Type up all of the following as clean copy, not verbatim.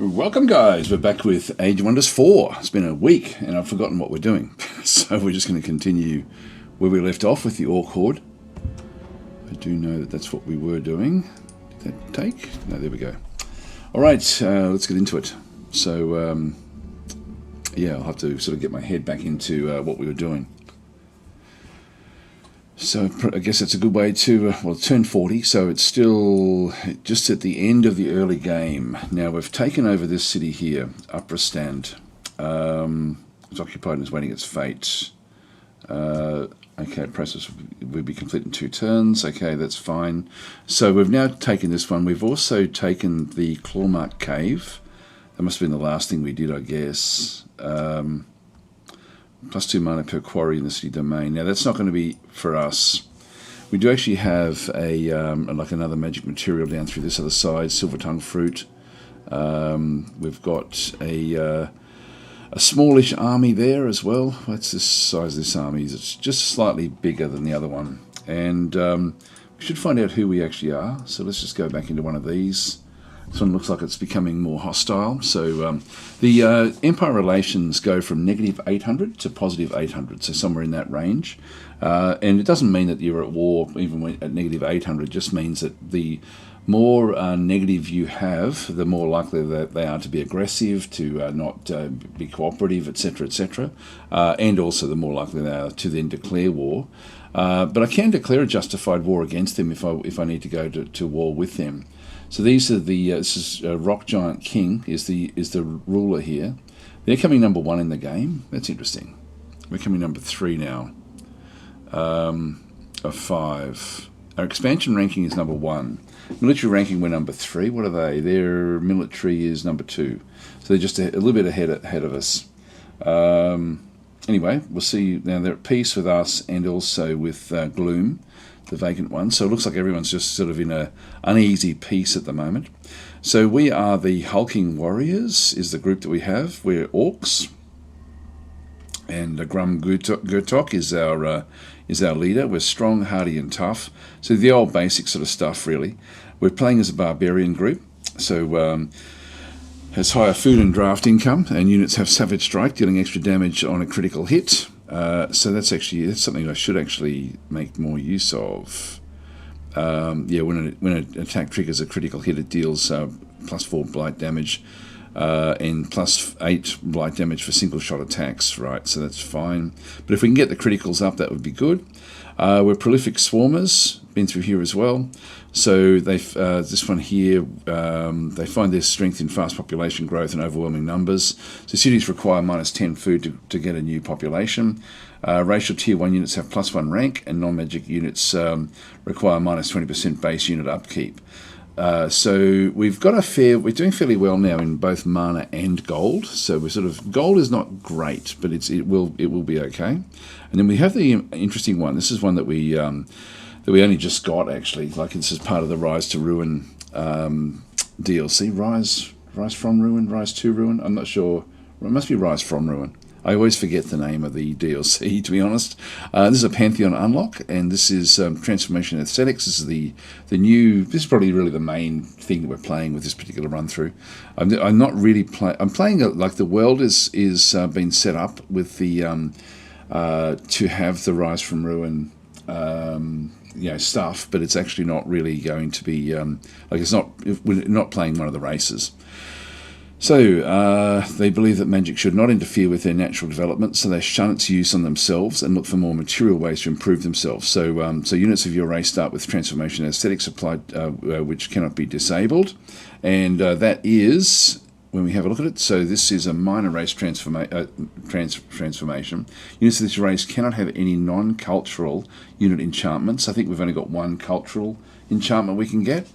Welcome guys, we're back with Age of Wonders 4. It's been a week and I've forgotten what we're doing. So we're just going to continue where we left off with the Orc Horde. I do know that that's what we were doing. Did that take? No, there we go. Alright, let's get into it. So, yeah, I'll have to sort of get my head back into what we were doing. So I guess that's a good way to, well, turn 40, so it's still just at the end of the early game. Now we've taken over this city here, Upper Stand. It's occupied and is waiting its fate. Okay, process will be complete in 2 turns. Okay, that's fine. So we've now taken this one. We've also taken the Clawmark Cave. That must have been the last thing we did, I guess. +2 mana per quarry in the city domain. Now that's not going to be for us. We do actually have a like another magic material down through this other side, silver tongue fruit. We've got a smallish army there as well. What's the size of this army? It's just slightly bigger than the other one. And we should find out who we actually are. So let's just go back into one of these. This one looks like it's becoming more hostile. So the Empire relations go from -800 to +800, so somewhere in that range. And it doesn't mean that you're at war even when at -800. It just means that the more negative you have, the more likely that they are to be aggressive, to not be cooperative, etc., etc. And also the more likely they are to then declare war. But I can declare a justified war against them if I need to go to war with them. So these are the this is Rock Giant King is the ruler here. They're coming number 1 in the game. That's interesting. We're coming number 3 now. Of 5. Our expansion ranking is number 1. Military ranking we're number 3. What are they? Their military is number 2. So they're just a little bit ahead of us. Anyway, we'll see. Now they're at peace with us and also with Gloom, the vacant one. So it looks like everyone's just sort of in a uneasy peace at the moment. So we are the Hulking Warriors is the group that we have. We're Orcs. And Grum Gurtok is our leader. We're strong, hardy and tough. So the old basic sort of stuff really. We're playing as a barbarian group. So has higher food and draft income, and units have Savage Strike, dealing extra damage on a critical hit. So that's something I should actually make more use of. Yeah, when an attack triggers a critical hit, it deals +4 blight damage and +8 blight damage for single shot attacks. Right, so that's fine. But if we can get the criticals up, that would be good. We're prolific swarmers. Been through here as well. So they've this one here. They find their strength in fast population growth and overwhelming numbers. So cities require -10 food to get a new population. Racial tier 1 units have +1 rank, and non-magic units require -20% base unit upkeep. So we've got we're doing fairly well now in both mana and gold. So we're sort of, gold is not great, but it will be okay. And then we have the interesting one. This is one that we only just got actually. Like this is part of the Rise to Ruin DLC. Rise from Ruin, Rise to Ruin. I'm not sure. It must be Rise from Ruin. I always forget the name of the DLC, to be honest. This is a Pantheon unlock, and this is Transformation Aesthetics. This is the new. This is probably really the main thing that we're playing with this particular run through. I'm not really playing. I'm playing like the world is been set up with the to have the Rise from Ruin. Stuff, but it's actually not really going to be like it's not. We're not playing one of the races. So they believe that magic should not interfere with their natural development, so they shun its use on themselves and look for more material ways to improve themselves. So units of your race start with transformation aesthetics applied, which cannot be disabled, and that is when we have a look at it. So this is a minor race transformation. Units of this race cannot have any non-cultural unit enchantments. I think we've only got 1 cultural enchantment we can get.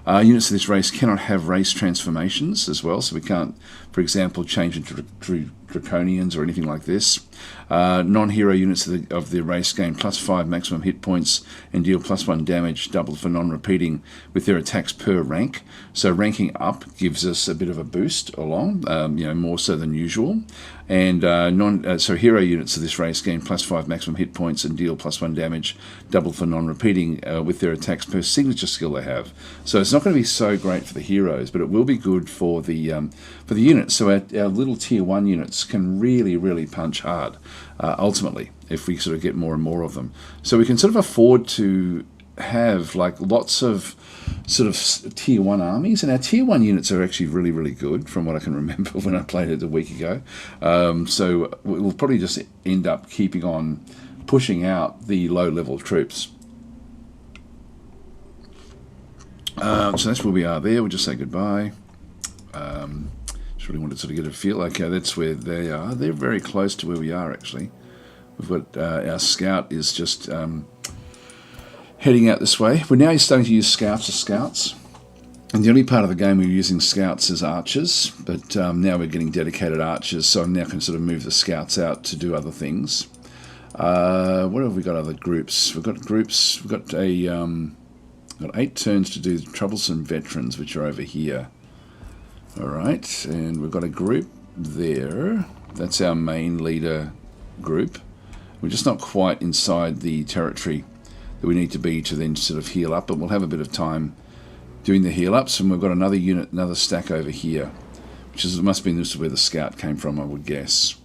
Units of this race cannot have race transformations as well, so we can't, for example, change into Draconians or anything like this. Non-hero units of the race gain +5 maximum hit points and deal +1 damage, double for non-repeating with their attacks per rank. So ranking up gives us a bit of a boost along, more so than usual. And so hero units of this race gain +5 maximum hit points and deal +1 damage, double for non-repeating with their attacks per signature skill they have. So it's not going to be so great for the heroes, but it will be good for the units. So our little tier 1 units can really, really punch hard, ultimately, if we sort of get more and more of them. So we can sort of afford to have like lots of sort of tier 1 armies, and our tier 1 units are actually really, really good from what I can remember when I played it a week ago. So we'll probably just end up keeping on pushing out the low level troops. So that's where we are there. We'll just say goodbye. Just really wanted to sort of get a feel. Okay, that's where they are. They're very close to where we are actually. We've got our scout is just heading out this way. We're now starting to use scouts as scouts. And the only part of the game we were using scouts as archers, but now we're getting dedicated archers, so I now can sort of move the scouts out to do other things. What have we got other groups? We've got groups, we've got 8 turns to do the troublesome veterans, which are over here. Alright, and we've got a group there. That's our main leader group. We're just not quite inside the territory that we need to be to then sort of heal up, but we'll have a bit of time doing the heal ups. And we've got another unit, another stack over here, which is, it must be this is where the scout came from, I would guess.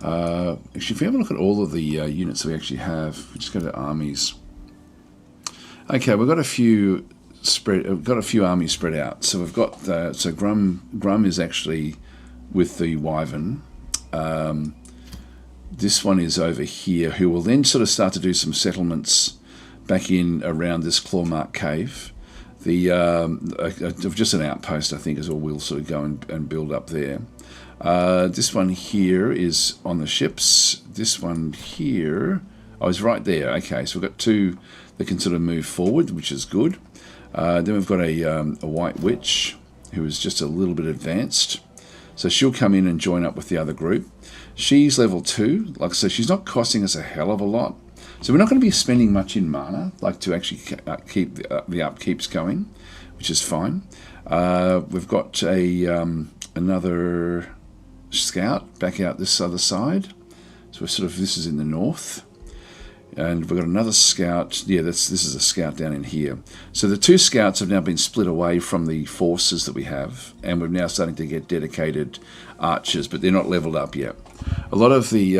Actually, if we have a look at all of the units that we actually have, we just go to armies. Okay, we've got a few armies spread out. So we've got so Grum is actually with the Wyvern. This one is over here, who will then sort of start to do some settlements back in around this Clawmark Cave. Just an outpost, I think, is all we'll sort of go and build up there. This one here is on the ships. This one here, oh, it's right there. Okay, so we've got 2 that can sort of move forward, which is good. Then we've got a White Witch, who is just a little bit advanced. So she'll come in and join up with the other group. She's level 2, like I said, she's not costing us a hell of a lot. So we're not going to be spending much in mana, like to actually keep the upkeeps going, which is fine. We've got another scout back out this other side. So we're sort of, this is in the north. And we've got another scout. Yeah, this is a scout down in here. So the 2 scouts have now been split away from the forces that we have, and we're now starting to get dedicated archers, but they're not leveled up yet. A lot of the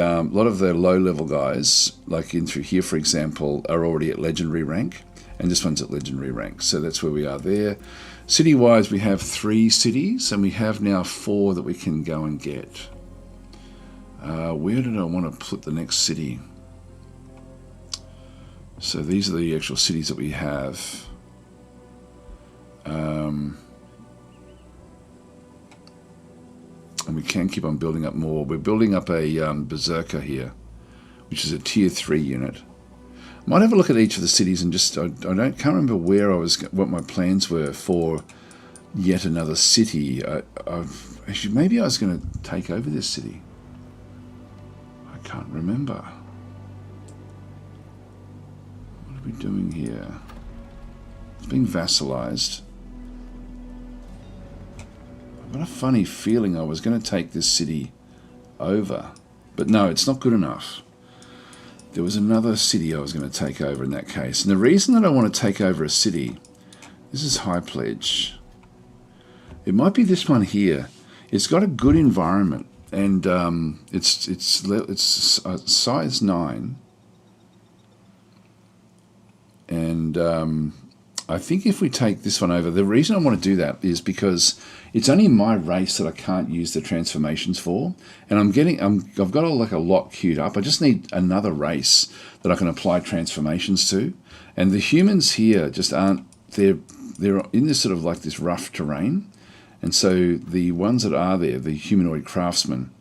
low-level guys, like in through here, for example, are already at legendary rank, and this one's at legendary rank. So that's where we are there. City-wise, we have 3 cities, and we have now 4 that we can go and get. Where did I want to put the next city? So these are the actual cities that we have. And we can keep on building up more. We're building up a Berserker here, which is a tier 3 unit. I might have a look at each of the cities and just, can't remember where what my plans were for yet another city. Actually, maybe I was going to take over this city. I can't remember. What are we doing here? It's being vassalized. I've got a funny feeling I was going to take this city over. But no, it's not good enough. There was another city I was going to take over in that case. And the reason that I want to take over a city, this is High Pledge. It might be this one here. It's got a good environment, and it's size 9. And I think if we take this one over, the reason I want to do that is because it's only my race that I can't use the transformations for, and I've got a lot queued up. I just need another race that I can apply transformations to, and the humans here just aren't. They're in this sort of like this rough terrain, and so the ones that are there, the humanoid craftsmen,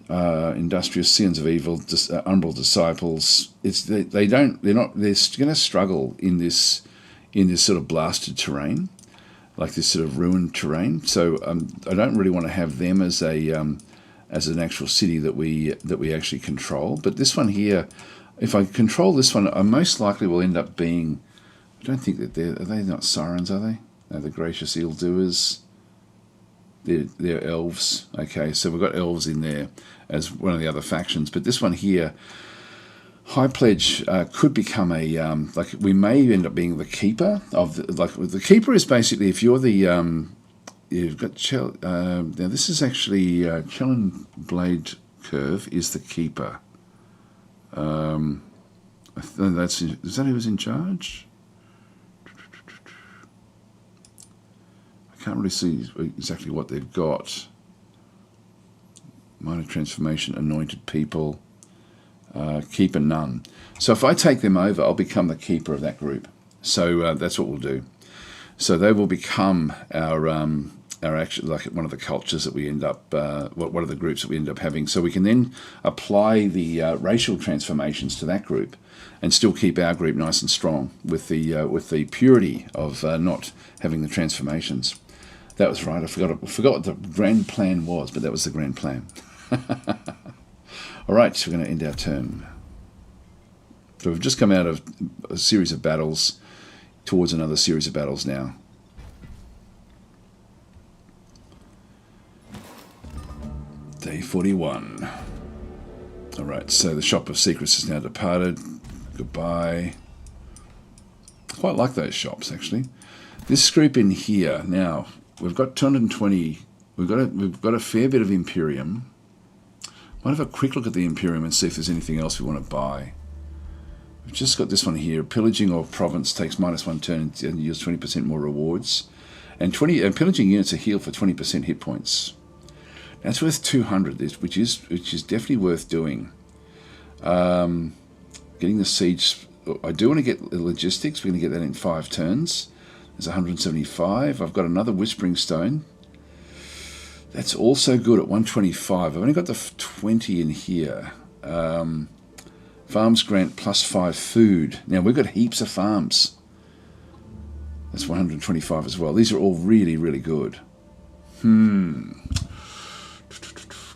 industrious sins of evil, umbral disciples, they're going to struggle in this sort of blasted terrain, like this sort of ruined terrain. So I don't really want to have them as an actual city that we actually control. But this one here, if I control this one, I most likely will end up being. I don't think that are they not sirens, are they? No, the gracious evildoers. they're elves. Okay, so we've got elves in there as one of the other factions. But this one here, High Pledge could become a like we may end up being the keeper of the keeper is basically if you're the you've got now this is actually Chellin Blade Curve is the keeper. Is that who was in charge? I can't really see exactly what they've got. Minor Transformation, Anointed People, Keeper none. So if I take them over, I'll become the keeper of that group. So that's what we'll do. So they will become our actual, like one of the cultures that we end up, one of the groups that we end up having. So we can then apply the racial transformations to that group, and still keep our group nice and strong with the purity of not having the transformations. That was right. I forgot what the grand plan was, but that was the grand plan. All right, so we're going to end our turn. So we've just come out of a series of battles towards another series of battles now. Day 41. All right, so the Shop of Secrets has now departed. Goodbye. I quite like those shops, actually. This group in here, now, we've got 220. We've got a fair bit of Imperium. Might have a quick look at the Imperium and see if there's anything else we want to buy. We've just got this one here. Pillaging or province takes -1 turn and yields 20% more rewards. And pillaging units are healed for 20% hit points. That's worth 200, which is definitely worth doing. Getting the siege. I do want to get the logistics. We're going to get that in 5 turns. There's 175. I've got another Whispering Stone. That's also good at 125. I've only got the 20 in here. Farms grant +5 food. Now, we've got heaps of farms. That's 125 as well. These are all really, really good.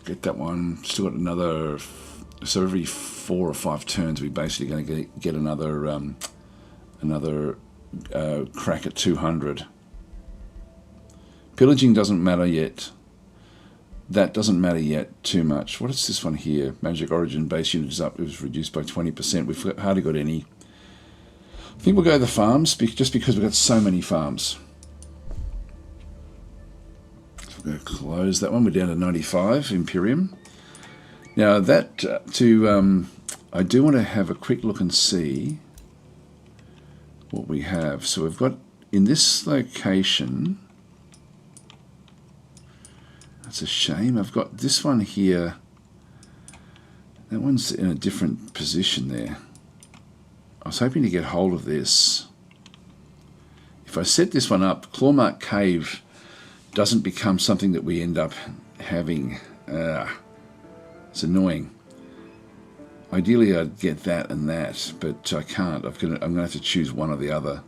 Get that one. Still got another. So every 4 or 5 turns, we're basically going to get another crack at 200. Pillaging doesn't matter yet. That doesn't matter yet too much. What is this one here? Magic Origin base unit is up. It was reduced by 20%. We've hardly got any. I think we'll go to the farms just because we've got so many farms. So we're going to close that one. We're down to 95 Imperium. Now that I do want to have a quick look and see what we have. So we've got in this location. That's a shame. I've got this one here. That one's in a different position there. I was hoping to get hold of this. If I set this one up, Clawmark Cave doesn't become something that we end up having. It's annoying. Ideally, I'd get that and that, but I can't. I'm going to have to choose one or the other.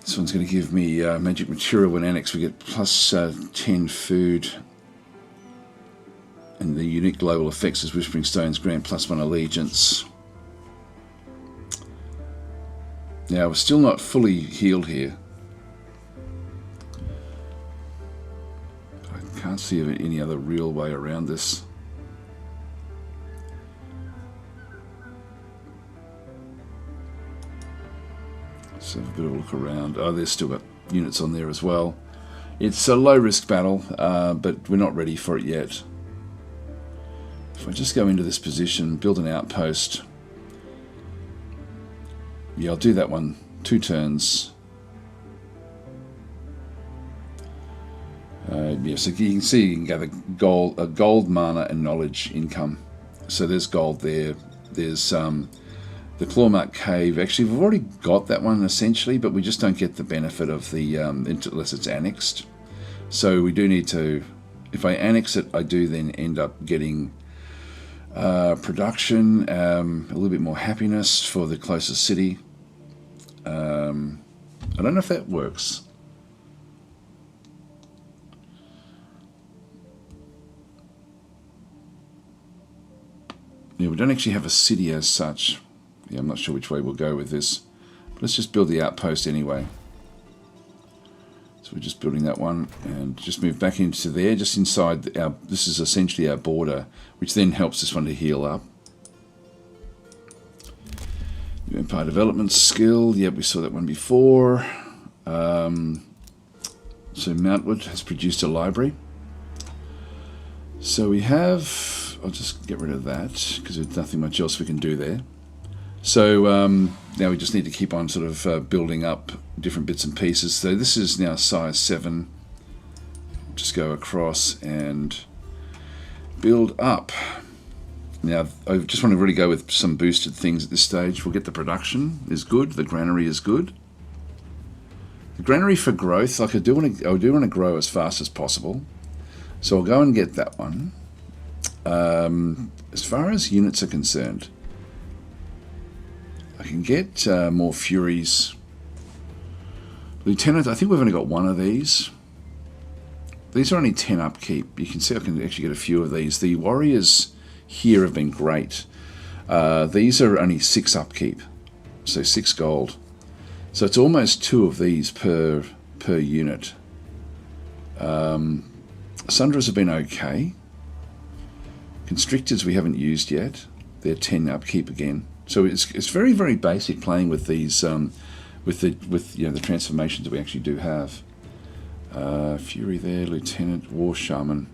This one's going to give me magic material when annexed. We get +10 food. And the unique global effects as Whispering Stones grant +1 allegiance. Now, we're still not fully healed here. I can't see any other real way around this. Let's have a bit of a look around. Oh, there's still got units on there as well. It's a low-risk battle, but we're not ready for it yet. If I just go into this position, build an outpost. Yeah, I'll do that one. 2 turns. Yeah, so you can see you can gather gold, mana, and knowledge income. So there's gold there. There's the Clawmark Cave. Actually, we've already got that one essentially, but we just don't get the benefit of the unless it's annexed. So we do need to. If I annex it, I do then end up getting production, a little bit more happiness for the closest city. I don't know if that works. Yeah, we don't actually have a city as such. Yeah, I'm not sure which way we'll go with this. But let's just build the outpost anyway. So So we're just building that one and just move back into there, just inside our, this is essentially our border, which then helps this one to heal up. New Empire Development skill, yep, we saw that one before. So Mountwood has produced a library. So we have, I'll just get rid of that because there's nothing much else we can do there. So now we just need to keep on sort of building up different bits and pieces. So this is now size 7. Just go across and build up. Now I just want to really go with some boosted things at this stage. We'll get the production is good, the granary is good. The granary for growth, like I do want to grow as fast as possible. So I'll go and get that one. As far as units are concerned, I can get more Furies. Lieutenant, I think we've only got one of these. These are only 10 upkeep. You can see I can actually get a few of these. The warriors here have been great. These are only 6 upkeep, so 6 gold. So it's almost 2 of these per unit. Sundras have been okay. Constrictors we haven't used yet. They're 10 upkeep again. So it's very, very basic playing with these with the transformations that we actually do have. Fury there, Lieutenant, War Shaman.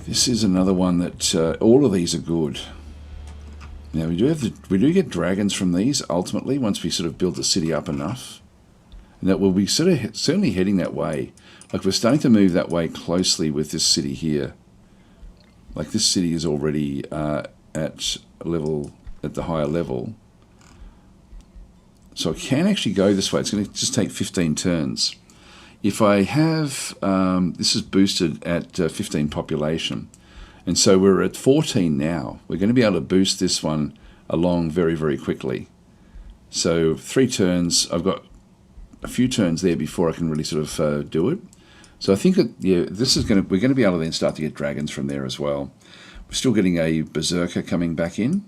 This is another one that all of these are good. Now we do get dragons from these ultimately once we sort of build the city up enough, and that will be certainly heading that way. Like we're starting to move that way closely with this city here. Like this city is already at the higher level, so I can actually go this way. It's going to just take 15 turns. If I have this is boosted at 15 population. And so we're at 14 now. We're going to be able to boost this one along very, very quickly. So 3 turns. I've got a few turns there before I can really sort of do it. So I think that we're going to be able to then start to get dragons from there as well. We're still getting a berserker coming back in.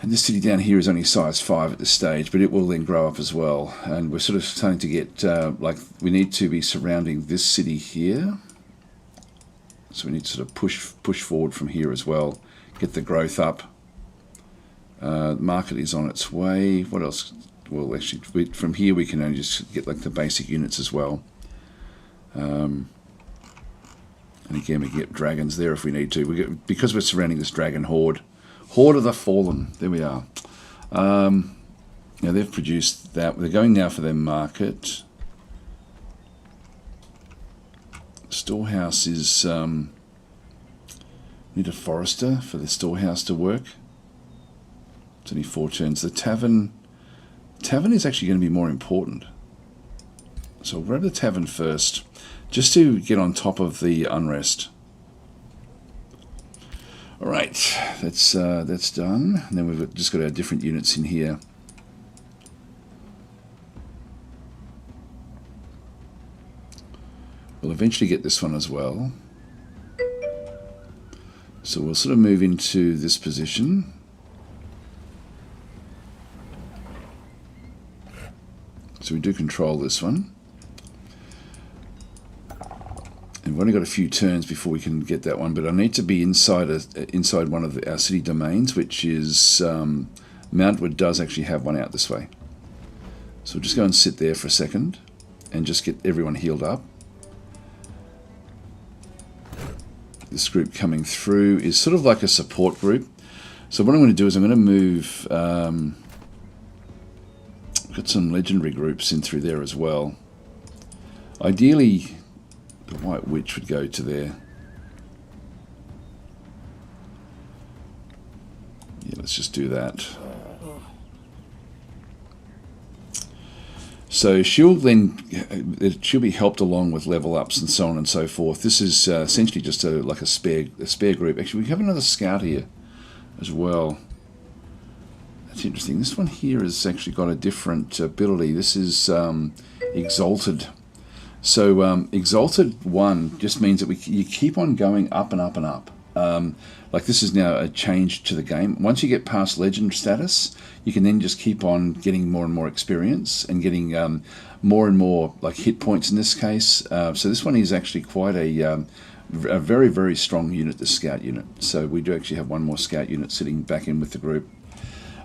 And this city down here is only size 5 at this stage, but it will then grow up as well. And we're sort of starting to get like we need to be surrounding this city here. So we need to sort of push forward from here as well, get the growth up. Market is on its way. What else? Well, actually, from here we can only just get like the basic units as well. And again, we can get dragons there if we need to. Because we're surrounding this dragon horde. Horde of the Fallen. There we are. Now they've produced that. They're going now for their market. Storehouse is need a forester for the storehouse to work. It's only 4 turns. The tavern is actually going to be more important. So we'll grab the tavern first, just to get on top of the unrest. All right, that's done. And then we've just got our different units in here. We'll eventually get this one as well. So we'll sort of move into this position. So we do control this one. And we've only got a few turns before we can get that one, but I need to be inside one of our city domains, which is Mountwood does actually have one out this way. So we'll just go and sit there for a second and just get everyone healed up. This group coming through is sort of like a support group. So what I'm going to do is I'm going to move got some legendary groups in through there as well. Ideally the White Witch would go to there. Yeah, let's just do that. So she'll be helped along with level ups and so on and so forth. This is essentially just like a spare group. Actually, we have another scout here as well. That's interesting. This one here has actually got a different ability. This is Exalted. So Exalted 1 just means that you keep on going up and up and up. Like this is now a change to the game. Once you get past legend status, you can then just keep on getting more and more experience and getting more and more like hit points in this case. So this one is actually quite a very, very strong unit, the scout unit. So we do actually have one more scout unit sitting back in with the group.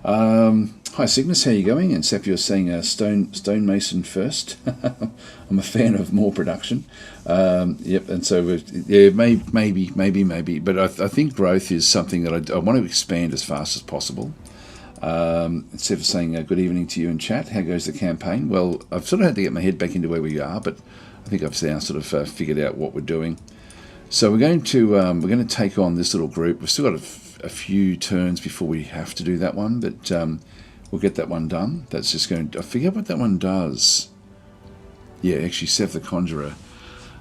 Hi Cygnus, how are you going? And Sap, you're saying stonemason first. I'm a fan of more production. Yep, and so yeah, maybe. But I think growth is something that I want to expand as fast as possible. Sap saying good evening to you in chat. How goes the campaign? Well, I've sort of had to get my head back into where we are, but I think I've now sort of figured out what we're doing. So we're going to take on this little group. We've still got a few turns before we have to do that one, but we'll get that one done. That's just going to, I forget what that one does. Yeah, actually, Seth the Conjurer,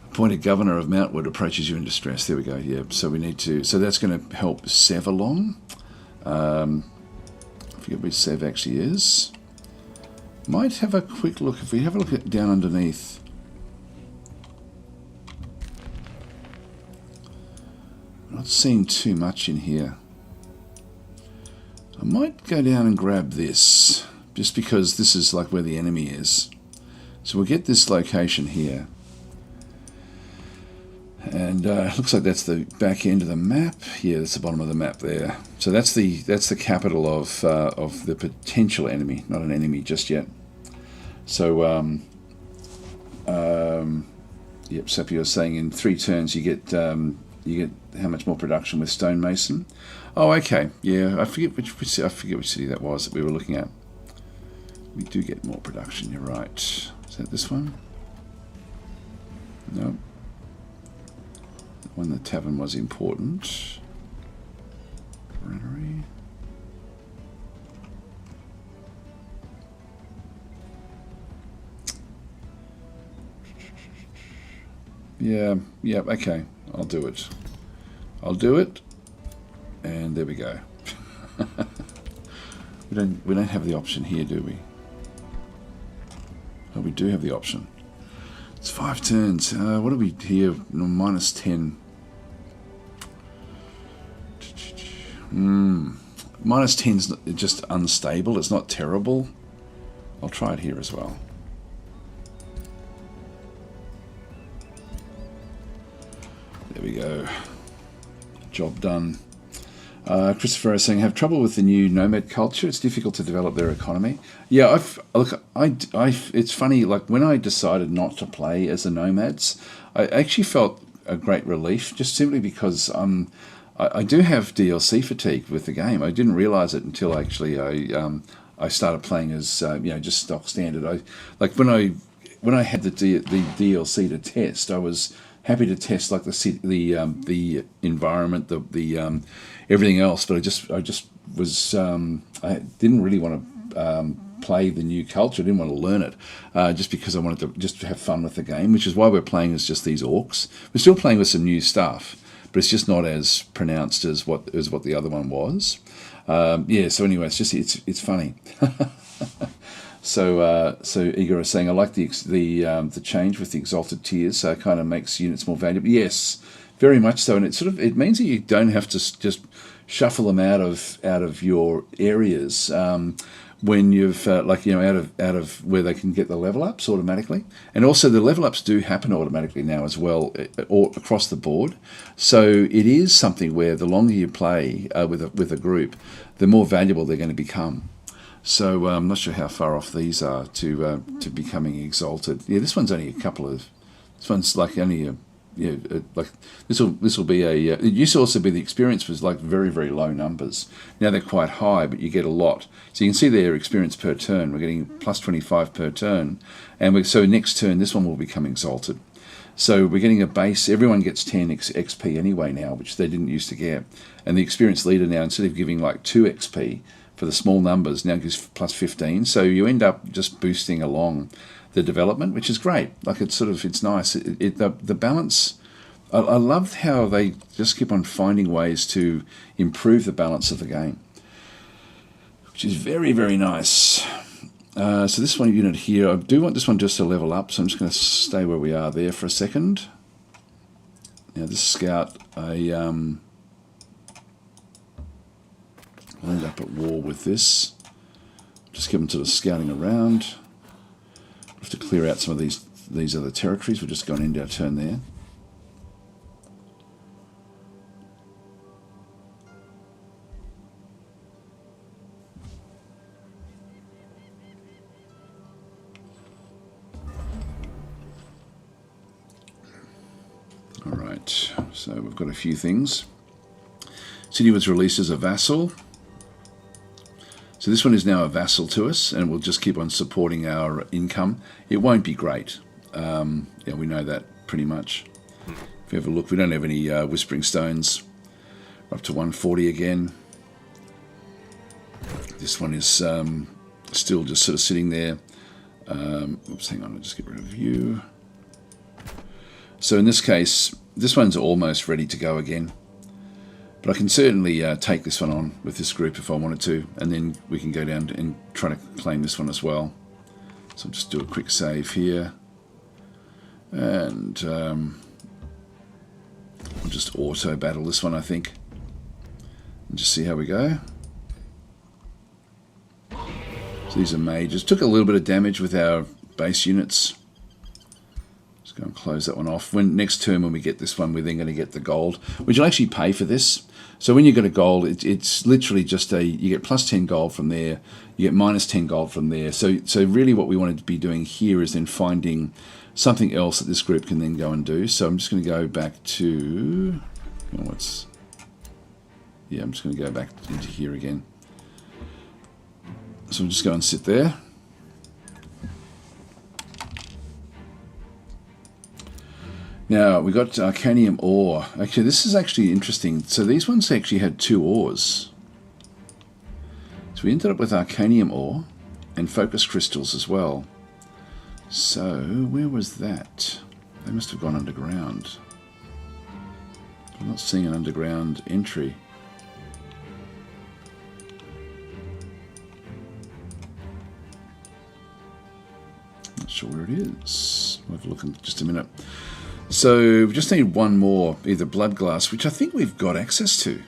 appointed governor of Mountwood, approaches you in distress. There we go. Yeah, so we need to. So that's going to help Sev along. I forget which Sev actually is. Might have a quick look. If we have a look at down underneath. Not seeing too much in here. I might go down and grab this, just because this is like where the enemy is. So we'll get this location here. And looks like that's the back end of the map. Yeah, that's the bottom of the map there. So that's the capital of the potential enemy, not an enemy just yet. So yep, Sapio was saying in 3 turns you get how much more production with stonemason. Oh, okay. Yeah, I forget which city that was that we were looking at. We do get more production. You're right. Is that this one? No. The one, the tavern was important. Granary. Yeah. Okay. I'll do it. And there we go. we don't have the option here, do we? Oh, we do have the option. It's 5 turns. What are we here? Minus 10. Minus 10's just unstable. It's not terrible. I'll try it here as well. There we go. Job done. Christopher is saying, have trouble with the new nomad culture. It's difficult to develop their economy. Yeah, it's funny. Like when I decided not to play as the nomads, I actually felt a great relief, just simply because I do have DLC fatigue with the game. I didn't realize it until actually I started playing as just stock standard. When I had the DLC to test, I was happy to test like the environment, the everything else, but I just was I didn't really want to play the new culture. I didn't want to learn it, just because I wanted to just have fun with the game, which is why we're playing as just these orcs. We're still playing with some new stuff, but it's just not as pronounced as what the other one was. So anyway, it's funny. So Igor is saying, I like the change with the exalted tiers, so it kind of makes units more valuable. Yes, very much so, and it means that you don't have to just shuffle them out of your areas when you've out of where they can get the level ups automatically, and also the level ups do happen automatically now as well, all across the board. So it is something where the longer you play with a group, the more valuable they're going to become. So I'm not sure how far off these are to becoming exalted. Yeah, this one's only this one's like only like this will be it used to also be the experience was like very, very low numbers. Now they're quite high, but you get a lot. So you can see their experience per turn. We're getting plus 25 per turn, and so next turn this one will become exalted. So we're getting a base. Everyone gets 10 XP anyway now, which they didn't used to get. And the experienced leader now, instead of giving like 2 XP for the small numbers, now gives plus 15. So you end up just boosting along the development, which is great. Like it's nice. The balance. I love how they just keep on finding ways to improve the balance of the game, which is very, very nice. So this one unit here, I do want this one just to level up, so I'm just going to stay where we are there for a second. Now this scout, I'll end up at war with this. Just keep them sort of scouting around. We have to clear out some of these other territories. We're just going into our turn there. Alright, so we've got a few things. City was released as a vassal. So this one is now a vassal to us, and we'll just keep on supporting our income. It won't be great. Yeah, we know that pretty much. If you have a look, we don't have any Whispering Stones. We're up to 140 again. This one is still just sort of sitting there. Oops, hang on, I'll just get rid of you. So in this case, this one's almost ready to go again. But I can certainly take this one on with this group if I wanted to, and then we can go down and try to claim this one as well. So I'll just do a quick save here. And we'll just auto battle this one, I think. And just see how we go. So these are mages. Took a little bit of damage with our base units. Go and close that one off. When next turn when we get this one, we're then going to get the gold, which will actually pay for this. So when you get a gold, it's literally just you get plus 10 gold from there, you get minus 10 gold from there. So really what we wanted to be doing here is then finding something else that this group can then go and do. So I'm just going to go back to, I'm just going to go back into here again. So we'll just go and sit there. Now, we got Arcanium ore. Actually, this is actually interesting. So these ones actually had 2 ores. So we ended up with Arcanium ore and focus crystals as well. So, where was that? They must have gone underground. I'm not seeing an underground entry. Not sure where it is. We'll have a look in just a minute. So we just need one more, either blood glass, which I think we've got access to.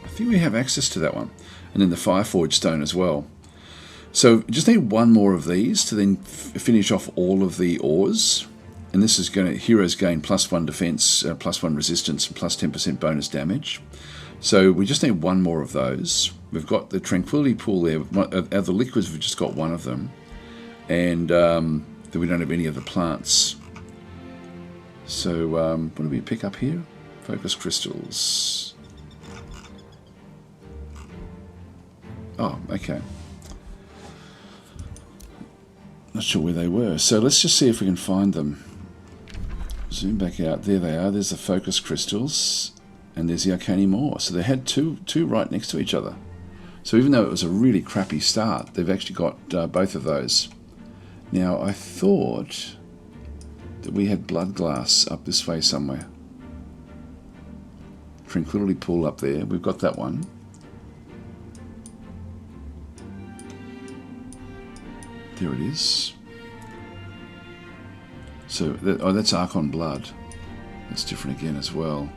I think we have access to that one. And then the Fireforged stone as well. So we just need one more of these to then finish off all of the ores. And this is going to, heroes gain +1 defense, +1 resistance, and +10% bonus damage. So we just need one more of those. We've got the Tranquility Pool there. The liquids, we've just got one of them. And then we don't have any of the plants. So, what do we pick up here? Focus crystals. Oh, okay. Not sure where they were. So let's just see if we can find them. Zoom back out. There they are. There's the focus crystals. And there's the Arcanium ore. So they had two right next to each other. So even though it was a really crappy start, they've actually got both of those. Now, I thought that we had blood glass up this way somewhere. Tranquility Pool up there. We've got that one. There it is. So, that's Archon Blood. That's different again as well.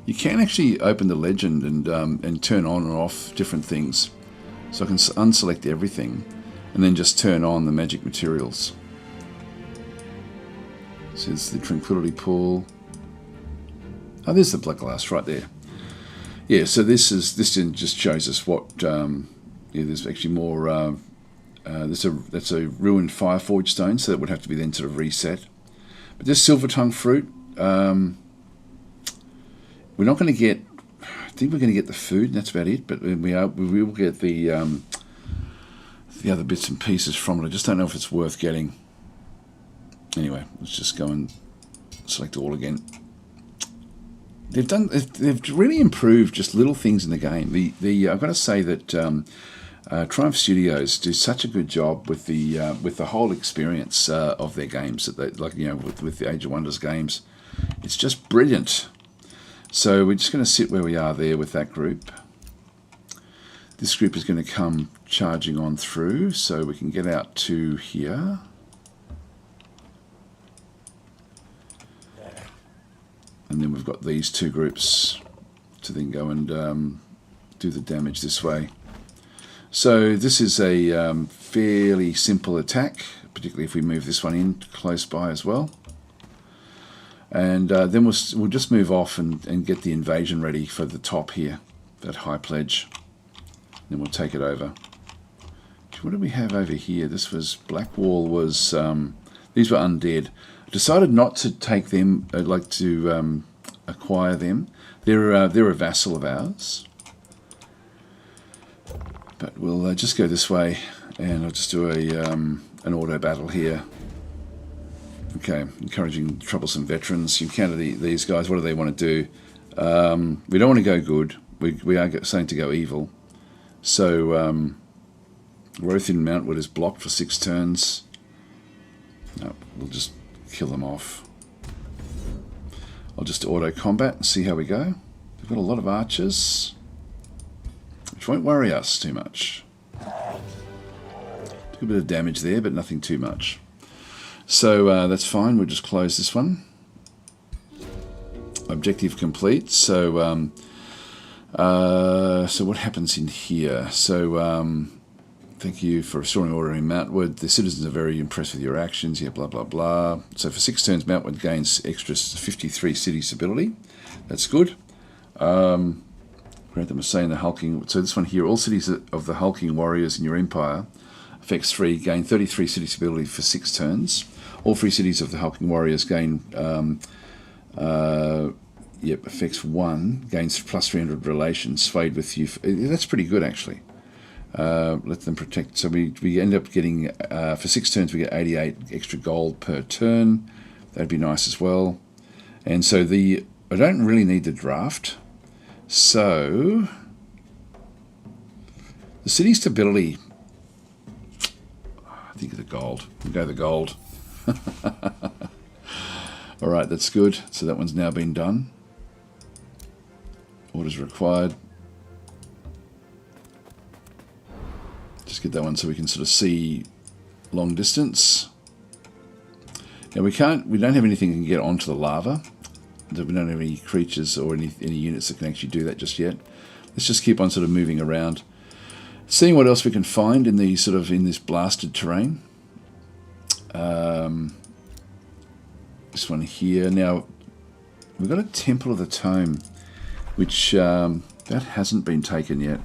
You can actually open the legend and turn on and off different things. So I can unselect everything and then just turn on the magic materials. So it's the Tranquility Pool. Oh, there's the blood glass right there. Yeah, so this just shows us what. Yeah, there's actually more. That's a ruined Fireforged stone, so that would have to be then sort of reset. But this Silver Tongue fruit, we're not going to get. I think we're going to get the food, and that's about it. But we will get the other bits and pieces from it. I just don't know if it's worth getting. Anyway, let's just go and select all again. They've really improved just little things in the game. I've got to say that Triumph Studios do such a good job with the whole experience of their games. That with the Age of Wonders games, it's just brilliant. So we're just going to sit where we are there with that group. This group is going to come charging on through, so we can get out to here. And then we've got these two groups to then go and do the damage this way. So this is a fairly simple attack, particularly if we move this one in close by as well. And then we'll just move off and get the invasion ready for the top here, that high pledge. Then we'll take it over. What do we have over here? This was Blackwall was these were undead. I decided not to take them, like to acquire them. They're a vassal of ours. But we'll just go this way, and I'll just do an auto battle here. Okay, encouraging troublesome veterans. You encounter these guys. What do they want to do? We don't want to go good. We are saying to go evil. So growth in Mountwood is blocked for 6 turns. No, we'll just kill them off. I'll just auto combat and see how we go. We've got a lot of archers, which won't worry us too much. Do a bit of damage there, but nothing too much. So that's fine. We'll just close this one. Objective complete. So so what happens in here? So thank you for restoring order in Mountwood. The citizens are very impressed with your actions. Yeah, blah blah blah. So for 6 turns, Mountwood gains extra 53 city stability. That's good. Grant them a say in the hulking. So this one here, all cities of the hulking warriors in your empire, affects 3, gain 33 city stability for 6 turns. All 3 cities of the hulking warriors gain, affects 1, gains plus 300 relations, swayed with you. That's pretty good, actually. Let them protect. So we end up getting, for 6 turns, we get 88 extra gold per turn. That'd be nice as well. And so I don't really need the draft. So the city stability, I think of the gold. We'll go the gold. All right, that's good. So that one's now been done. Orders required. Just get that one so we can sort of see long distance. Now we don't have anything that can get onto the lava. We don't have any creatures or any units that can actually do that just yet. Let's just keep on sort of moving around, seeing what else we can find in this blasted terrain. This one here. Now we've got a Temple of the Tome, which that hasn't been taken yet.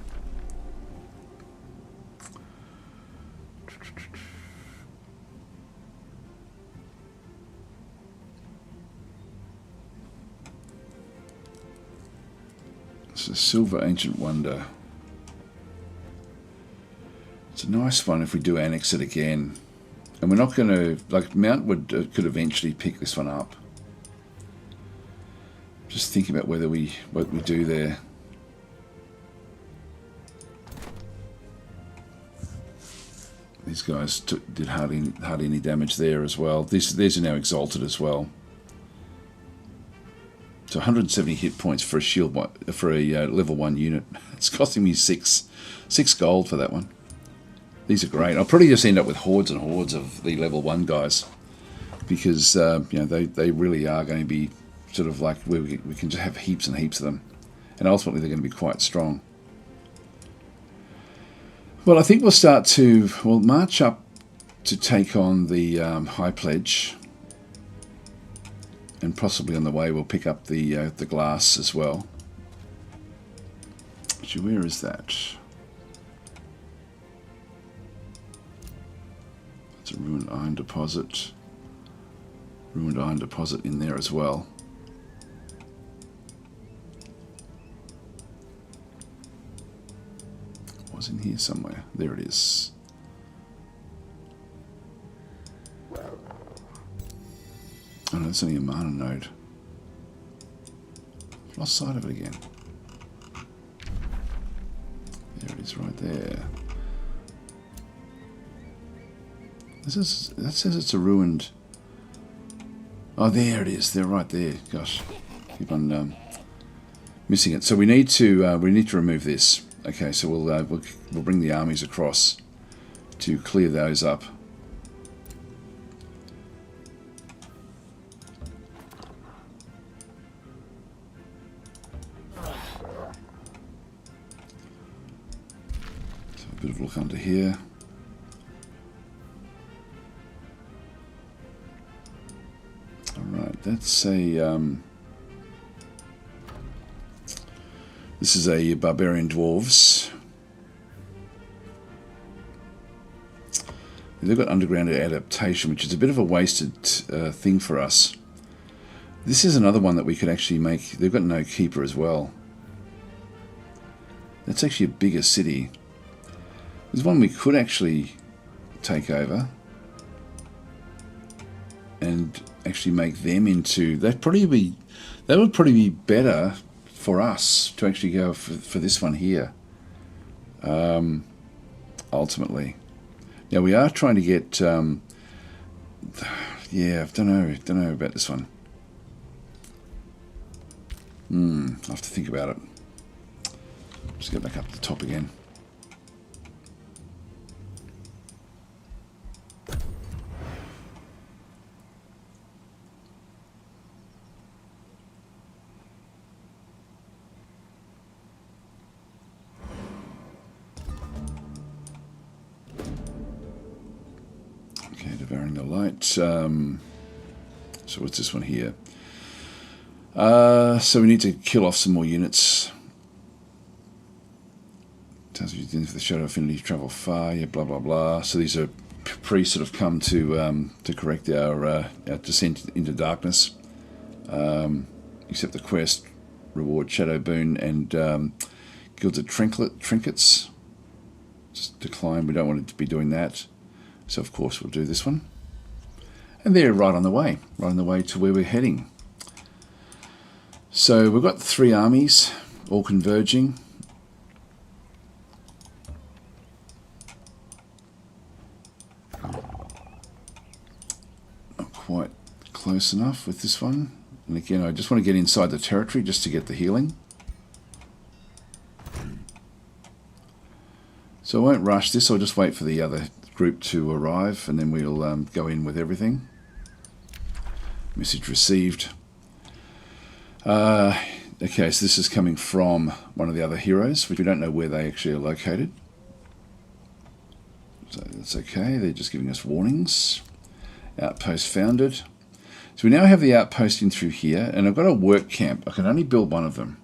It's a Silver Ancient Wonder. It's a nice one if we do annex it again. And we're not going to, like, Mountwood could eventually pick this one up. Just thinking about what we do there. These guys did hardly any damage there as well. These are now exalted as well. So 170 hit points for a shield for a level 1 unit. It's costing me 6 gold for that one. These are great. I'll probably just end up with hordes and hordes of the level 1 guys, because they really are going to be sort of like we can just have heaps and heaps of them, and ultimately they're going to be quite strong. Well, I think we'll march up to take on the High Pledge, and possibly on the way we'll pick up the glass as well. Actually, where is that? It's a ruined iron deposit. Ruined iron deposit in there as well. It was in here somewhere. There it is. Oh no, it's only a mana node. I've lost sight of it again. There it is, right there. That says it's a ruined. Oh, there it is. They're right there. Gosh, keep on missing it. So we need to remove this. Okay, so we'll bring the armies across to clear those up. Bit of a look under here. Alright, that's a... this is a barbarian dwarves. They've got underground adaptation, which is a bit of a wasted thing for us. This is another one that we could actually make. They've got no keeper as well. That's actually a bigger city. There's one we could actually take over and actually make them into... That would probably be better for us to actually go for this one here. Ultimately. Now we are trying to get... yeah, I don't know about this one. I'll have to think about it. Just go back up to the top again. Okay, devouring the light. So what's this one here? So we need to kill off some more units. Tells you for the shadow affinity travel far. Yeah, blah blah blah. So these are priests that have come to correct our descent into darkness. Accept the quest, reward shadow boon, and gilded trinkets. Just decline. We don't want it to be doing that. So of course we'll do this one. And they're right on the way to where we're heading. So we've got 3 armies all converging. Not quite close enough with this one. And again, I just want to get inside the territory just to get the healing. So I won't rush this, I'll just wait for the other group to arrive and then we'll go in with everything. Message received. Okay, so this is coming from one of the other heroes, which we don't know where they actually are located. So that's okay, they're just giving us warnings. Outpost founded. So we now have the outpost in through here, and I've got a work camp. I can only build one of them.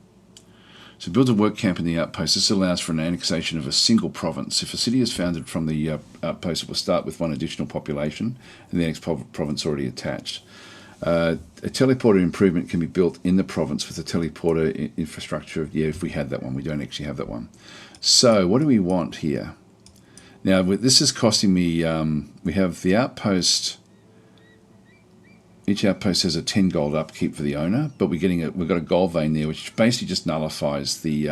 So build a work camp in the outpost. This allows for an annexation of a single province. If a city is founded from the outpost, it will start with 1 additional population, and the next province already attached. A teleporter improvement can be built in the province with a teleporter infrastructure. Yeah, if we had that one. We don't actually have that one. So what do we want here? Now, this is costing me... we have the outpost... Each outpost has a 10 gold upkeep for the owner, but we've got a gold vein there, which basically just nullifies the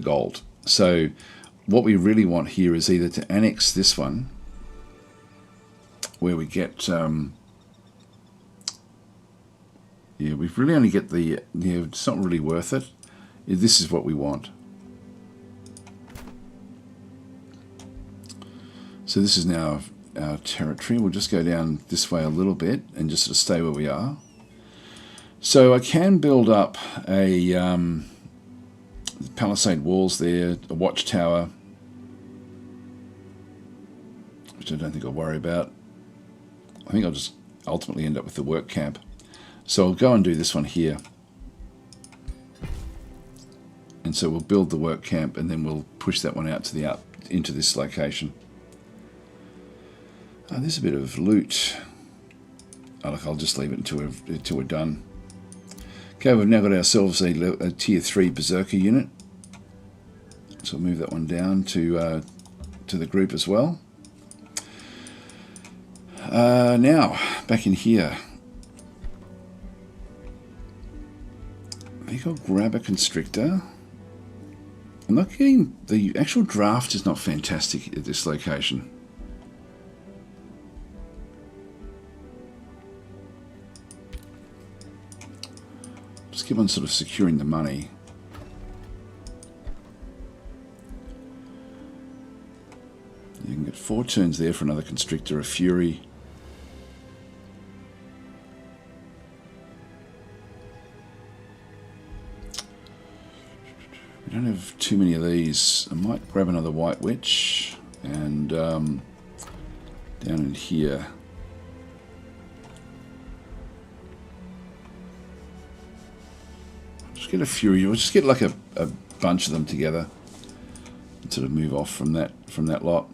gold. So what we really want here is either to annex this one, where we get... yeah, we really only get the... Yeah, it's not really worth it. This is what we want. So this is now our territory. We'll just go down this way a little bit and just sort of stay where we are. So I can build up a palisade walls there, a watchtower, which I don't think I'll worry about. I think I'll just ultimately end up with the work camp. So I'll go and do this one here. And so we'll build the work camp and then we'll push that one out to into this location. There's a bit of loot. Oh, look, I'll just leave it until we're done. Okay, we've now got ourselves a tier 3 berserker unit. So we'll move that one down to the group as well. Now, back in here. I think I'll grab a constrictor. I'm not getting... The actual draft is not fantastic at this location. Just keep on sort of securing the money. You can get 4 turns there for another constrictor, a fury. We don't have too many of these. I might grab another white witch and down in here. Just get a few. We'll just get like a bunch of them together and sort of move off from that lot.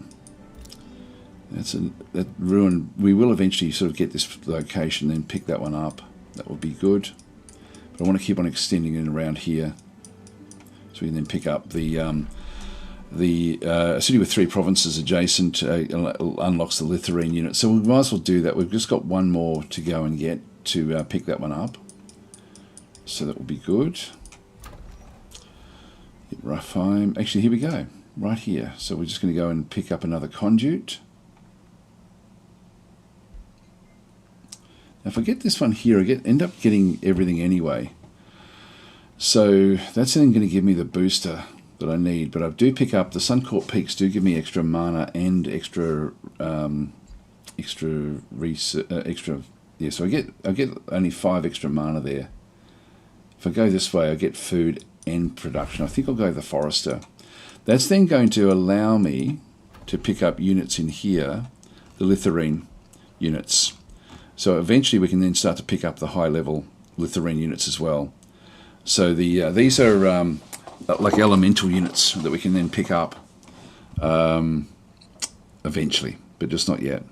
That ruin. We will eventually sort of get this location, then pick that one up. That will be good. But I want to keep on extending it around here, so we can then pick up the a city with 3 provinces adjacent unlocks the Lithuanian unit. So we might as well do that. We've just got one more to go and get to pick that one up. So that will be good. Rafheim. Actually, here we go. Right here. So we're just going to go and pick up another conduit. Now if I get this one here, I end up getting everything anyway. So that's then going to give me the booster that I need. But I do pick up the Suncourt Peaks do give me extra mana and extra yeah. So I get only 5 extra mana there. If I go this way, I get food and production. I think I'll go the Forester. That's then going to allow me to pick up units in here, the Lithuanian units. So eventually we can then start to pick up the high-level Lithuanian units as well. So these are like elemental units that we can then pick up eventually, but just not yet.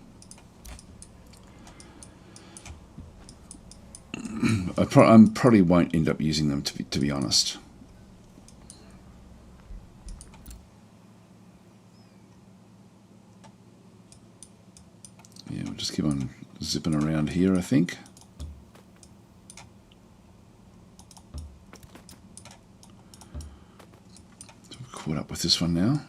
I probably won't end up using them, to be honest. Yeah, we'll just keep on zipping around here, I think. So we're caught up with this one now.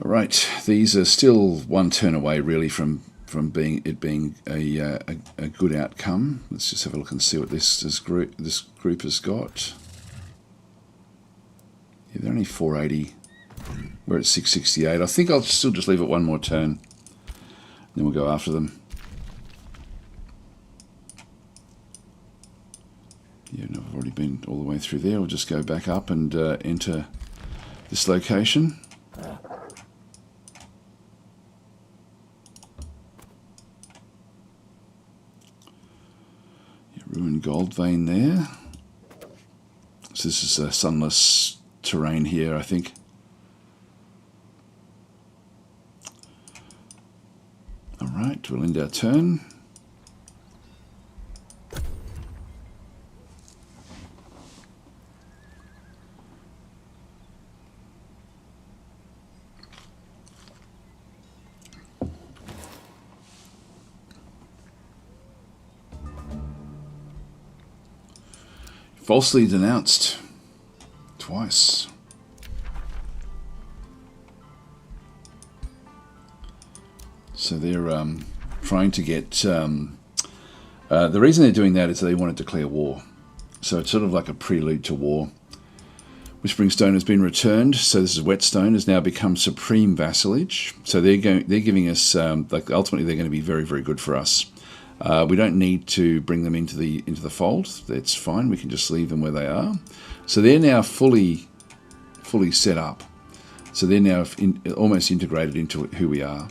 All right, these are still one turn away, really, from being a good outcome. Let's just have a look and see what this group has got. Yeah, they're only 480. We're at 668. I think I'll still just leave it one more turn. Then we'll go after them. Yeah, no, I've already been all the way through there. We'll just go back up and enter this location. Ruined gold vein there. So this is a sunless terrain here, I think. Alright, we'll end our turn. Falsely denounced twice. So they're trying to get... the reason they're doing that is they want to declare war. So it's sort of like a prelude to war. Whispering Stone has been returned. So this is Whetstone has now become supreme vassalage. So they're giving us like ultimately they're going to be very, very good for us. We don't need to bring them into the fold. That's fine. We can just leave them where they are. So they're now fully set up. So they're now almost integrated into who we are.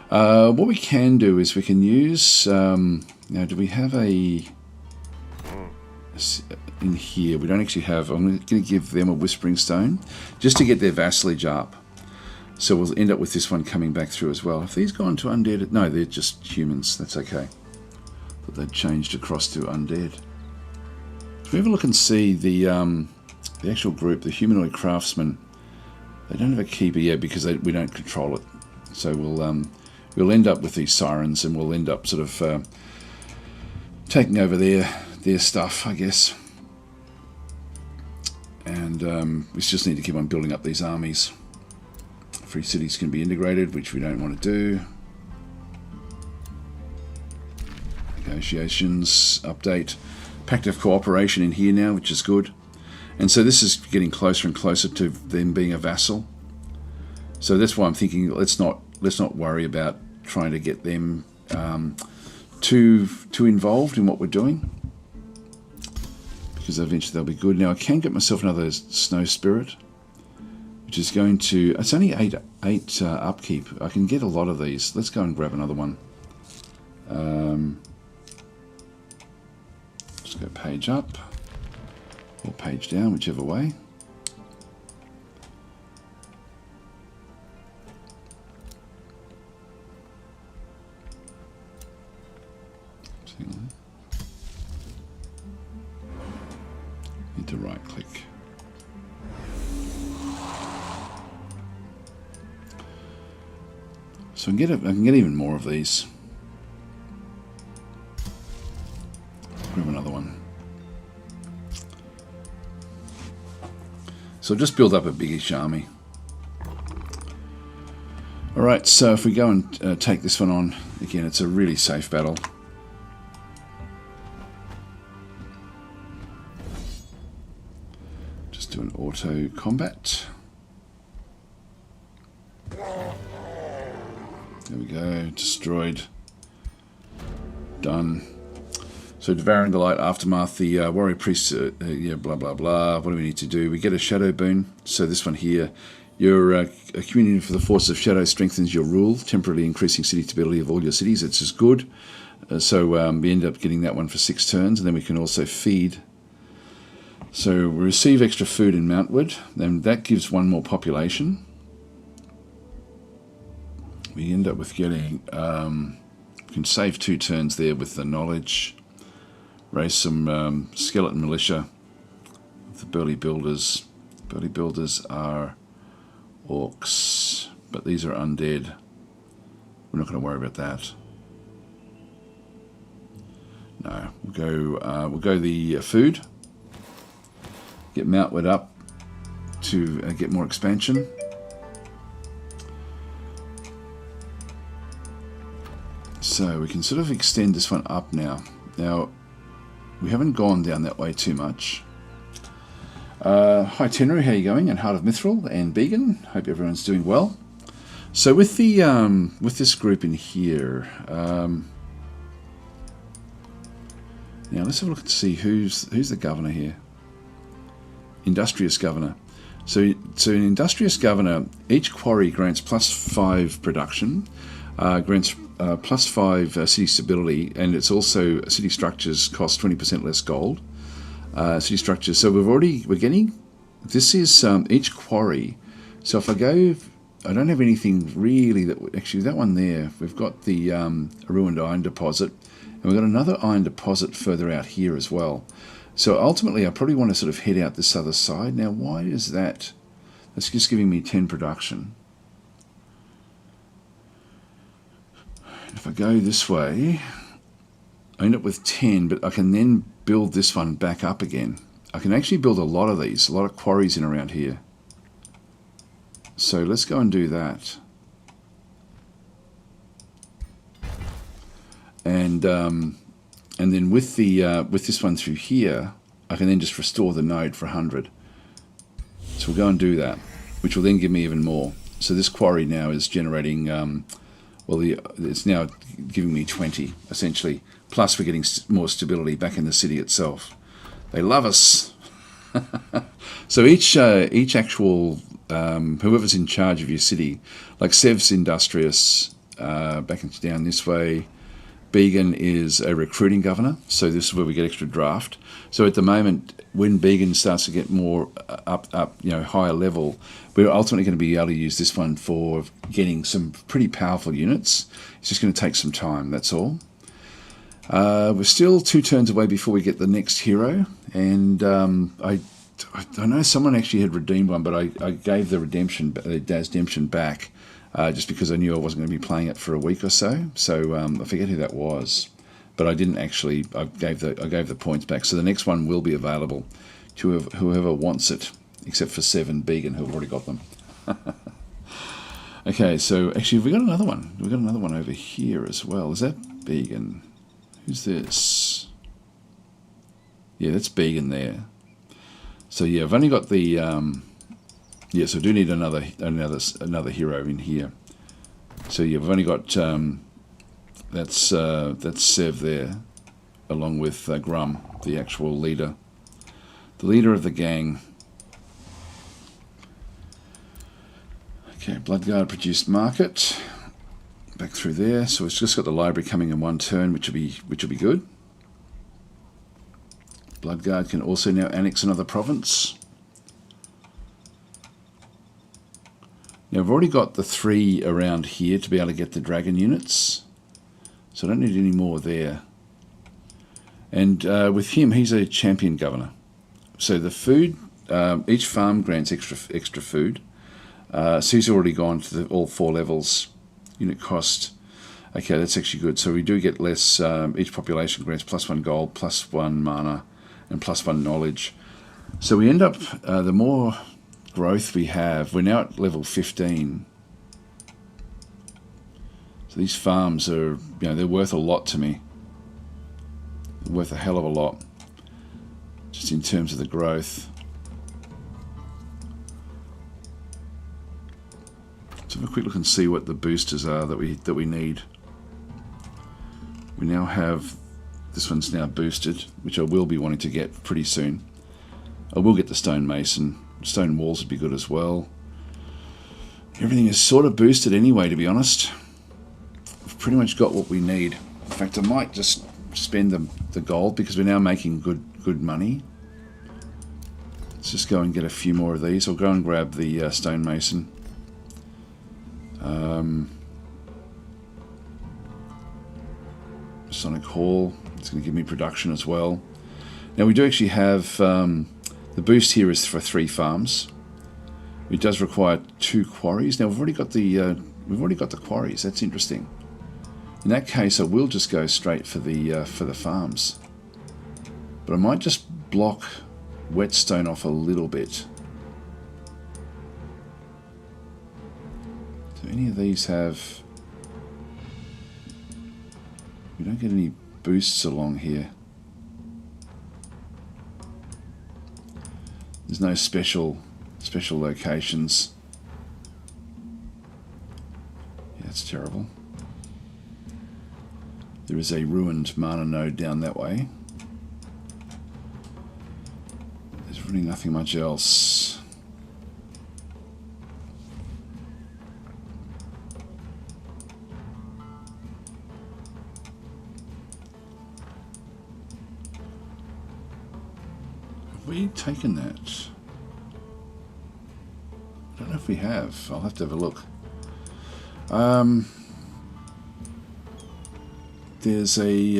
What we can do is we can use... now, do we have a... In here, we don't actually have... I'm going to give them a Whispering Stone just to get their vassalage up. So we'll end up with this one coming back through as well. Have these gone to undead? No, they're just humans. That's okay. But they've changed across to undead. If we have a look and see the actual group, the humanoid craftsmen, they don't have a keeper yet because we don't control it. So we'll end up with these sirens and we'll end up sort of taking over their stuff, I guess. And we just need to keep on building up these armies. Free cities can be integrated, which we don't want to do. Negotiations, update. Pact of cooperation in here now, which is good. And so this is getting closer and closer to them being a vassal. So that's why I'm thinking let's not worry about trying to get them too involved in what we're doing, because eventually they'll be good. Now I can get myself another snow spirit, which is going to, it's only 8 upkeep. I can get a lot of these. Let's go and grab another one. Let's go page up or page down, whichever way. Need to right click. So I can get even more of these. Grab another one. So just build up a biggish army. Alright, so if we go and take this one on, again it's a really safe battle. Just do an auto combat. There we go, destroyed. Done. So Devouring the Light, Aftermath, the Warrior Priest, yeah, blah, blah, blah. What do we need to do? We get a Shadow boon. So this one here, your communion for the Force of Shadow strengthens your rule, temporarily increasing city stability of all your cities. It's just good. So we end up getting that one for 6 turns, and then we can also feed. So we receive extra food in Mountwood, then that gives 1 more population. We end up with getting, we can save 2 turns there with the knowledge. Raise some skeleton militia. The burly builders. Burly builders are orcs, but these are undead. We're not going to worry about that. No, we'll go the food. Get Mountwood up to get more expansion. So we can sort of extend this one up now. Now, we haven't gone down that way too much. Hi Tenru, how are you going? And Heart of Mithril and Began. Hope everyone's doing well. So with the with this group in here, now let's have a look to see who's the governor here. Industrious governor. So an industrious governor, each quarry grants +5 production, grants +5 city stability, and it's also city structures cost 20% less gold. City structures. So we're getting. This is each quarry. So if I go, I don't have anything really that actually that one there. We've got the ruined iron deposit, and we've got another iron deposit further out here as well. So ultimately, I probably want to sort of head out this other side. Now, why is that? That's just giving me 10 production. If I go this way, I end up with 10, but I can then build this one back up again. I can actually build a lot of these, a lot of quarries in around here. So let's go and do that. And then with this one through here, I can then just restore the node for 100. So we'll go and do that, which will then give me even more. So this quarry now is generating, it's now giving me 20, essentially. Plus we're getting more stability back in the city itself. They love us. So each actual, whoever's in charge of your city, like Sev's Industrious, down this way, Began is a recruiting governor, so this is where we get extra draft. So at the moment, when Began starts to get more up, higher level, we're ultimately going to be able to use this one for getting some pretty powerful units. It's just going to take some time, that's all. We're still 2 turns away before we get the next hero, and I know someone actually had redeemed one, but I gave the DasTactic back. Just because I knew I wasn't going to be playing it for a week or so. So I forget who that was, but I didn't actually. I gave the points back. So the next one will be available to whoever wants it, except for Sev and Began, who have already got them. Okay, so actually we got another one. We got another one over here as well. Is that Began? Who's this? Yeah, that's Began there. So yeah, I've only got the. Yes, I do need another hero in here. So yeah, we've only got that's Sev there, along with Grum, the actual leader. The leader of the gang. Okay, Bloodguard produced market. Back through there. So it's just got the library coming in one turn, which will be good. Bloodguard can also now annex another province. Now I've already got the 3 around here to be able to get the dragon units. So I don't need any more there. And with him, he's a champion governor. So the food, each farm grants extra food. So he's already gone to all 4 levels. Unit cost. Okay, that's actually good. So we do get less. Each population grants +1 gold, +1 mana, and +1 knowledge. So we end up, the more growth we have, we're now at level 15. So these farms are, they're worth a lot to me. They're worth a hell of a lot, just in terms of the growth. Let's have a quick look and see what the boosters are that we need. We now have, this one's now boosted, which I will be wanting to get pretty soon. I will get the stone mason. Stone walls would be good as well. Everything is sort of boosted anyway, to be honest. We've pretty much got what we need. In fact, I might just spend the gold because we're now making good money. Let's just go and get a few more of these. I'll go and grab the stone mason. Sonic Hall. It's going to give me production as well. Now we do actually have the boost here is for 3 farms. It does require 2 quarries. Now we've already got the quarries. That's interesting. In that case, I will just go straight for the farms. But I might just block whetstone off a little bit. Do any of these have? We don't get any boosts along here. There's no special locations. Yeah, that's terrible. There is a ruined mana node down that way. There's really nothing much else. Have we taken that? I don't know if we have. I'll have to have a look. There's a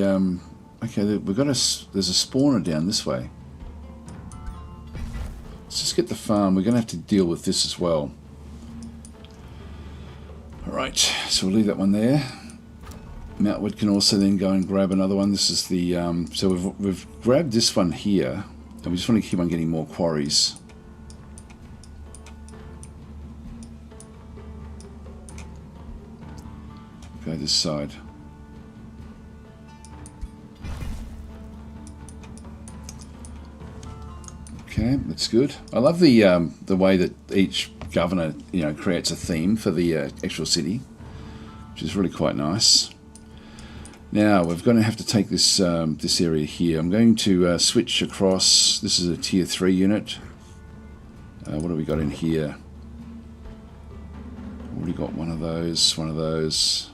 okay. There's a spawner down this way. Let's just get the farm. We're going to have to deal with this as well. All right. So we'll leave that one there. Mountwood can also then go and grab another one. This is the so we've grabbed this one here, and we just want to keep on getting more quarries. Go this side. Okay, that's good. I love the way that each governor, creates a theme for the actual city, which is really quite nice. Now we're going to have to take this this area here. I'm going to switch across. This is a tier 3 unit. What have we got in here? Already got one of those.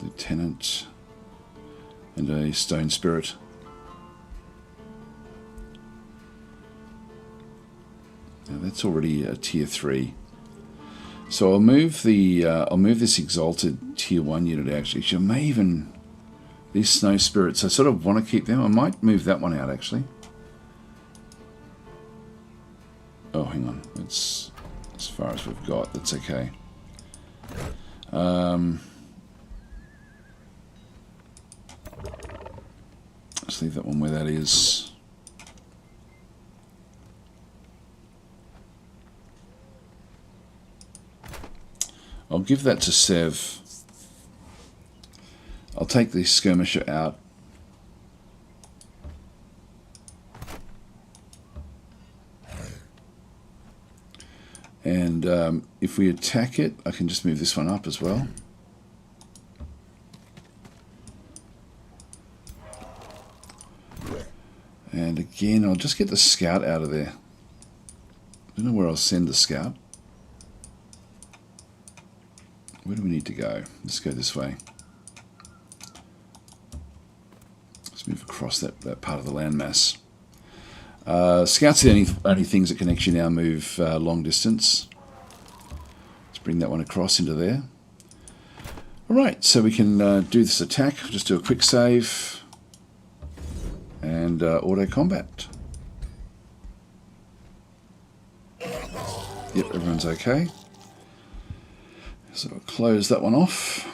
Lieutenant and a stone spirit. Now that's already a tier 3. So I'll move this exalted tier 1 unit actually. I may even, these snow spirits, I sort of want to keep them. I might move that one out actually. Oh, hang on. That's as far as we've got. That's okay. Let's leave that one where that is. I'll give that to Sev. I'll take the skirmisher out. And if we attack it, I can just move this one up as well. again, I'll just get the scout out of there. I don't know where I'll send the scout. Where do we need to go? Let's go this way. Let's move across that part of the landmass. Scouts are the only things that can actually now move long distance. Let's bring that one across into there. Alright, so we can do this attack. Just do a quick save. And auto combat. Yep, everyone's okay. So I'll close that one off.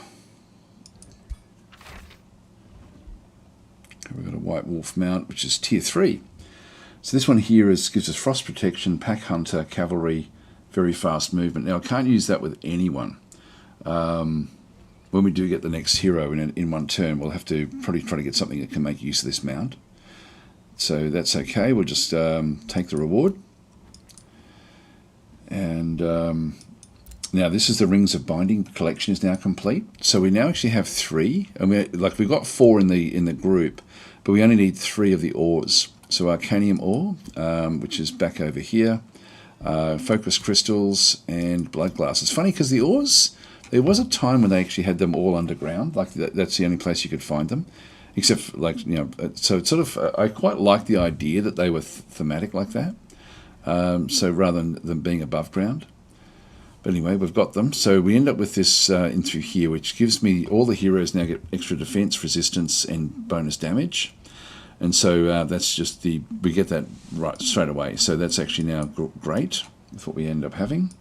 Okay, we've got a White Wolf mount, which is tier 3. So this one here gives us frost protection, pack hunter, cavalry, very fast movement. Now I can't use that with anyone. When we do get the next hero in one turn, we'll have to probably try to get something that can make use of this mount. So that's okay. We'll just take the reward. And now this is the Rings of Binding collection is now complete. So we now actually have 3, and we've got 4 in the group, but we only need 3 of the ores. So Arcanium ore, which is back over here, Focus crystals, and Blood glass. It's funny because the ores, there was a time when they actually had them all underground. Like that's the only place you could find them, except for, like, you know. So it's sort of I quite like the idea that they were thematic like that. So rather than being above ground. But anyway, we've got them. So we end up with this in through here, which gives me all the heroes now get extra defense, resistance, and bonus damage. And so that's just we get that right straight away. So that's actually now great with what we end up having.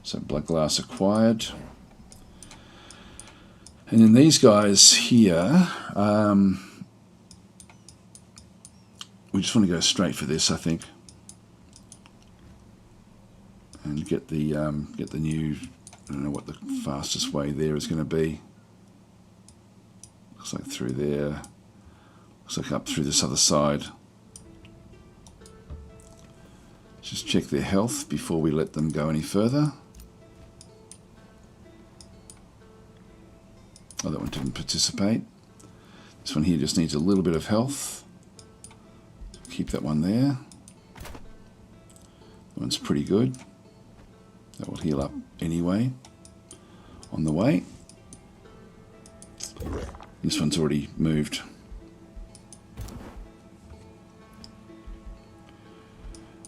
So Blood glass acquired. And then these guys here, we just want to go straight for this, I think. And get the new, I don't know what the fastest way there is going to be. Looks like through there. Looks like up through this other side. Just check their health before we let them go any further. Oh, that one didn't participate. This one here just needs a little bit of health. Keep that one there. That one's pretty good. That will heal up anyway on the way. This one's already moved.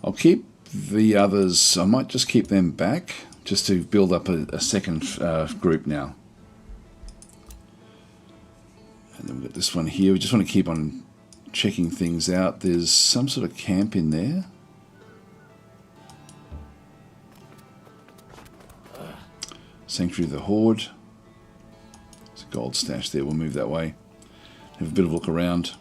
I'll keep the others, I might just keep them back just to build up a second group now. And then we've got this one here. We just want to keep on checking things out. There's some sort of camp in there. Sanctuary of the Horde. There's a gold stash there. We'll move that way. Have a bit of a look around.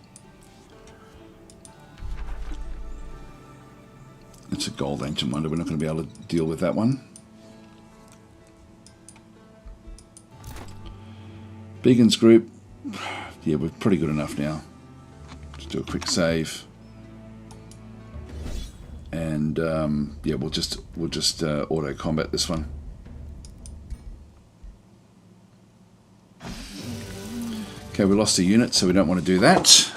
It's a gold ancient wonder. We're not going to be able to deal with that one. Beacons group. Yeah, we're pretty good enough now. Just do a quick save. And yeah, we'll just auto combat this one. Okay, we lost a unit, so we don't want to do that.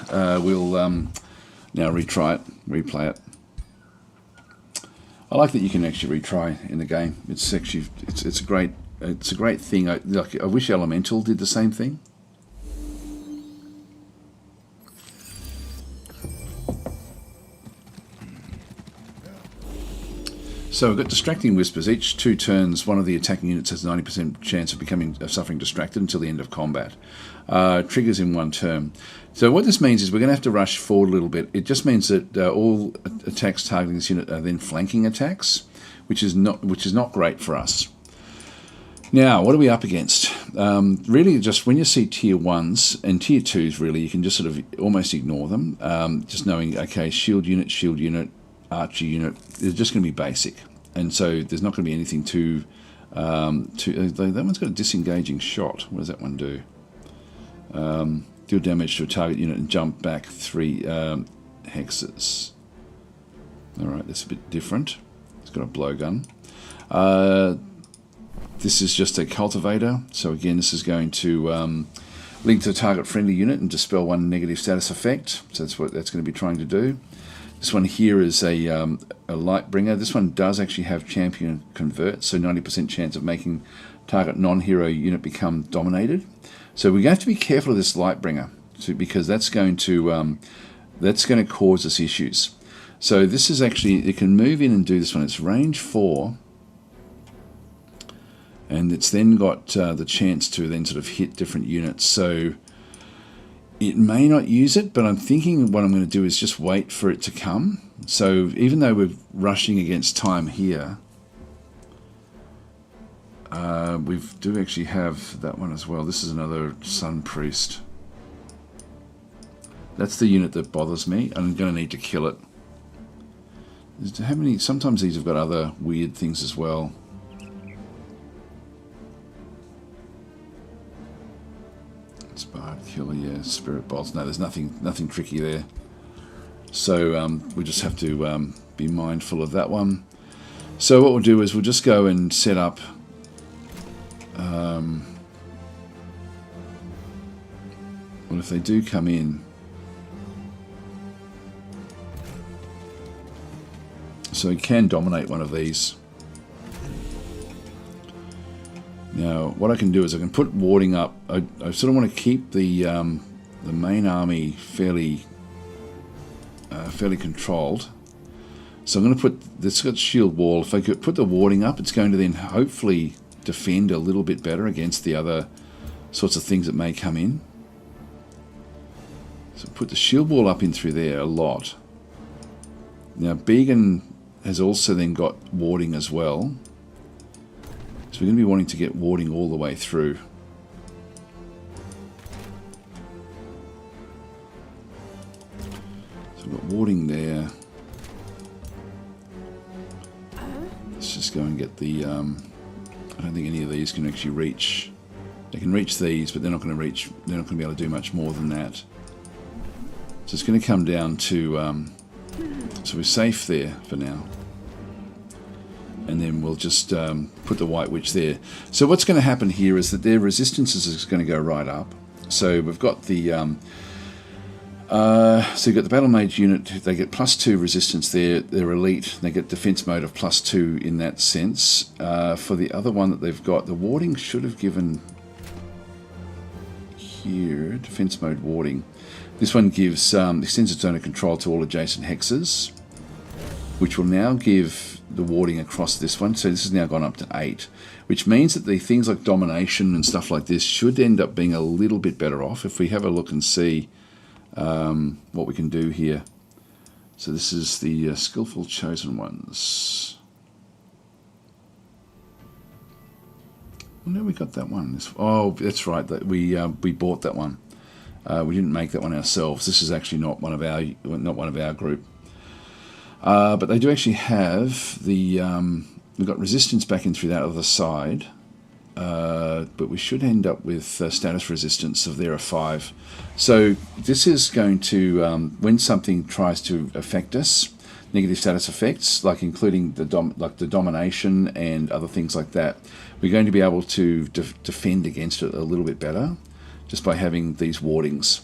We'll now replay it. I like that you can actually retry in the game. It's actually it's a great thing. I wish Elemental did the same thing. So we've got Distracting Whispers. Each 2 turns, one of the attacking units has a 90% chance of suffering distracted until the end of combat. Triggers in 1 turn. So what this means is we're going to have to rush forward a little bit. It just means that all attacks targeting this unit are then flanking attacks, which is not great for us. Now, what are we up against? Really, just when you see tier 1s and tier 2s, really, you can just sort of almost ignore them. Just knowing, okay, shield unit, archer unit, they're just going to be basic. And so there's not going to be anything too that one's got a disengaging shot. What does that one do? Deal damage to a target unit and jump back 3 hexes. Alright, that's a bit different. It's got a blowgun. This is just a cultivator. So again, this is going to link to a target friendly unit and dispel 1 negative status effect. So that's what that's going to be trying to do. This one here is a light bringer. This one does actually have champion convert, so 90% chance of making target non-hero unit become dominated. So we have to be careful of this light bringer, because that's going to cause us issues. So this is actually, it can move in and do this one. It's range 4, and it's then got the chance to then sort of hit different units. So it may not use it, but I'm thinking what I'm going to do is just wait for it to come. So even though we're rushing against time here, we do actually have that one as well. This is another Sun Priest. That's the unit that bothers me. I'm going to need to kill it. How many? Sometimes these have got other weird things as well. Inspired killer, yeah. Spirit bolts. No, there's nothing tricky there. So we just have to be mindful of that one. So what we'll do is we'll just go and set up. Well, if they do come in, so we can dominate one of these. Now, what I can do is I can put warding up. I sort of want to keep the main army fairly controlled. So I'm going to put this got shield wall. If I could put the warding up, it's going to then hopefully defend a little bit better against the other sorts of things that may come in. So put the shield wall up in through there a lot. Now Began has also then got warding as well. So we're going to be wanting to get warding all the way through. So we've got warding there. Let's just go and get the... I don't think any of these can actually reach. They can reach these, but they're not going to reach. They're not going to be able to do much more than that. So it's going to come down to. So we're safe there for now, and then we'll just put the White Witch there. So what's going to happen here is that their resistances is going to go right up. So we've got the. So you've got the Battle Mage unit, they get +2 resistance there, they're elite, they get defense mode of +2 in that sense. For the other one that they've got, the warding should have given here, defense mode warding. This one gives, extends its zone of control to all adjacent hexes, which will now give the warding across this one, so this has now gone up to 8, which means that the things like domination and stuff like this should end up being a little bit better off if we have a look and see what we can do here. So this is the skillful chosen ones. Well, no, we got that one. Oh, that's right. That we bought that one. We didn't make that one ourselves. This is actually not one of our group. But they do actually have the we've got resistance back in through that other side. But we should end up with status resistance of there of 5. So this is going to, when something tries to affect us, negative status effects, like including the domination and other things like that, we're going to be able to defend against it a little bit better just by having these wardings.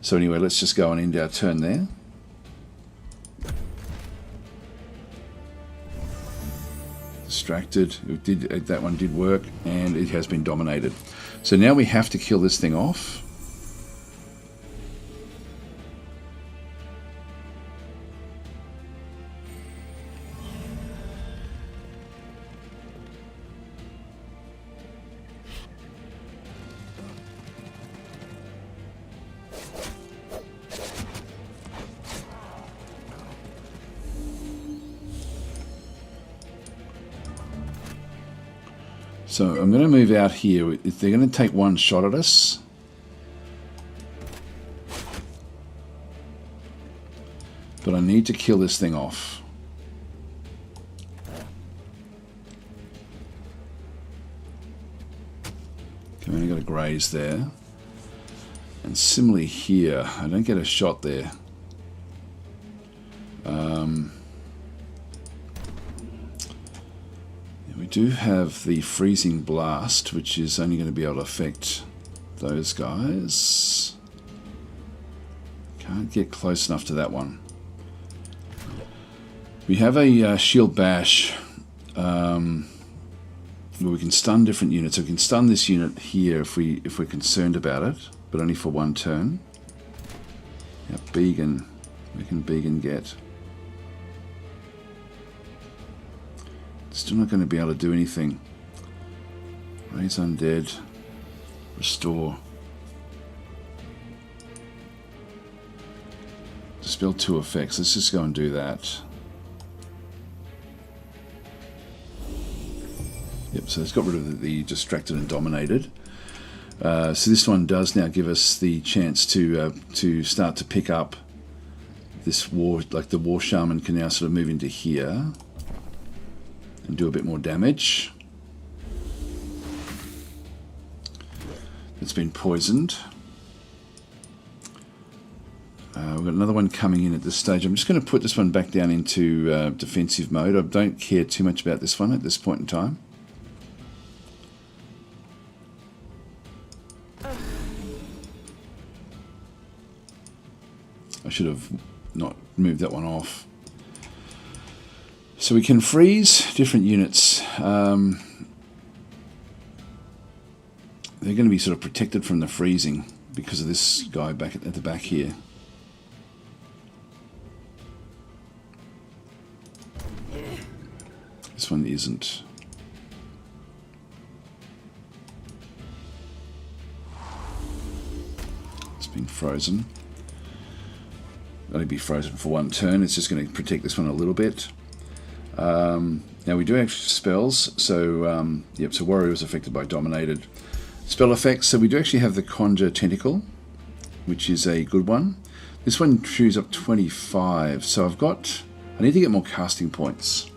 So anyway, let's just go and end our turn there. Distracted. That one did work, and it has been dominated. So now we have to kill this thing off. So I'm going to move out here. They're going to take one shot at us. But I need to kill this thing off. Okay, I only got a graze there. And similarly here, I don't get a shot there. We do have the freezing blast, which is only going to be able to affect those guys. Can't get close enough to that one. We have a shield bash where we can stun different units. So we can stun this unit here if we're concerned about it, but only for one turn. Now Began, where can Began get? Still not going to be able to do anything. Raise Undead, restore. Dispel 2 effects. Let's just go and do that. Yep, so it's got rid of the distracted and dominated. So this one does now give us the chance to start to pick up this war, like the War Shaman can now sort of move into here and do a bit more damage. It's been poisoned. We've got another one coming in at this stage. I'm just going to put this one back down into defensive mode. I don't care too much about this one at this point in time. I should have not moved that one off. So we can freeze different units. They're going to be sort of protected from the freezing because of this guy back at the back here. This one isn't. It's been frozen. Only be frozen for one turn. It's just going to protect this one a little bit. Now we do have spells. So yep. So Warrior was affected by Dominated. Spell effects. So we do actually have the Conjure Tentacle, which is a good one. This one chews up 25. So I need to get more casting points.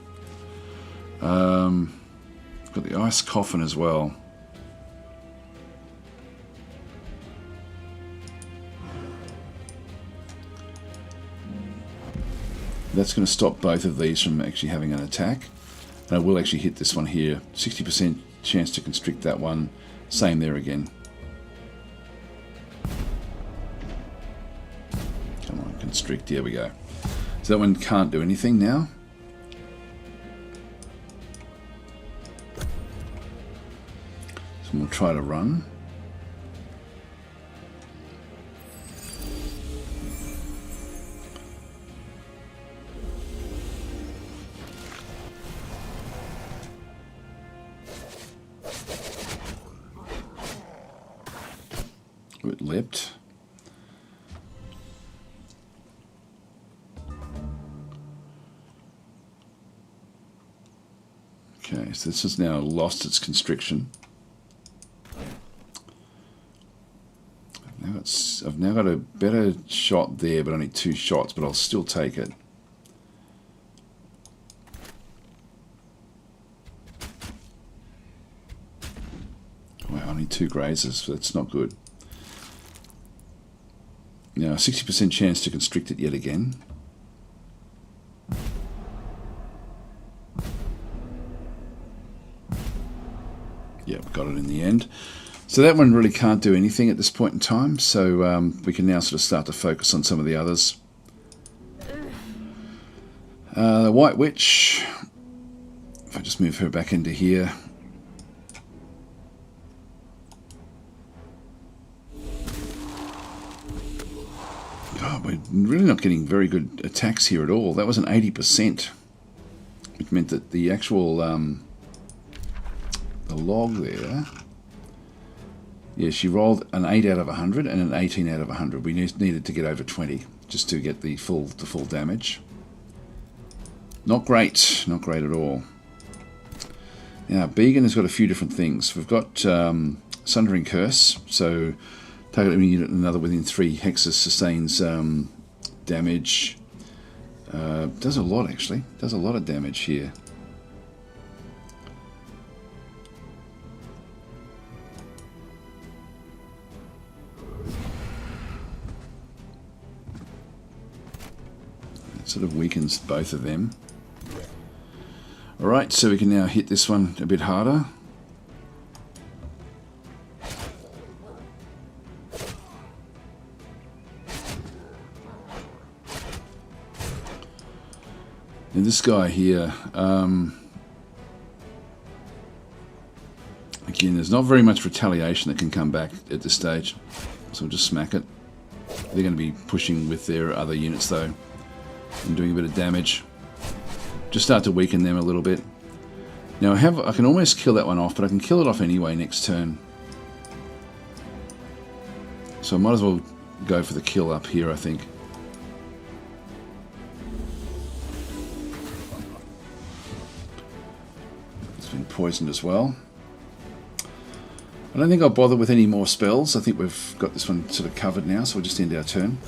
I've got the Ice Coffin as well. That's going to stop both of these from actually having an attack. And I will actually hit this one here. 60% chance to constrict that one. Same there again. Come on, constrict. Here we go. So that one can't do anything now. So we'll try to run. It leapt. Okay, so this has now lost its constriction. I've now got a better shot there, but only 2 shots, but I'll still take it. Wow, only 2 grazes, so that's not good. Now, 60% chance to constrict it yet again. Yep, got it in the end. So that one really can't do anything at this point in time, so we can now sort of start to focus on some of the others. The White Witch, if I just move her back into here. God, we're really not getting very good attacks here at all. That was an 80%, which meant that the actual the log there, yeah, she rolled an 8 out of 100 and an 18 out of 100. We needed to get over 20 just to get the full damage. Not great, not great at all. Now, Began has got a few different things. We've got Sundering Curse, so target enemy unit another within 3 hexes sustains damage. Does a lot actually. Does a lot of damage here. It sort of weakens both of them. Alright, so we can now hit this one a bit harder. And this guy here, again, there's not very much retaliation that can come back at this stage, so we'll just smack it. They're going to be pushing with their other units though, and doing a bit of damage. Just start to weaken them a little bit. Now I can almost kill that one off, but I can kill it off anyway next turn. So I might as well go for the kill up here, I think. It's been poisoned as well. I don't think I'll bother with any more spells. I think we've got this one sort of covered now, so we'll just end our turn.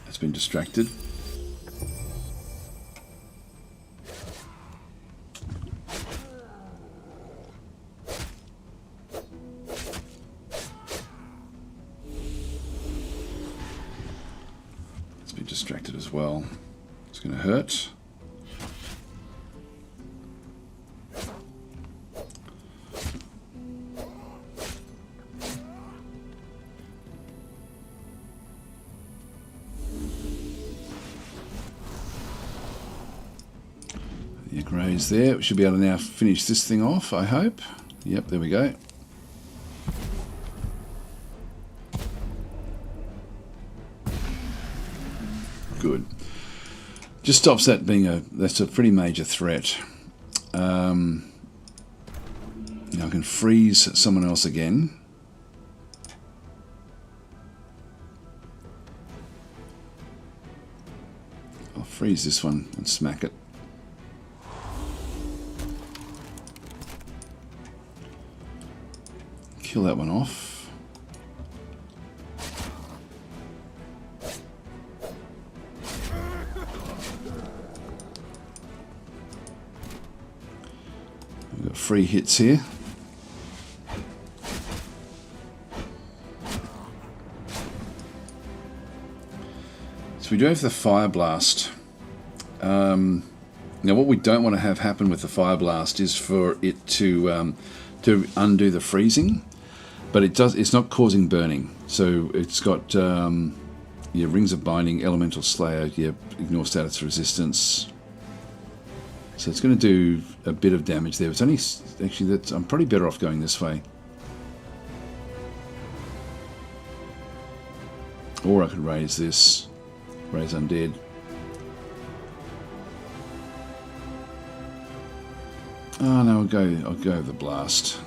It's been distracted. It's been distracted as well. It's going to hurt. The grays there. We should be able to now finish this thing off, I hope. Yep, there we go. Good. Just stops that being that's a pretty major threat. Now I can freeze someone else again. I'll freeze this one and smack it. Kill that one off. We've got 3 hits here. So we do have the Fire Blast. Now what we don't want to have happen with the Fire Blast is for it to undo the freezing. But it's not causing burning. So it's got Rings of Binding, Elemental Slayer, ignore status resistance. So it's going to do a bit of damage there. It's only actually I'm probably better off going this way. Or I could raise this, raise undead. Oh no, I'll go with the blast.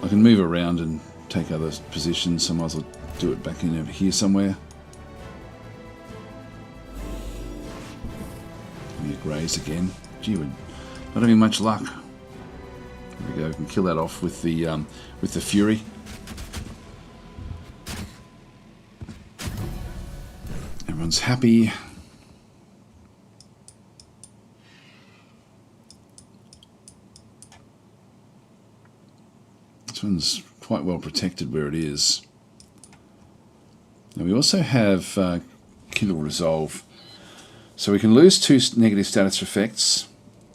I can move around and take other positions, so I might as well do it back in over here somewhere. Get grazed again. Gee, we're not having much luck. There we go. We can kill that off with the fury. Everyone's happy. This one's quite well protected where it is. Now we also have Kindle Resolve. So we can lose 2 negative status effects.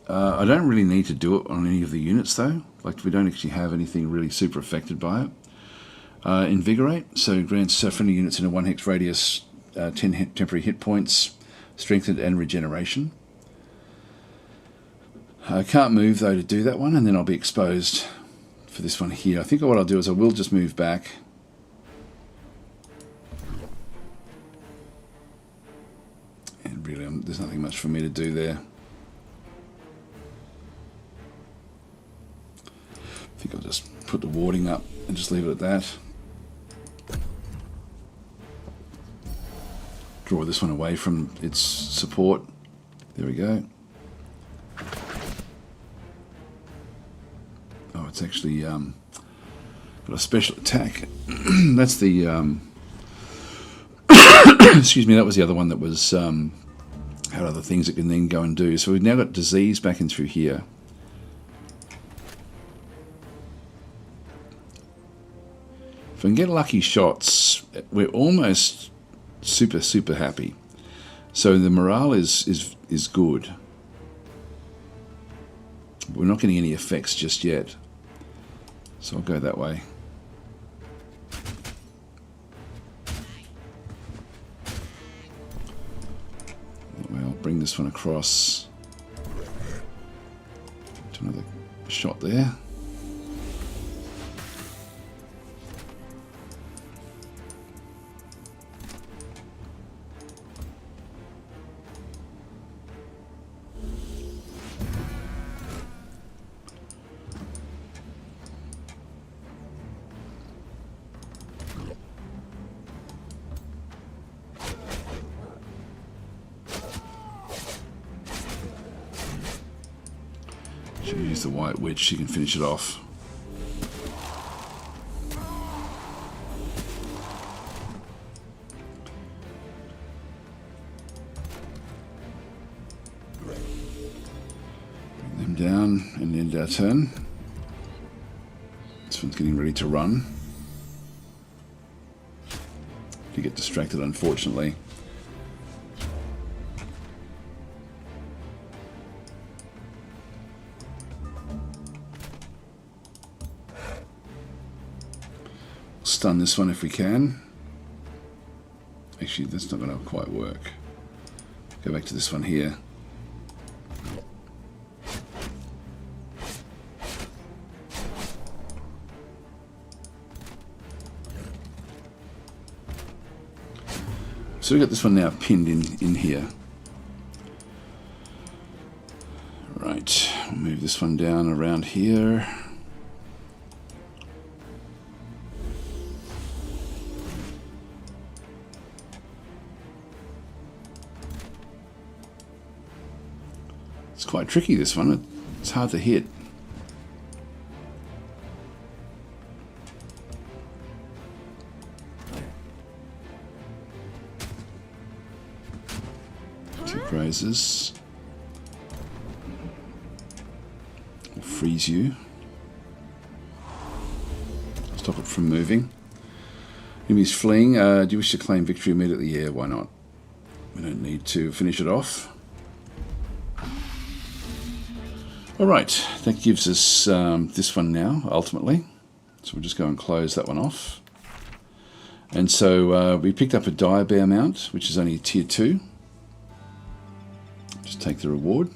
I don't really need to do it on any of the units though. Like we don't actually have anything really super affected by it. Invigorate, so grants friendly units in a 1 hex radius 10 temporary hit points, strengthened and regeneration. I can't move though to do that one, and then I'll be exposed for this one here. I think what I'll do is I will just move back. And really, there's nothing much for me to do there. I think I'll just put the warding up and just leave it at that. Draw this one away from its support. There we go. Oh, it's actually got a special attack. That's the excuse me, that was the other one that was had other things it can then go and do. So we've now got disease back in through here. If we can get lucky shots, we're almost super happy. So the morale is good. We're not getting any effects just yet. So I'll go that way. bring this one across. Do another shot there. Should use the white witch, she can finish it off. Bring them down and end our turn. This one's getting ready to run. You get distracted, unfortunately. Stun this one if we can. Actually, that's not going to quite work. Go back to this one here. So we've got this one now pinned in here. Right, we'll move this one down around here. It's quite tricky, this one. It's hard to hit. Two grazes. Will freeze you. Stop it from moving. Enemy's fleeing. Do you wish to claim victory immediately? Yeah, why not? We don't need to finish it off. Alright, that gives us this one now, ultimately. So we'll just go and close that one off. And so we picked up a dire bear mount, which is only tier 2. Just take the reward.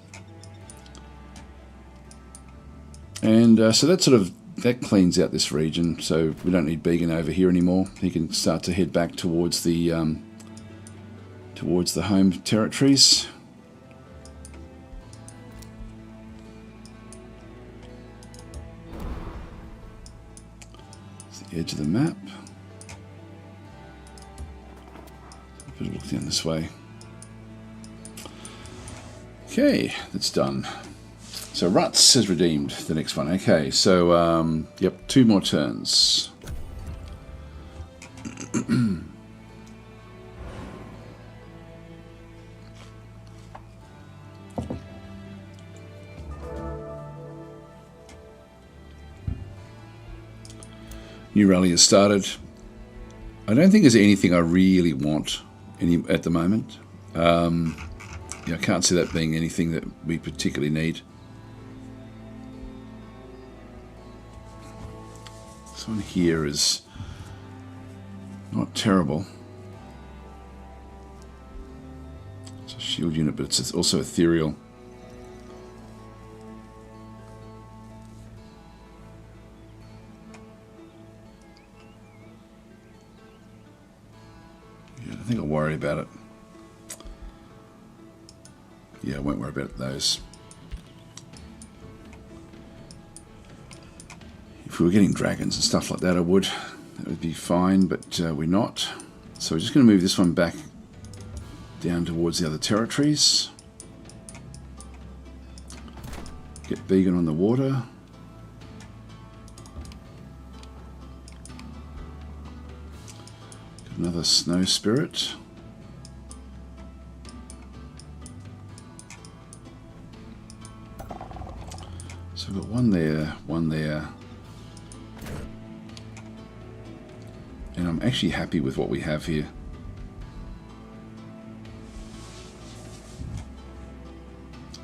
And so that cleans out this region, so we don't need Began over here anymore. He can start to head back towards the home territories. Edge of the map. A look down this way. Okay, that's done. So Ruts has redeemed the next one. Okay, so yep, 2 more turns. New rally has started. I don't think there's anything I really want at the moment. Yeah, I can't see that being anything that we particularly need. This one here is not terrible. It's a shield unit, but it's also ethereal. I think I'll worry about it. Yeah, I won't worry about those. If we were getting dragons and stuff like that, I would. That would be fine, but we're not. So we're just going to move this one back down towards the other territories. Get Began on the water. Another snow spirit. So we've got one there, and I'm actually happy with what we have here.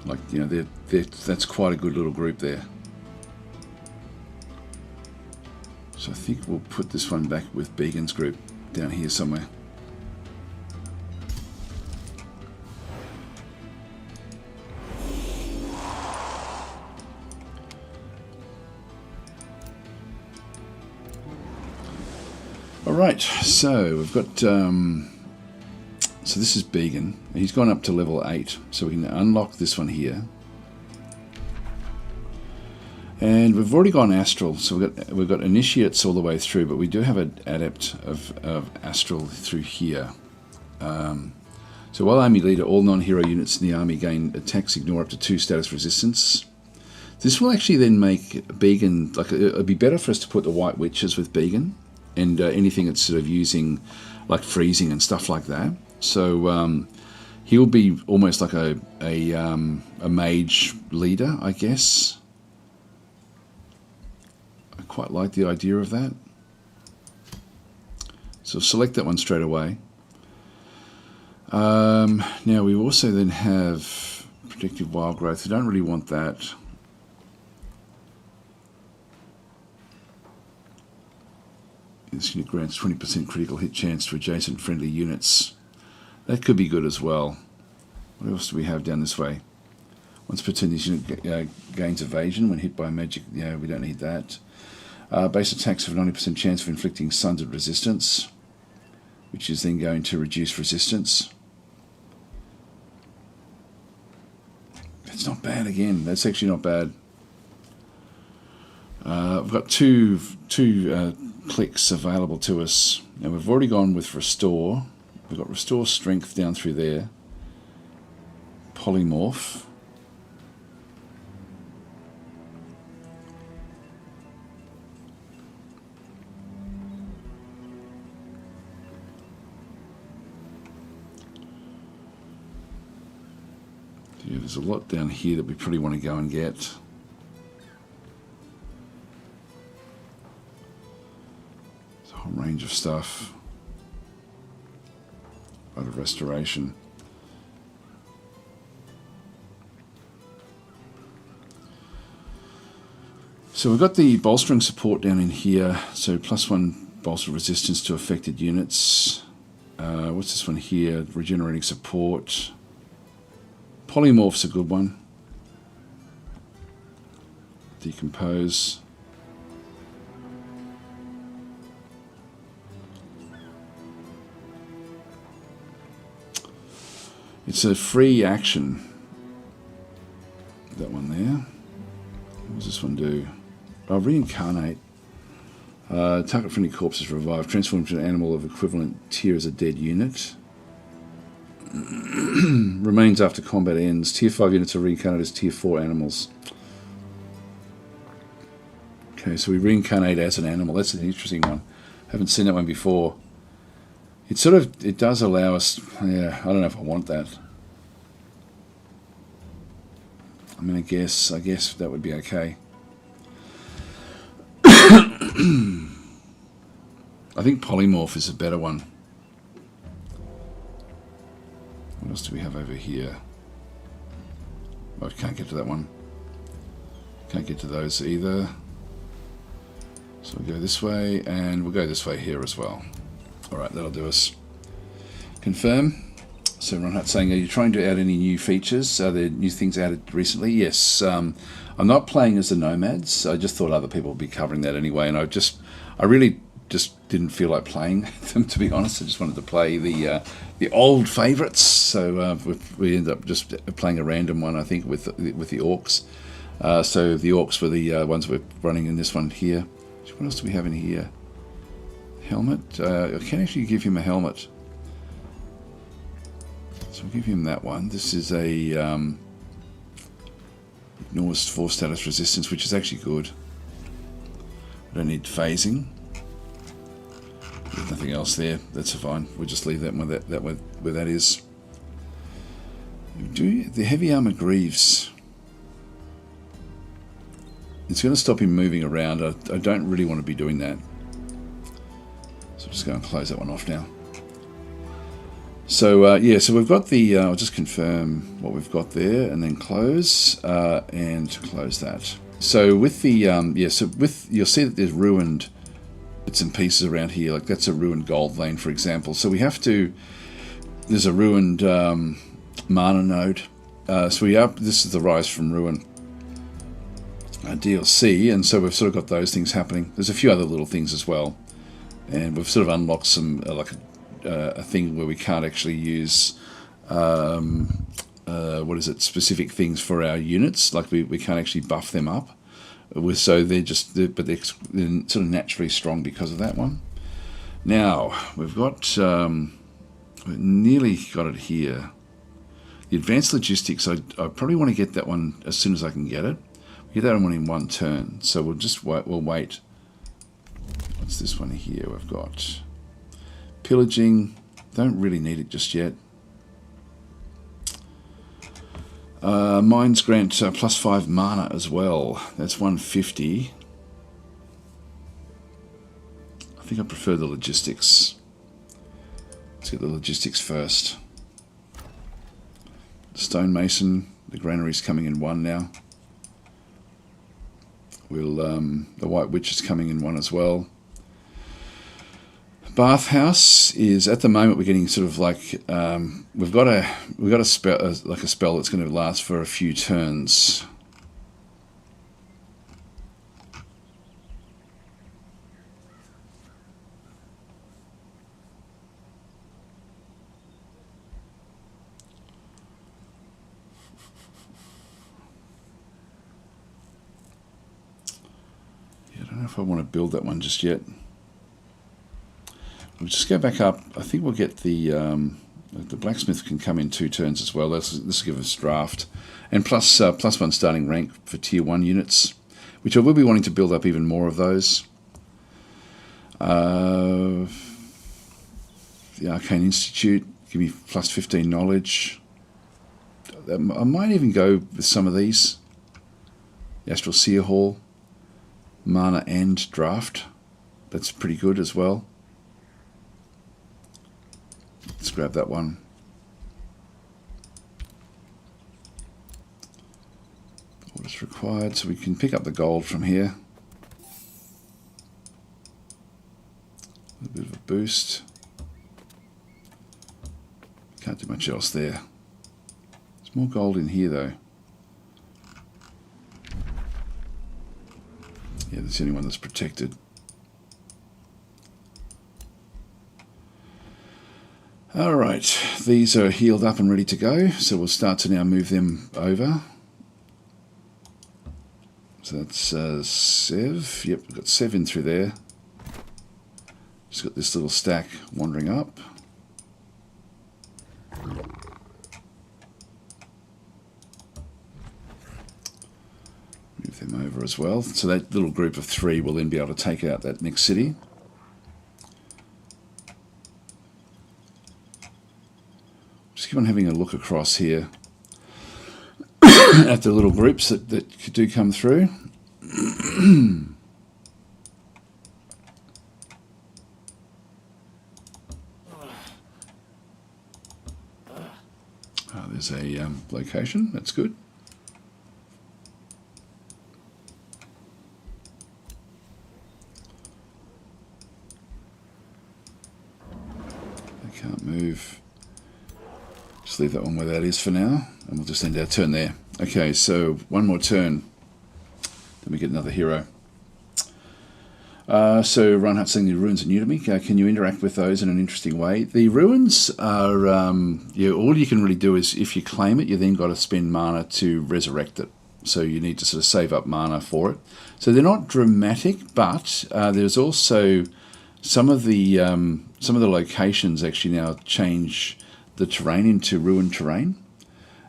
Like, you know, that's quite a good little group there. So I think we'll put this one back with Began's group down here somewhere. Alright, so we've got, so this is Began. He's gone up to level 8, so we can unlock this one here. And we've already gone Astral, so we've got Initiates all the way through, but we do have an Adept of Astral through here. So while Army Leader, all non-hero units in the army gain attacks ignore up to 2 status resistance. This will actually then make Began, like, it'd be better for us to put the White Witches with Began, and anything that's sort of using, like, freezing and stuff like that. So he'll be almost like a mage leader, I guess. I quite like the idea of that. So select that one straight away. Now we also then have Predictive Wild Growth. We don't really want that. This unit grants 20% critical hit chance to adjacent friendly units. That could be good as well. What else do we have down this way? Once per turn, this unit gains evasion when hit by magic. Yeah, we don't need that. Base attacks have a 90% chance of inflicting sundered resistance, which is then going to reduce resistance. That's not bad again. That's actually not bad. I've got two clicks available to us. Now we've already gone with Restore. We've got Restore Strength down through there. Polymorph. Yeah, there's a lot down here that we probably want to go and get. There's a whole range of stuff. Out of Restoration. So we've got the bolstering support down in here. So +1 bolster resistance to affected units. What's this one here? Regenerating support. Polymorph's a good one. Decompose. It's a free action. That one there. What does this one do? Oh, reincarnate. Target friendly corpses revived. Transform into an animal of equivalent tier as a dead unit. Remains after combat ends. Tier 5 units are reincarnated as Tier 4 animals. Okay, so we reincarnate as an animal. That's an interesting one. Haven't seen that one before. It does allow us. Yeah, I don't know if I want that. I mean, I guess that would be okay. I think Polymorph is a better one. What else do we have over here? Oh, I can't get to that one. Can't get to those either. So we'll go this way, and we'll go this way here as well. Alright, that'll do us. Confirm. So Ronhart's saying, are you trying to add any new features? Are there new things added recently? Yes. I'm not playing as the Nomads. I just thought other people would be covering that anyway, and I really just didn't feel like playing them, to be honest. I just wanted to play the old favourites. So we ended up just playing a random one, I think, with the Orcs. So the Orcs were the ones we're running in this one here. What else do we have in here? Helmet. I can actually give him a helmet. So we'll give him that one. This is a ignores 4 status resistance, which is actually good. We don't need phasing. There's nothing else there. That's fine. We'll just leave that one where that is. The heavy armor Greaves. It's going to stop him moving around. I don't really want to be doing that. So just go and close that one off now. So yeah, so we've got the. I'll just confirm what we've got there, and then close and close that. So with the you'll see that there's ruined bits and pieces around here. Like that's a ruined gold lane, for example. So we have to. There's a ruined mana node. This is the Rise from Ruin DLC, and so we've sort of got those things happening. There's a few other little things as well. and we've sort of unlocked some a thing where we can't actually use what is it, specific things for our units. Like we can't actually buff them up. So they're they're sort of naturally strong because of that one. Now we've got we've nearly got it here. The advanced logistics, I probably want to get that one as soon as I can get it. We get that one in one turn, so we'll just wait. We'll wait. What's this one here? We've got pillaging. Don't really need it just yet. Mines grant +5 mana as well. That's 150. I think I prefer the logistics. Let's get the logistics first. Stonemason, the granary's coming in 1 now. We'll the White Witch is coming in 1 as well. Bathhouse is, at the moment, we're getting sort of like we've got a spell, like a spell that's going to last for a few turns. Yeah, I don't know if I want to build that one just yet. We'll just go back up. I think we'll get the blacksmith can come in 2 turns as well. This will give us draft, and +1 starting rank for tier 1 units, which I will be wanting to build up even more of those. The Arcane Institute, give me +15 knowledge. I might even go with some of these. The Astral Seer Hall, mana and draft. That's pretty good as well. Let's grab that one. What is required, so we can pick up the gold from here. A little bit of a boost. Can't do much else there. There's more gold in here though. Yeah, that's the only one that's protected. Alright, these are healed up and ready to go, so we'll start to now move them over. So that's Sev. Yep, we've got Sev in through there. Just got this little stack wandering up. Move them over as well. So that little group of 3 will then be able to take out that next city. Just keep on having a look across here at the little groups that do come through. There's a location, that's good. I can't move. Just leave that one where that is for now, and we'll just end our turn there. Okay, so one more turn, then we get another hero. So Reinhardt saying the ruins are new to me. Can you interact with those in an interesting way? The ruins are, all you can really do is, if you claim it, you then got to spend mana to resurrect it. So you need to sort of save up mana for it. So they're not dramatic, but there's also some of the locations actually now change the terrain into ruined terrain,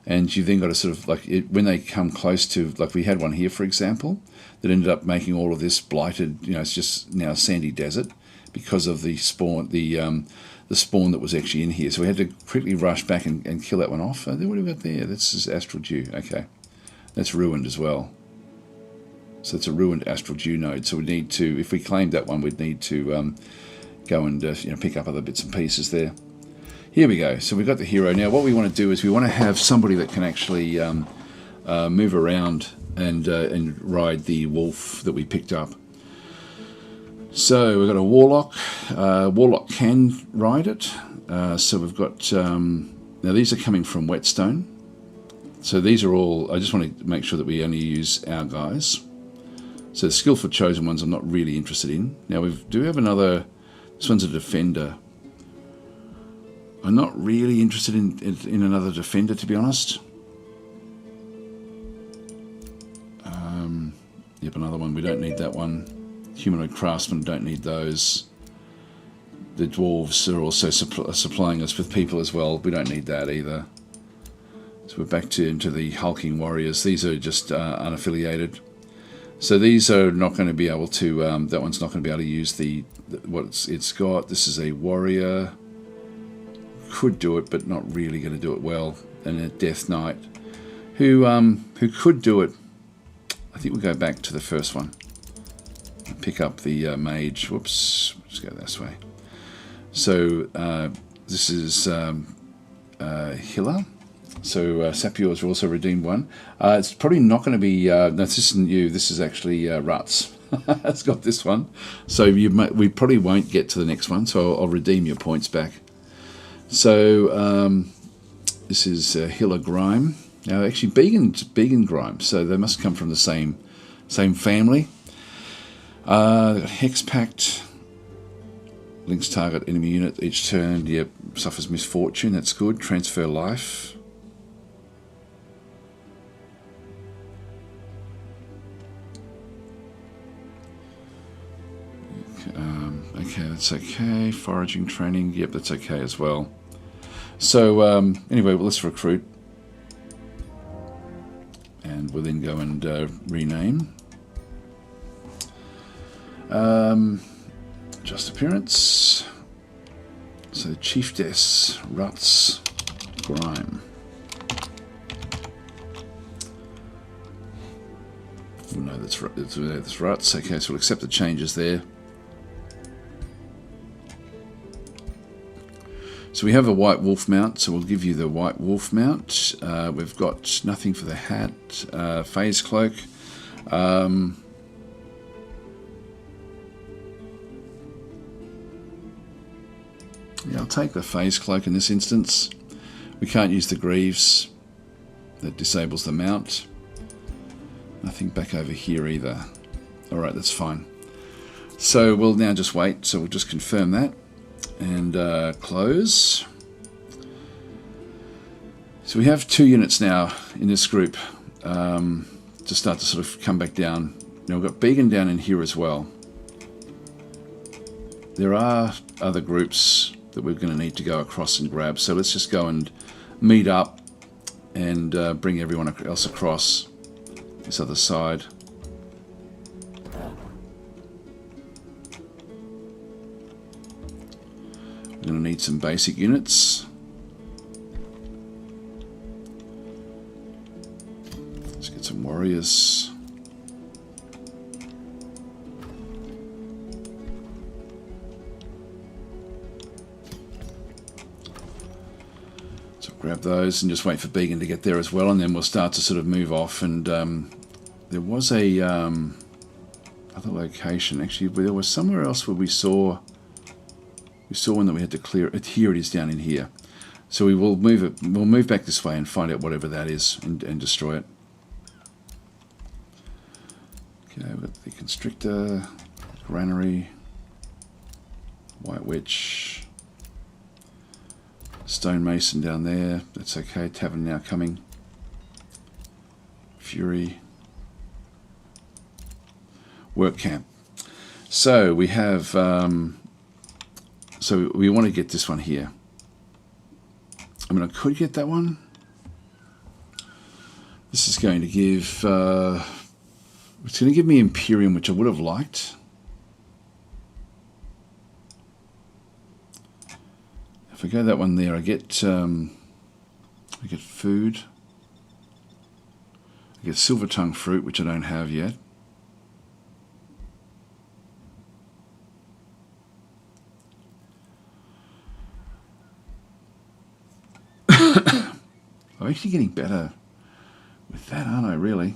and you've then got to sort of when they come close to, like we had one here for example that ended up making all of this blighted, it's just now sandy desert because of the spawn, the spawn that was actually in here. So we had to quickly rush back and kill that one off. What have we got there? This is Astral Dew. Okay, that's ruined as well. So it's a ruined Astral Dew node. So we need to, if we claimed that one, we'd need to go and pick up other bits and pieces there. Here we go. So we've got the hero. Now what we want to do is we want to have somebody that can actually move around and ride the wolf that we picked up. So we've got a warlock. Warlock can ride it. So we've got, now these are coming from Whetstone. So these are all, I just want to make sure that we only use our guys. So the skillful chosen ones I'm not really interested in. Now we do have another, This one's a defender. I'm not really interested in another defender, to be honest. Yep, another one. We don't need that one. Humanoid craftsmen, don't need those. The dwarves are also supplying us with people as well. We don't need that either. So we're back into the hulking warriors. These are just unaffiliated. So these are not going to be able to. That one's not going to be able to use what it's got. This is a warrior. Could do it, but not really going to do it well. And a death knight, who could do it. I think we'll go back to the first one. Pick up the mage. Whoops. Let's go this way. So this is Hilla. So Sapior's also redeemed one. It's probably not going to be. No, this isn't you. This is actually Ruts. It's got this one. So we probably won't get to the next one. So I'll redeem your points back. So this is Hilla Grime. Now actually Began Grime. So they must come from the same family. They've got Hex Pact. Links target enemy unit each turn. Yep, suffers misfortune. That's good. Transfer life. Okay, that's okay. Foraging training. Yep, that's okay as well. So anyway, well, let's recruit, and we'll then go and rename. Just appearance. So Chiefess, Ruts, Grime. Oh, no, that's Ruts. Okay, so we'll accept the changes there. So we have a white wolf mount, so we'll give you the white wolf mount. We've got nothing for the hat, phase cloak. Yeah, I'll take the phase cloak in this instance. We can't use the greaves. That disables the mount. Nothing back over here either. Alright, that's fine. So we'll now just wait. So we'll just confirm that. And close. So we have 2 units now in this group to start to sort of come back down. Now we've got Began down in here as well. There are other groups that we're going to need to go across and grab. So let's just go and meet up and bring everyone else across this other side. We're going to need some basic units. Let's get some warriors. So grab those and just wait for Began to get there as well, and then we'll start to sort of move off. And there was a other location. Actually, there was somewhere else where we saw one that we had to clear. Here it is, down in here. So we will move it. We'll move back this way and find out whatever that is and destroy it. Okay, we've got the Constrictor, Granary, White Witch, Stonemason down there. That's okay. Tavern now coming. Fury. Work camp. So we have. So we want to get this one here. I mean, I could get that one. This is going to give. It's going to give me Imperium, which I would have liked. If I go that one there, I get food. I get silver tongue fruit, which I don't have yet. I'm actually getting better with that, aren't I, really?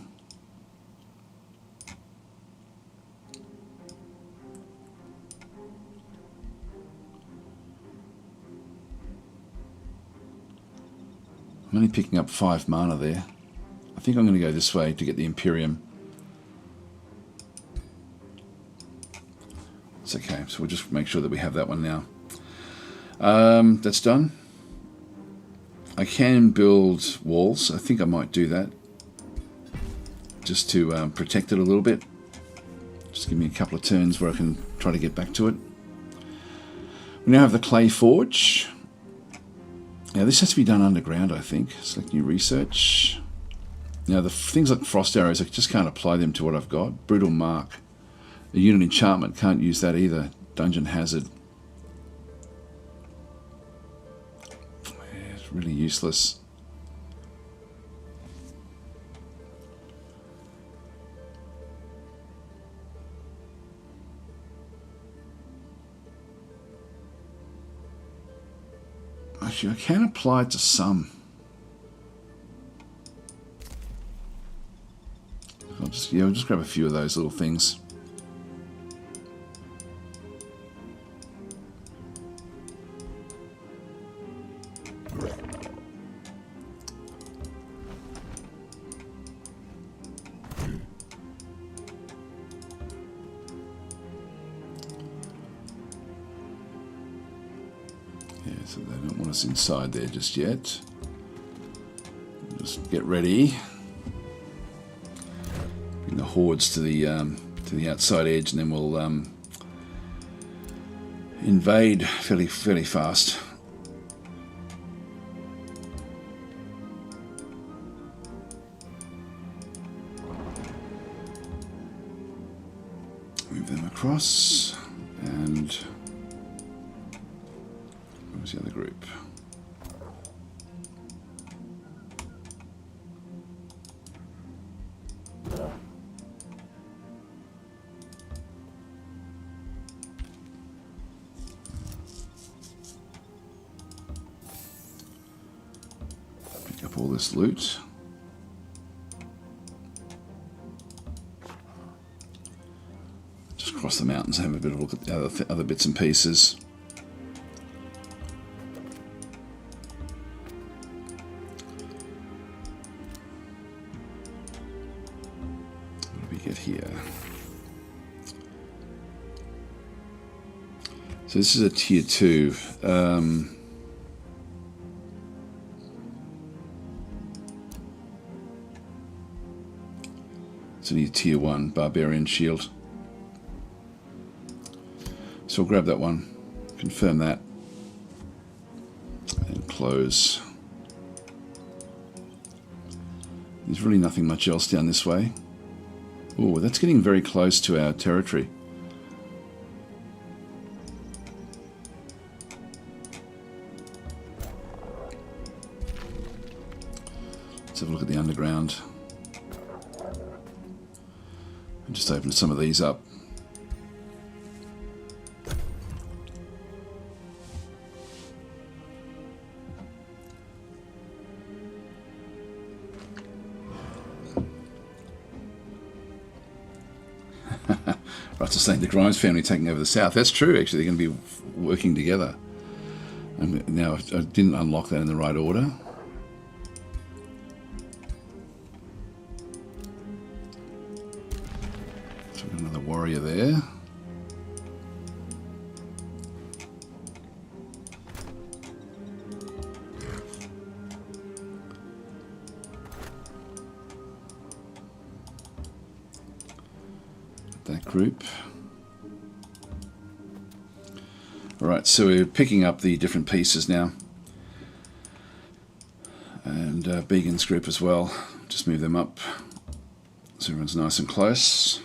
I'm only picking up 5 mana there. I think I'm going to go this way to get the Imperium. That's okay. So we'll just make sure that we have that one now. That's done. I can build walls. I think I might do that, just to protect it a little bit. Just give me a couple of turns where I can try to get back to it. We now have the clay forge. Now this has to be done underground, I think. Select new research. Now the things like frost arrows, I just can't apply them to what I've got. Brutal mark. The unit enchantment, can't use that either. Dungeon hazard. Yeah, it's really useless. Actually, I can apply it to some. I'll just grab a few of those little things. Yeah, so they don't want us inside there just yet. Just get ready. Bring the hordes to the outside edge, and then we'll invade fairly fast. Move them across, and where's the other group? Pick up all this loot. Just cross the mountains and have a bit of a look at the other bits and pieces. What do we get here? So this is a tier 2. It's only a tier 1 barbarian shield. So we'll grab that one, confirm that, and close. There's really nothing much else down this way. Oh, that's getting very close to our territory. Let's have a look at the underground. And just open some of these up. Right, so saying the Grimes family taking over the south. That's true, actually. They're going to be working together. And now, I didn't unlock that in the right order. So we've got another warrior there. That group. Alright, so we're picking up the different pieces now. And Began's group as well. Just move them up so everyone's nice and close.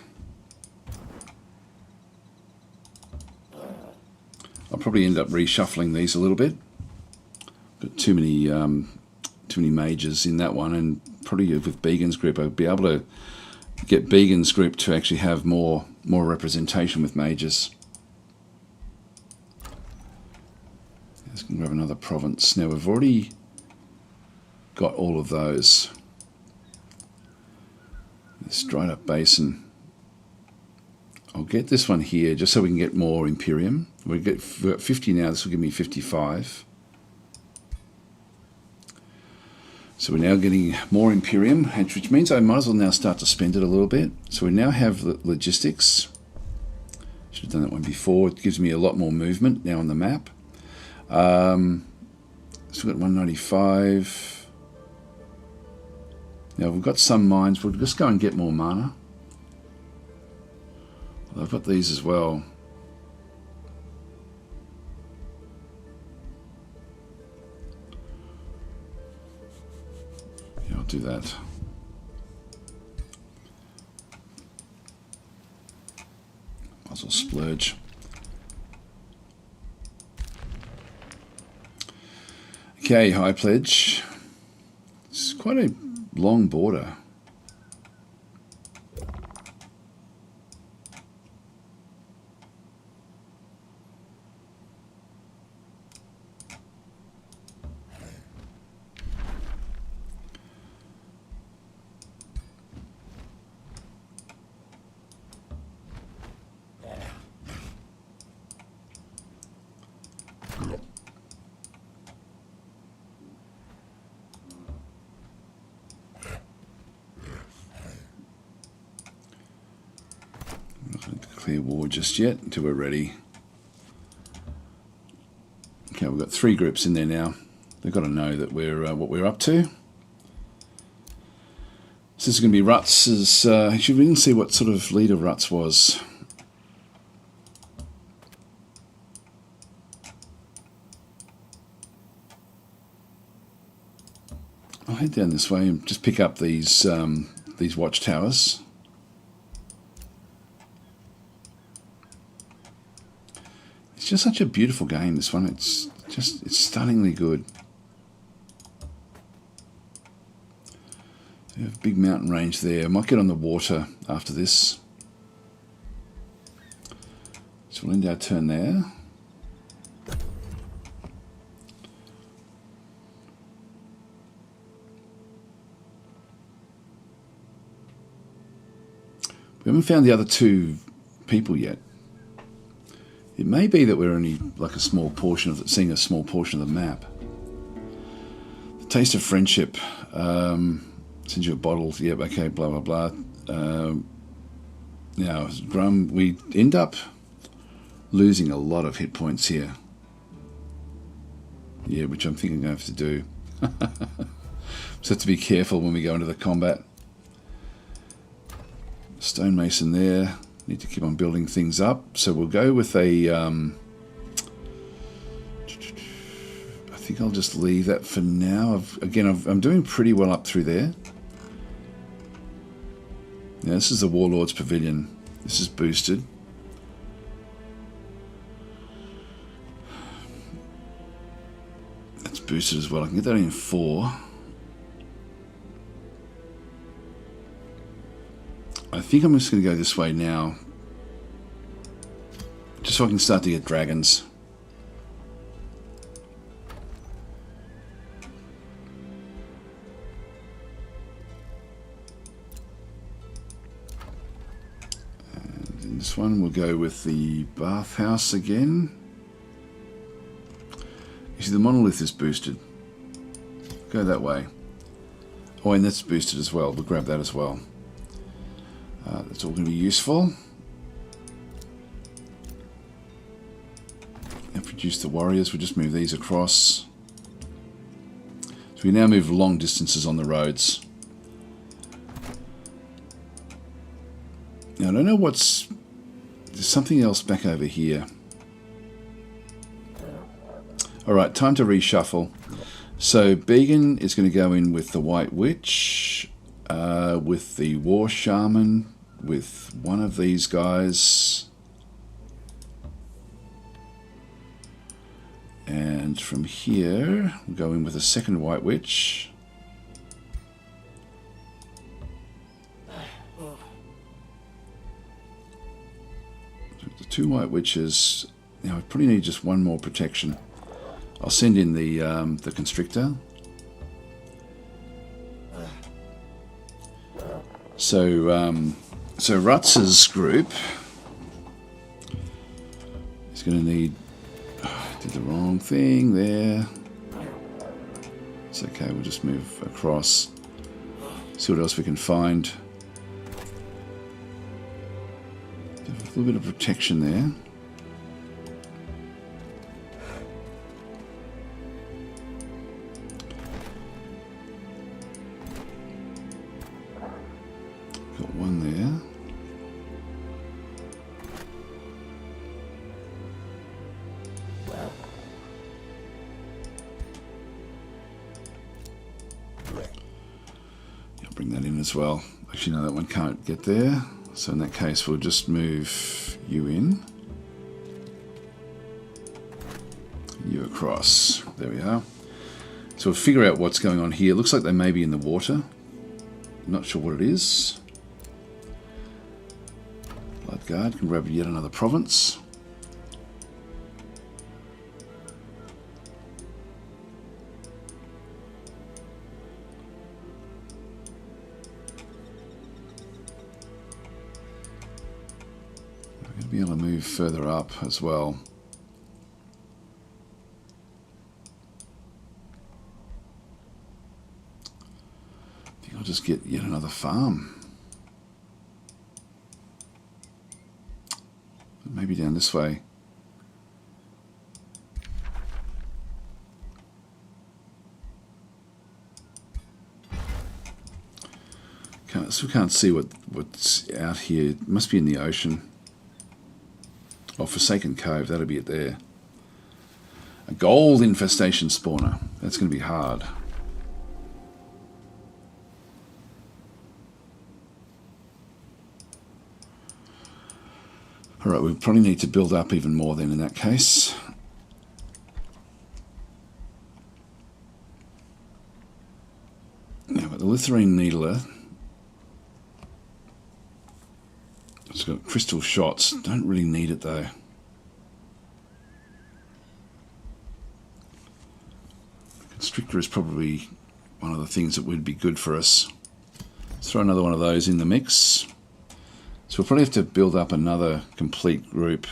I'll probably end up reshuffling these a little bit. Got too many mages in that one, and probably with Began's group I'll be able to get Began's group to actually have more representation with mages. Let's grab another province. Now we've already got all of those. This dried up basin. I'll get this one here just so we can get more Imperium. We've got 50 now, this will give me 55. So we're now getting more Imperium, which means I might as well now start to spend it a little bit. So we now have logistics, Should have done that one before. It gives me a lot more movement now on the map. So we've got 195. Now we've got some mines. We'll just go and get more mana. I've got these as well. Yeah, I'll do that. Might as well splurge. Okay, high pledge. It's quite a long border. Clear war just yet until we're ready. Okay, we've got 3 groups in there now. They've got to know that we're what we're up to. So this is going to be Rutz's. Actually, we didn't see what sort of leader Rutz was. I'll head down this way and just pick up these watchtowers. It's just such a beautiful game, this one. It's stunningly good. We have a big mountain range there. I might get on the water after this. So we'll end our turn there. We haven't found the other 2 people yet. It may be that we're only like a small portion of it, seeing a small portion of the map. The taste of friendship. Send you a bottle. Yep, okay, blah, blah, blah. Now, Grum, we end up losing a lot of hit points here. Yeah, which I'm thinking I have to do. So have to be careful when we go into the combat. Stonemason there. Need to keep on building things up. So we'll go with a... I think I'll just leave that for now. I'm doing pretty well up through there. Now this is the Warlord's Pavilion. This is boosted. That's boosted as well. I can get that in 4. I think I'm just going to go this way now. Just so I can start to get dragons. And in this one we'll go with the bathhouse again. You see the monolith is boosted. Go that way. Oh, and that's boosted as well. We'll grab that as well. That's all going to be useful. And produce the warriors. We'll just move these across. So we now move long distances on the roads. Now I don't know what's... There's something else back over here. Alright, time to reshuffle. So Began is going to go in with the White Witch, with the War Shaman, with one of these guys, and from here we'll go in with a second White Witch. The 2 White Witches. Now I probably need just 1 more protection. I'll send in the Constrictor. So Rutz's group is going to need... did the wrong thing there. It's okay, we'll just move across. See what else we can find. A little bit of protection there. Got one there. I'll bring that in as well. Actually, no, that one can't get there. So in that case, we'll just move you in. You across. There we are. So we'll figure out what's going on here. Looks like they may be in the water. Not sure what it is. Bloodguard can grab yet another province. Be able to move further up as well. I think I'll just get yet another farm. Maybe down this way. Still can't see what's out here. It must be in the ocean. Oh, Forsaken Cove, that'll be it there. A gold infestation spawner. That's going to be hard. Alright, we probably need to build up even more then in that case. Now, but the Lithuanian Needler, it's got crystal shots. Don't really need it though. Constrictor is probably one of the things that would be good for us. Let's throw another one of those in the mix. So we'll probably have to build up another complete group.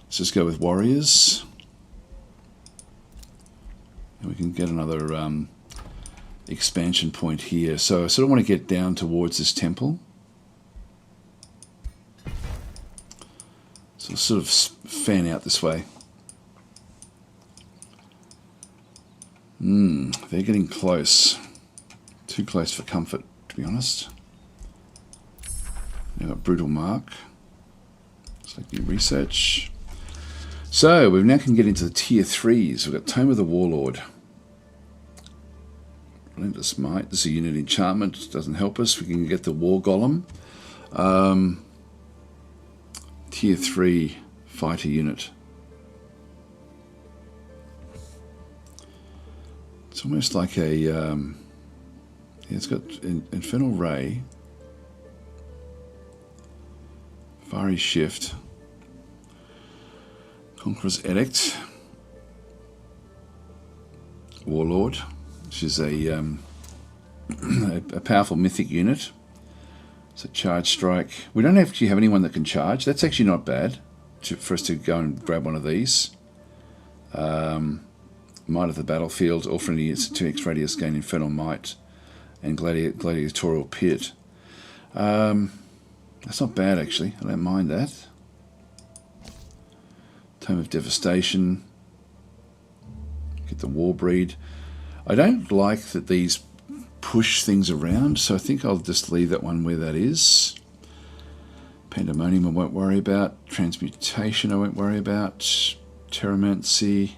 Let's just go with warriors. And we can get another expansion point here. So I sort of want to get down towards this temple. So sort of fan out this way. They're getting close. Too close for comfort, to be honest. Now got Brutal Mark. Select new research. So we now can get into the tier 3s. We've got Tome of the Warlord. Relentless Might. This is a unit enchantment. Doesn't help us. We can get the War Golem. Tier 3 fighter unit. It's almost like a... yeah, it's got Infernal Ray. Fiery Shift. Conqueror's Edict. Warlord, which is a powerful mythic unit. So Charge Strike. We don't actually have anyone that can charge. That's actually not bad for us to go and grab one of these. Might of the Battlefield. All friendly units 2x radius gain Infernal Might and Gladiatorial Pit. That's not bad actually. I don't mind that. Tome of Devastation. Get the War Breed. I don't like that these push things around, so I think I'll just leave that one where that is. Pandemonium I won't worry about. Transmutation I won't worry about. Terramancy.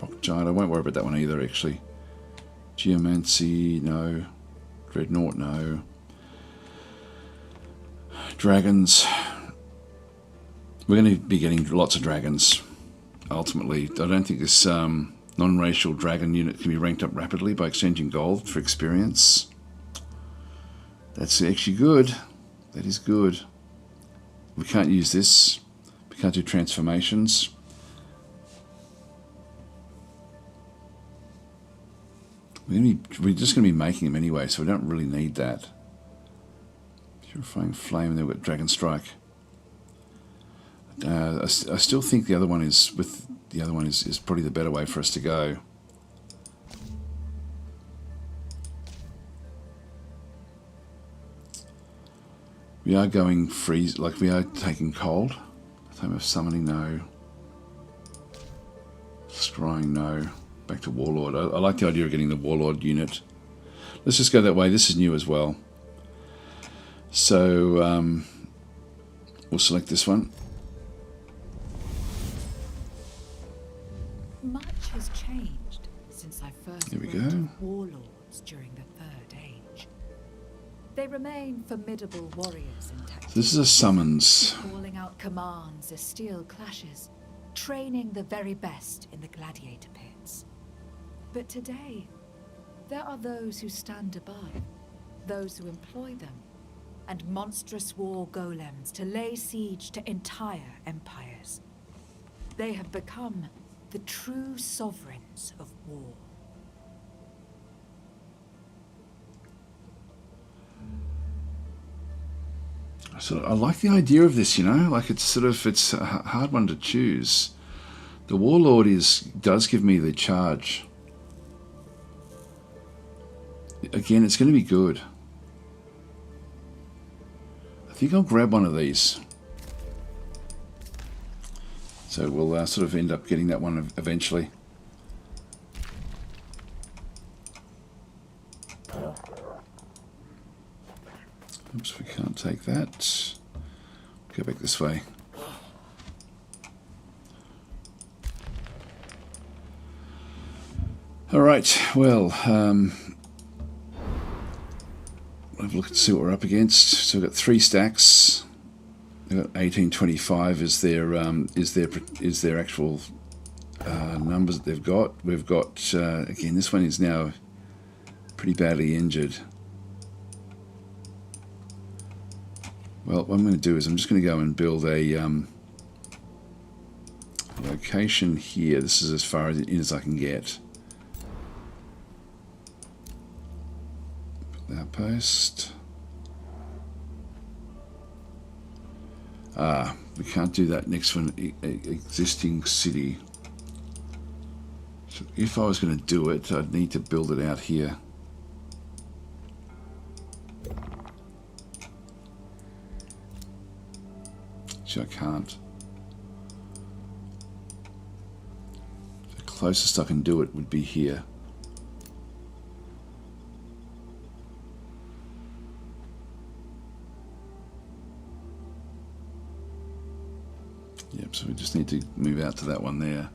Rock Giant I won't worry about that one either actually. Geomancy no. Dreadnought no. Dragons. We're going to be getting lots of dragons ultimately. I don't think this non-racial dragon unit can be ranked up rapidly by exchanging gold for experience. That's actually good. That is good. We can't use this. We can't do transformations. We're just going to be making them anyway, so we don't really need that. Purifying Flame, and then we've got Dragon Strike. I still think the other one is probably the better way for us to go. We are going freeze, like we are taking cold. Time of summoning, no. Scrying, no. Back to Warlord. I like the idea of getting the Warlord unit. Let's just go that way. This is new as well. So we'll select this one. Much has changed since I first Here we wrote go. of warlords during the Third Age. They remain formidable warriors in tactics. This is a summons. Calling out commands as steel clashes, training the very best in the gladiator pits. But today, there are those who stand above, those who employ them, and monstrous war golems to lay siege to entire empires. They have become the true sovereigns of war. So I like the idea of this, you know, like it's a hard one to choose. The Warlord does give me the charge. Again, it's going to be good. I think I'll grab one of these. So we'll sort of end up getting that one eventually. Oops, we can't take that. Go back this way. All right, well, have a look and see what we're up against. So we've got 3 stacks. They've got 1825 is their actual numbers that they've got. We've got again, this one is now pretty badly injured. Well, what I'm going to do is I'm just going to go and build a location here. This is as far in as I can get. Outpost. We can't do that next one. Existing city. So if I was going to do it, I'd need to build it out here. I can't. The closest I can do it would be here. Yep, so we just need to move out to that one there.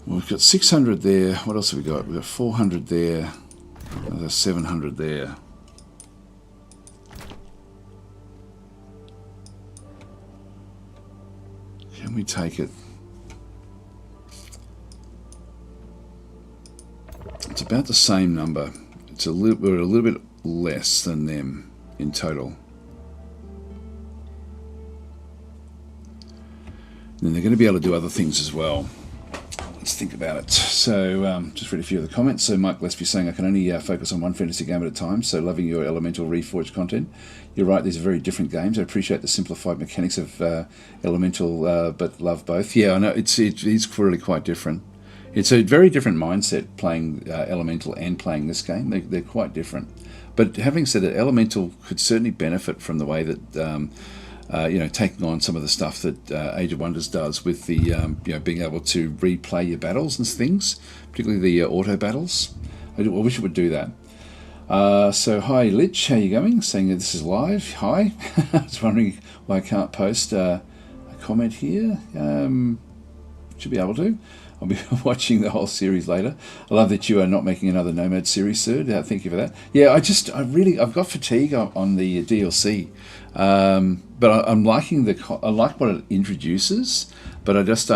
Well, we've got 600 there. What else have we got? We've got 400 there. Another 700 there. Can we take it? It's about the same number. We're a little bit less than them in total. And then they're going to be able to do other things as well. Let's think about it. So, just read a few of the comments. So, Mike Gillespie saying, I can only focus on one fantasy game at a time, so loving your Elemental Reforged content. You're right, these are very different games. I appreciate the simplified mechanics of Elemental, but love both. Yeah, I know, it's really quite different. It's a very different mindset playing Elemental and playing this game. They're quite different. But having said that, Elemental could certainly benefit from the way that taking on some of the stuff that Age of Wonders does with the being able to replay your battles and things, particularly the auto battles. I wish it would do that. So hi Lich, how you going? Saying that this is live. Hi. I was wondering why I can't post a comment here. Should be able to. I'll be watching the whole series later. I love that you are not making another Nomad series, sir. Thank you for that. Yeah, I've got fatigue on the DLC, but I'm liking I like what it introduces, but I just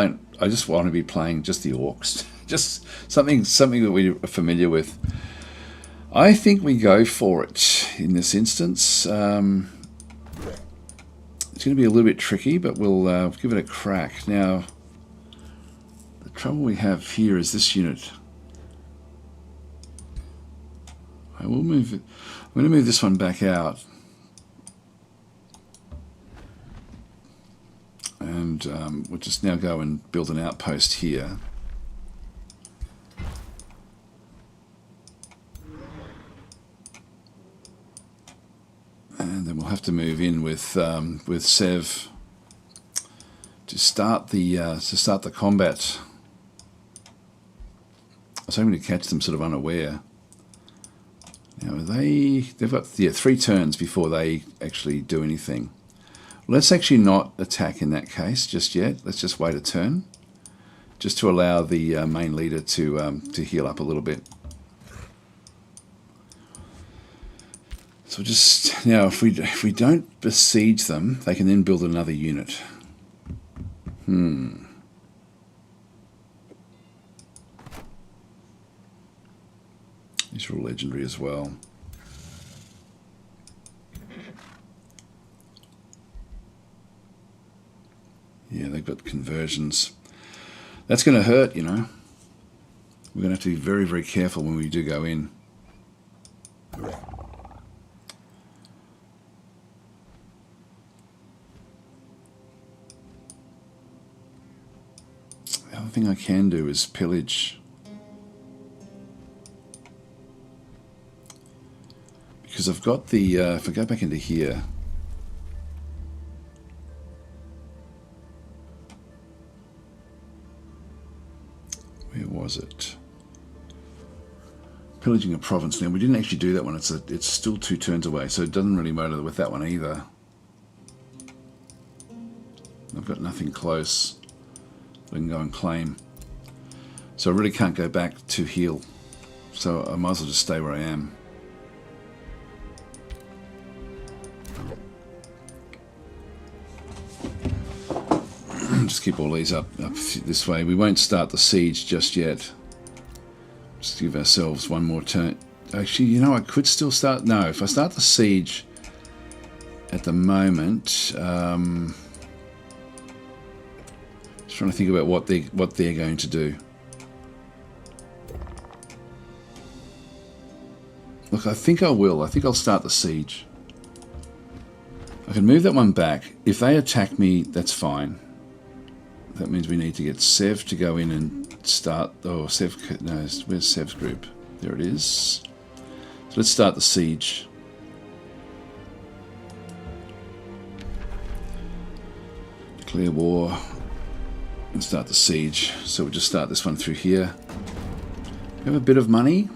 want to be playing just the orcs, just something that we're familiar with. I think we go for it in this instance. It's going to be a little bit tricky, but we'll give it a crack now. The trouble we have here is this unit. I will move it. I'm going to move this one back out, and we'll just now go and build an outpost here. have to move in with Sev to start the combat. I was hoping to catch them sort of unaware. Now they've got 3 turns before they actually do anything. Let's actually not attack in that case just yet. Let's just wait a turn, just to allow the main leader to heal up a little bit. So just now, if we don't besiege them, they can then build another unit. These are all legendary as well. Yeah, they've got conversions. That's going to hurt, you know. We're going to have to be very, very careful when we do go in. The other thing I can do is pillage. Because I've got the, if I go back into here, where was it? Pillaging a province. Now, we didn't actually do that one. It's still 2 turns away, so it doesn't really matter with that one either. I've got nothing close I can go and claim. So I really can't go back to heal. So I might as well just stay where I am. Just keep all these up this way. We won't start the siege just yet. Just give ourselves one more turn. Actually, you know, I could still start. No, if I start the siege at the moment, just trying to think about what they're going to do. Look, I think I will. I think I'll start the siege. I can move that one back. If they attack me, that's fine. That means we need to get Sev to go in and start. Oh, Sev. No, where's Sev's group? There it is. So let's start the siege. Declare war and start the siege. So we'll just start this one through here. We have a bit of money.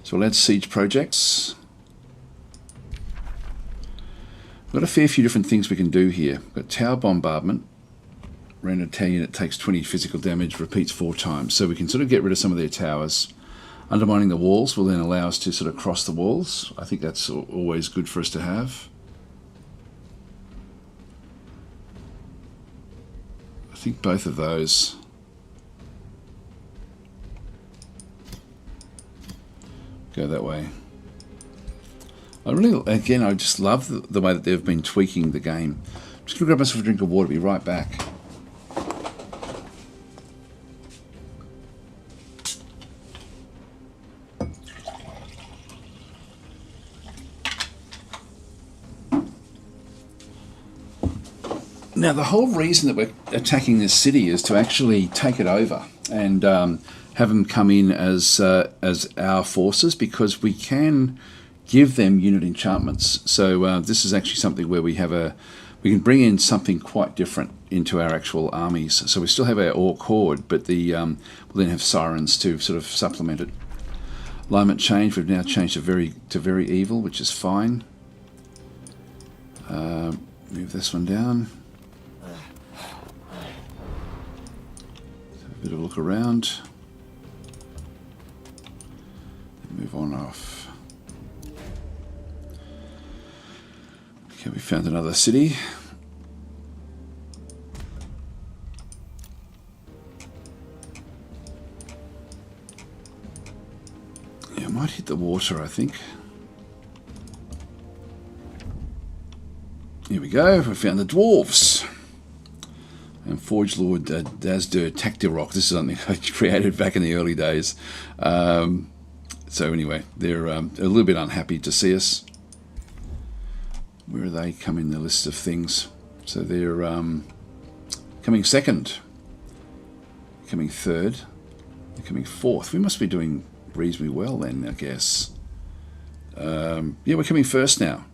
So we'll add siege projects. We've got a fair few different things we can do here. We've got tower bombardment. Random attack unit takes 20 physical damage, repeats 4 times. So we can sort of get rid of some of their towers. Undermining the walls will then allow us to sort of cross the walls. I think that's always good for us to have. I think both of those. Go that way. I just love the way that they've been tweaking the game. I'm just going to grab myself a drink of water, be right back. Now, the whole reason that we're attacking this city is to actually take it over and have them come in as our forces, because we can give them unit enchantments. So this is actually something where we can bring in something quite different into our actual armies. So we still have our orc horde, but we'll then have sirens to sort of supplement it. Alignment change. We've now changed to very evil, which is fine. Move this one down. A bit of a look around. Move on off. Okay, we found another city. Yeah, I might hit the water, I think. Here we go, we found the dwarves. And Forge Lord DasTactic. This is something I created back in the early days. So anyway, they're a little bit unhappy to see us. Where are they come in the list of things? So they're coming second, coming third, they're coming fourth. We must be doing reasonably well then, I guess. Yeah, we're coming first now.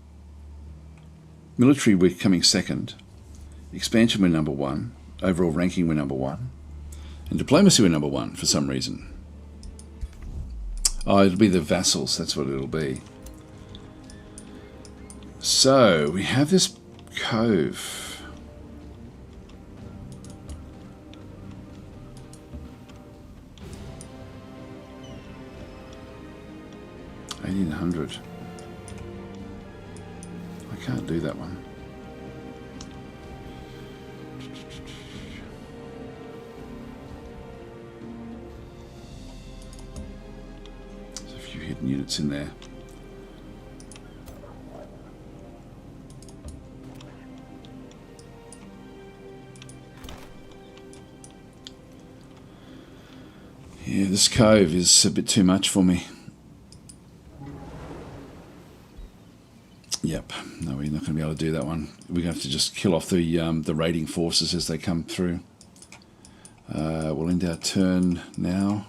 Military, we're coming second. Expansion, we're number 1. Overall ranking, we're number 1. And diplomacy, we're number 1 for some reason. Oh, it'll be the vassals. That's what it'll be. So, we have this cove. $1,800. I can't do that one. There's a few hidden units in there. Yeah, this cove is a bit too much for me. Yep, no, we're not going to be able to do that one. We're going to have to just kill off the raiding forces as they come through. We'll end our turn now.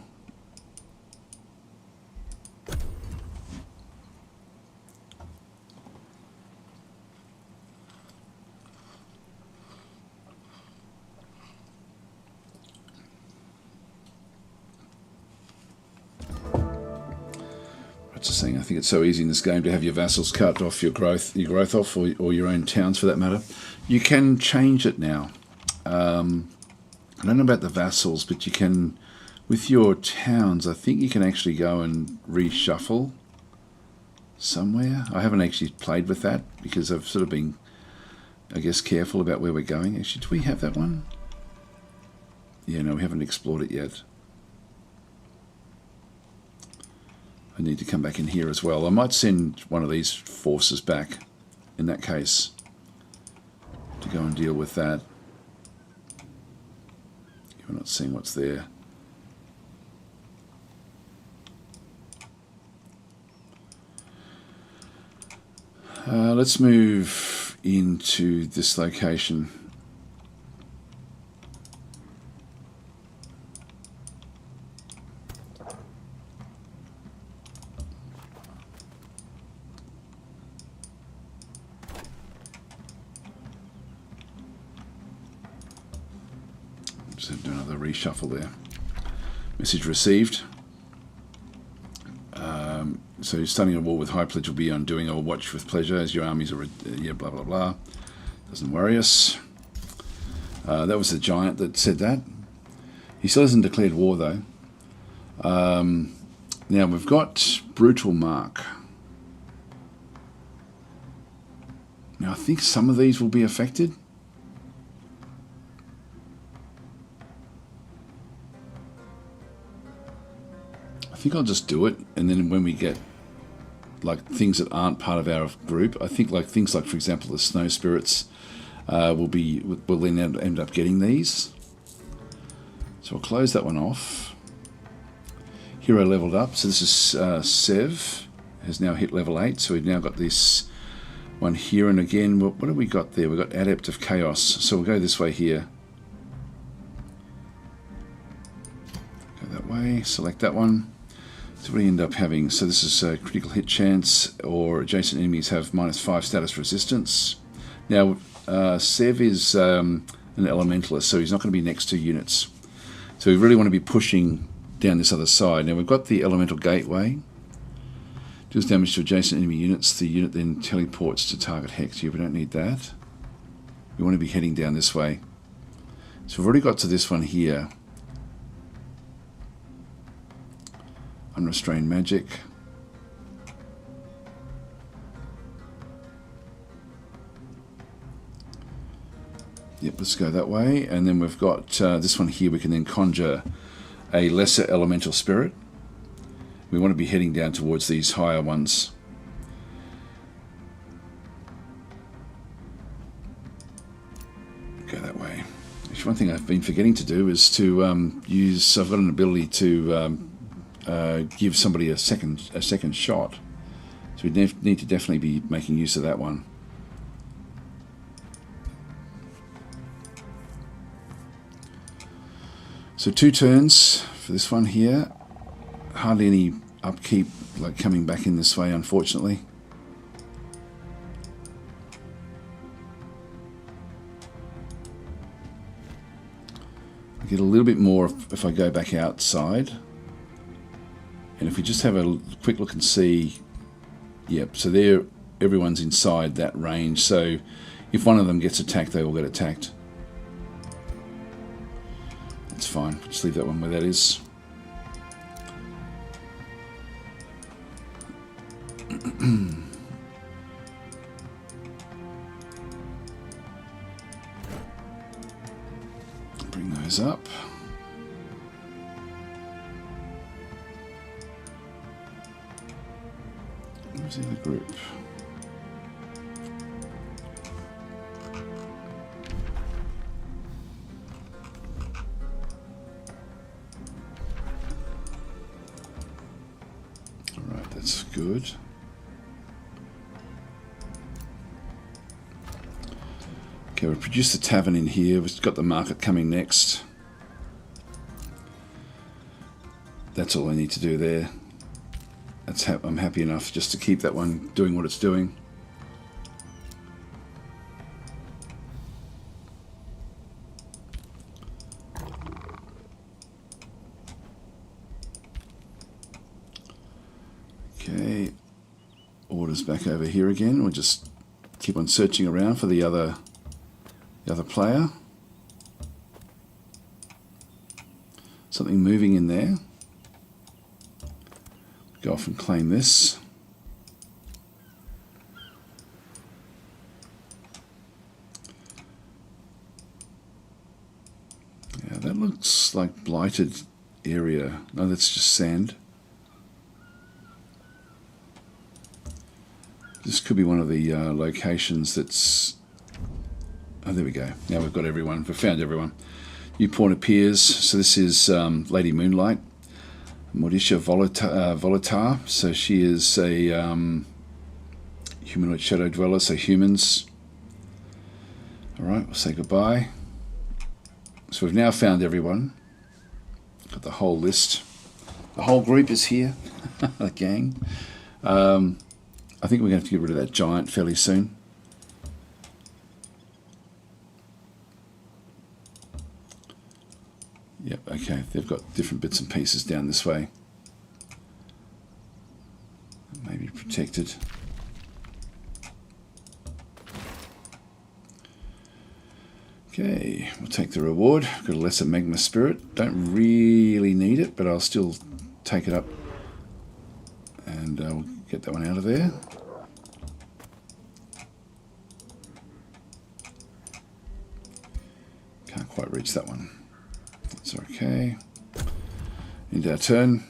Saying, I think it's so easy in this game to have your vassals cut off your growth off, or your own towns for that matter. You can change it now. I don't know about the vassals, but you can, with your towns, I think you can actually go and reshuffle somewhere. I haven't actually played with that because I've sort of been, I guess, careful about where we're going. Actually, do we have that one? Yeah, no, we haven't explored it yet. I need to come back in here as well. I might send one of these forces back in that case to go and deal with that. We're not seeing what's there. Let's move into this location. Just do another reshuffle there. Message received. So starting a war with High Pledge will be undoing or watch with pleasure as your armies are... yeah, blah, blah, blah. Doesn't worry us. That was the giant that said that. He still hasn't declared war, though. Now, we've got Brutal Mark. Now, I think some of these will be affected. I think I'll just do it, and then when we get like things that aren't part of our group, I think like things like, for example, the Snow Spirits will then end up getting these. So I'll close that one off. Hero leveled up, so this is Sev has now hit level 8, so we've now got this one here, and again, what have we got there? We've got Adept of Chaos, so we'll go this way here. Go that way, select that one. So what do we end up having? So this is a critical hit chance, or adjacent enemies have -5 status resistance. Now, Sev is an elementalist, so he's not going to be next to units. So we really want to be pushing down this other side. Now we've got the elemental gateway. Deals damage to adjacent enemy units. The unit then teleports to target hex. Here, we don't need that. We want to be heading down this way. So we've already got to this one here. Unrestrained magic. Yep, let's go that way. And then we've got this one here. We can then conjure a lesser elemental spirit. We want to be heading down towards these higher ones. Go that way. Actually, one thing I've been forgetting to do is to use... I've got an ability to give somebody a second shot. So we need to definitely be making use of that one. So 2 turns for this one here. Hardly any upkeep like coming back in this way, unfortunately. I get a little bit more if I go back outside. And if we just have a quick look and see, yep, so there, everyone's inside that range. So if one of them gets attacked, they all get attacked. That's fine. Just leave that one where that is. Bring those up. Where's the other group? Alright, that's good. Okay, we've produced the tavern in here. We've got the market coming next. That's all I need to do there. I'm happy enough just to keep that one doing what it's doing. Okay, orders back over here again. We'll just keep on searching around for the other player. Something moving in there. Go off and claim this. Yeah, that looks like blighted area. No, that's just sand. This could be one of the locations that's... Oh, there we go. Now we've got everyone. We've found everyone. New pawn appears. So this is Lady Moonlight. Modisha Volatar. So she is a humanoid shadow dweller, so humans. Alright, we'll say goodbye. So we've now found everyone. Got the whole list. The whole group is here. The gang. I think we're going to have to get rid of that giant fairly soon. Yep, okay, they've got different bits and pieces down this way. Maybe protected. Okay, we'll take the reward. Got a lesser magma spirit. Don't really need it, but I'll still take it up. And we'll get that one out of there. Can't quite reach that one. That's okay. End our turn.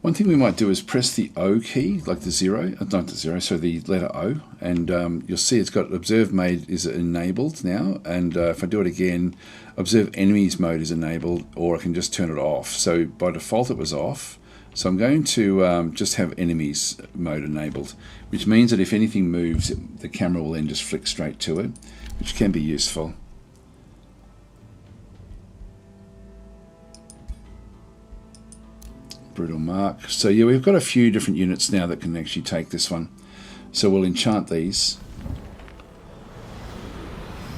One thing we might do is press the O key, like the zero, not the zero, so the letter O, and you'll see it's got observe mode is enabled now, and if I do it again, observe enemies mode is enabled, or I can just turn it off. So by default it was off, so I'm going to just have enemies mode enabled, which means that if anything moves, the camera will then just flick straight to it, which can be useful. Brutal Mark. So yeah, we've got a few different units now that can actually take this one. So we'll enchant these.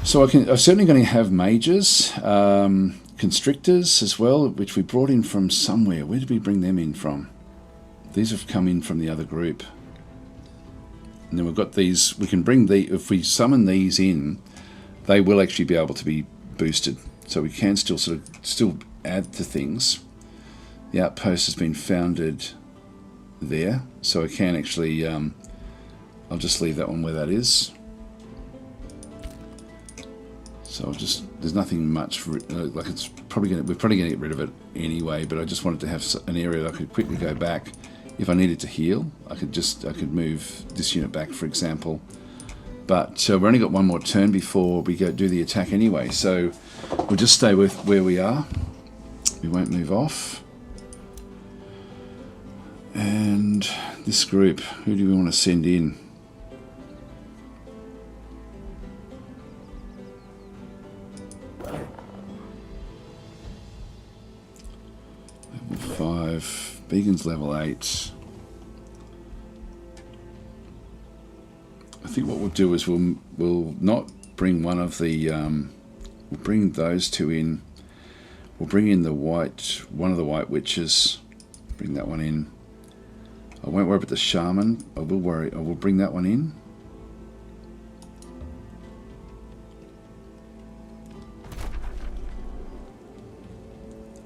So I'm certainly going to have mages, constrictors as well, which we brought in from somewhere. Where did we bring them in from? These have come in from the other group. And then we've got these, we can bring the, if we summon these in, they will actually be able to be boosted. So we can still still add to things. The outpost has been founded there, so I can actually, I'll just leave that one where that is. So I'll just, there's nothing much, like it's probably we're probably going to get rid of it anyway, but I just wanted to have an area that I could quickly go back. If I needed to heal, I could move this unit back, for example. But we've only got one more turn before we do the attack anyway, so we'll just stay with where we are. We won't move off. And this group, who do we want to send in? Level 5, Beacon's level 8. think what we'll do is we'll not bring one of the we'll bring those two in. We'll bring in one of the white witches. Bring that one in. I won't worry about the shaman. I will bring that one in.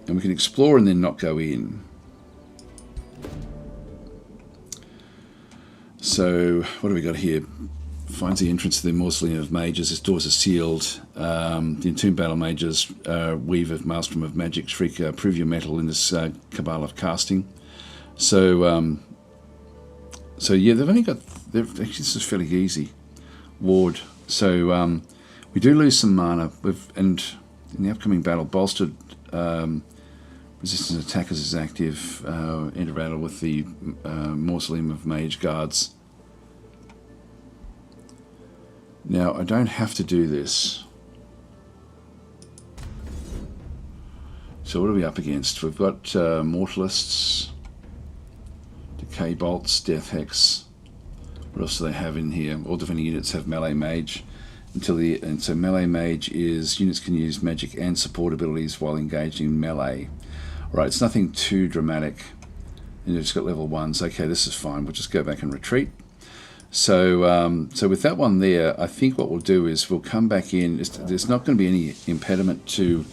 And we can explore and then not go in. So, what do we got here? Finds the entrance to the Mausoleum of Mages. Its doors are sealed. The entombed battle mages, weave Maelstrom of Magic, shriek, prove your mettle in this cabal of casting. So, yeah, they've only got. Actually, this is fairly easy. Ward. So, we do lose some mana. And in the upcoming battle, bolstered resistance attackers is active. Enter battle with the Mausoleum of Mage Guards. Now, I don't have to do this. So what are we up against? We've got Mortalists, Decay Bolts, Death Hex. What else do they have in here? All defending units have Melee Mage. And so Melee Mage is units can use magic and support abilities while engaging in melee. Right, it's nothing too dramatic. And you've just got level 1s. Okay, this is fine. We'll just go back and retreat. So, so with that one there, I think what we'll do is we'll come back in. There's not going to be any impediment to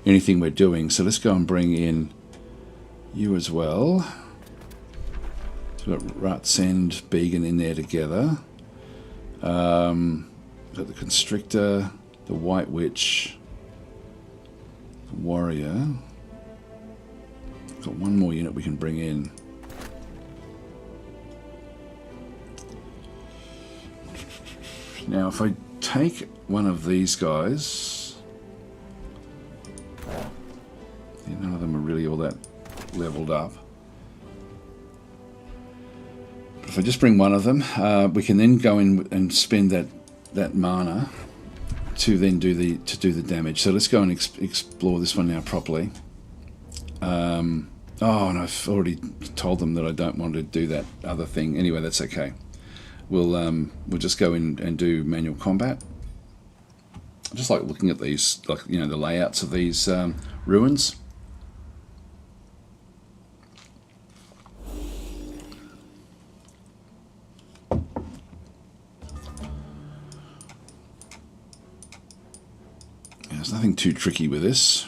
anything we're doing. So let's go and bring in you as well. So we've got Ruts and Began in there together. We've got the Constrictor, the White Witch, the Warrior. We've got one more unit we can bring in. Now, if I take one of these guys, yeah, none of them are really all that leveled up. If I just bring one of them, we can then go in and spend that mana to then do the damage. So let's go and explore this one now properly. Oh, and I've already told them that I don't want to do that other thing. Anyway, that's okay. We'll just go in and do manual combat. I just like looking at these, like, you know, the layouts of these ruins. There's nothing too tricky with this.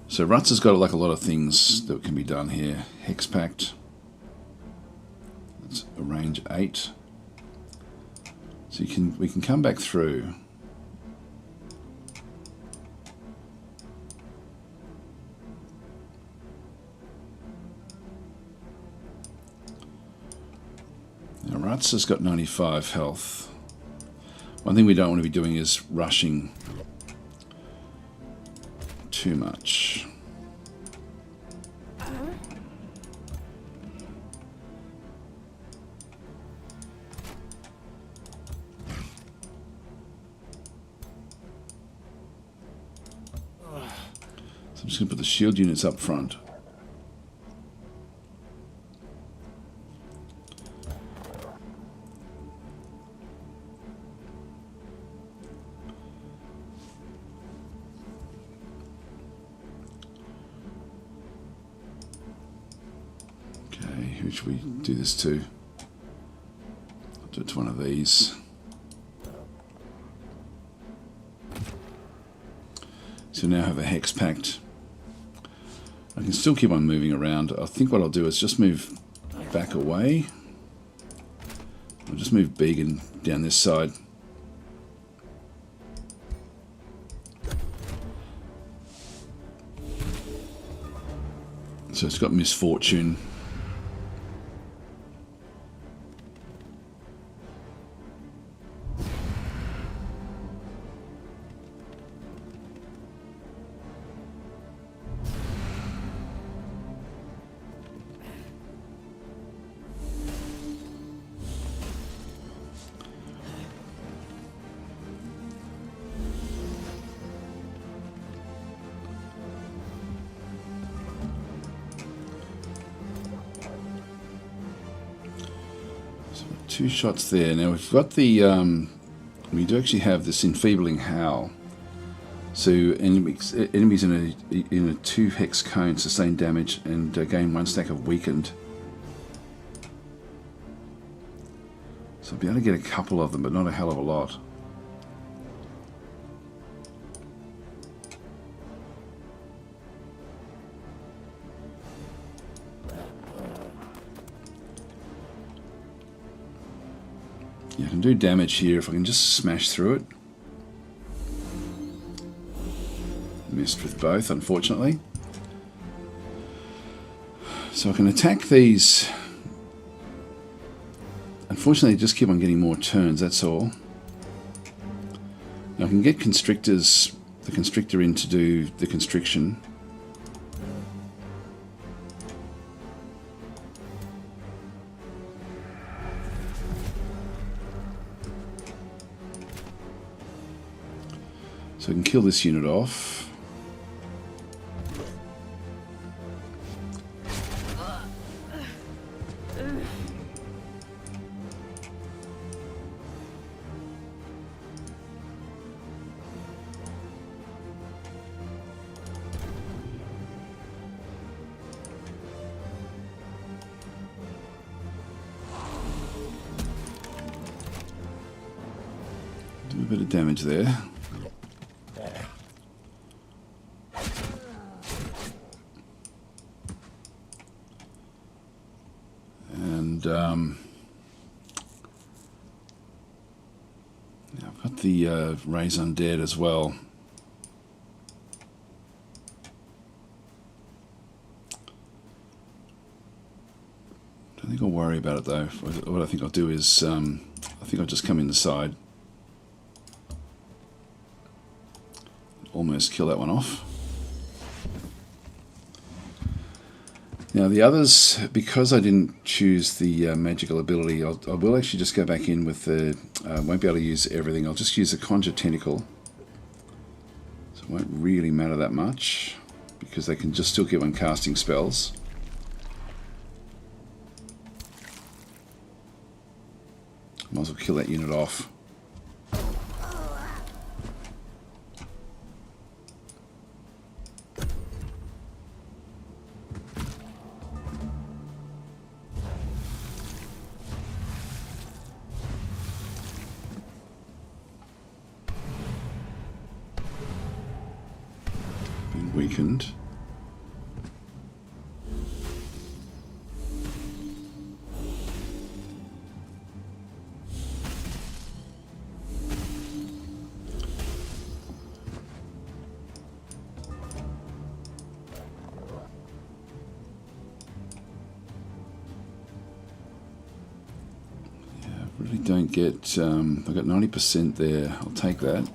So Ruts has got like a lot of things that can be done here. Hex Pact. That's a range 8. So we can come back through. Now Ruts has got 95 health. One thing we don't want to be doing is rushing too much. So I'm just going to put the shield units up front. Who should we do this to? I'll do it to one of these. So now I have a Hex Pact. I can still keep on moving around. I think what I'll do is just move back away. I'll just move Began down this side. So it's got Misfortune. 2 shots there. Now we've got the, we do actually have this enfeebling howl. So enemies in a 2 hex cone sustain damage and gain 1 stack of weakened. So I'll be able to get a couple of them, but not a hell of a lot. Yeah, I can do damage here if I can just smash through it. Missed with both, unfortunately. So I can attack these. Unfortunately, just keep on getting more turns, that's all. Now I can get constrictors, the constrictor in to do the constriction. So I can kill this unit off. Do a bit of damage there. Now I've got the Raise Undead as well. Don't think I'll worry about it though. What I think I'll do is, I think I'll just come in the side. Almost kill that one off. Now the others, because I didn't choose the magical ability, I will actually just go back in with the, won't be able to use everything, I'll just use the Conjure Tentacle. So it won't really matter that much, because they can just still keep on casting spells. Might as well kill that unit off. Weakened. Yeah, I really don't get, I've got 90% there, I'll take that.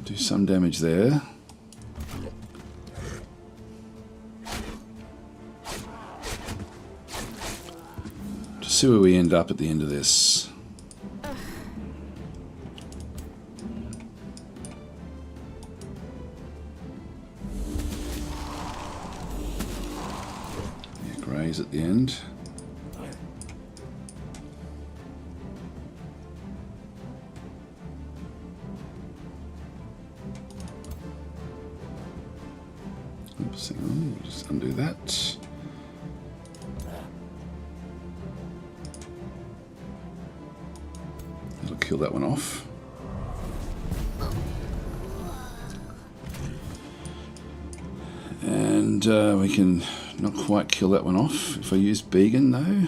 Do some damage there. Just see where we end up at the end of this. Yeah, graze at the end. Oops, hang on, we'll just undo that. That'll kill that one off. And we can not quite kill that one off if I use Beacon though.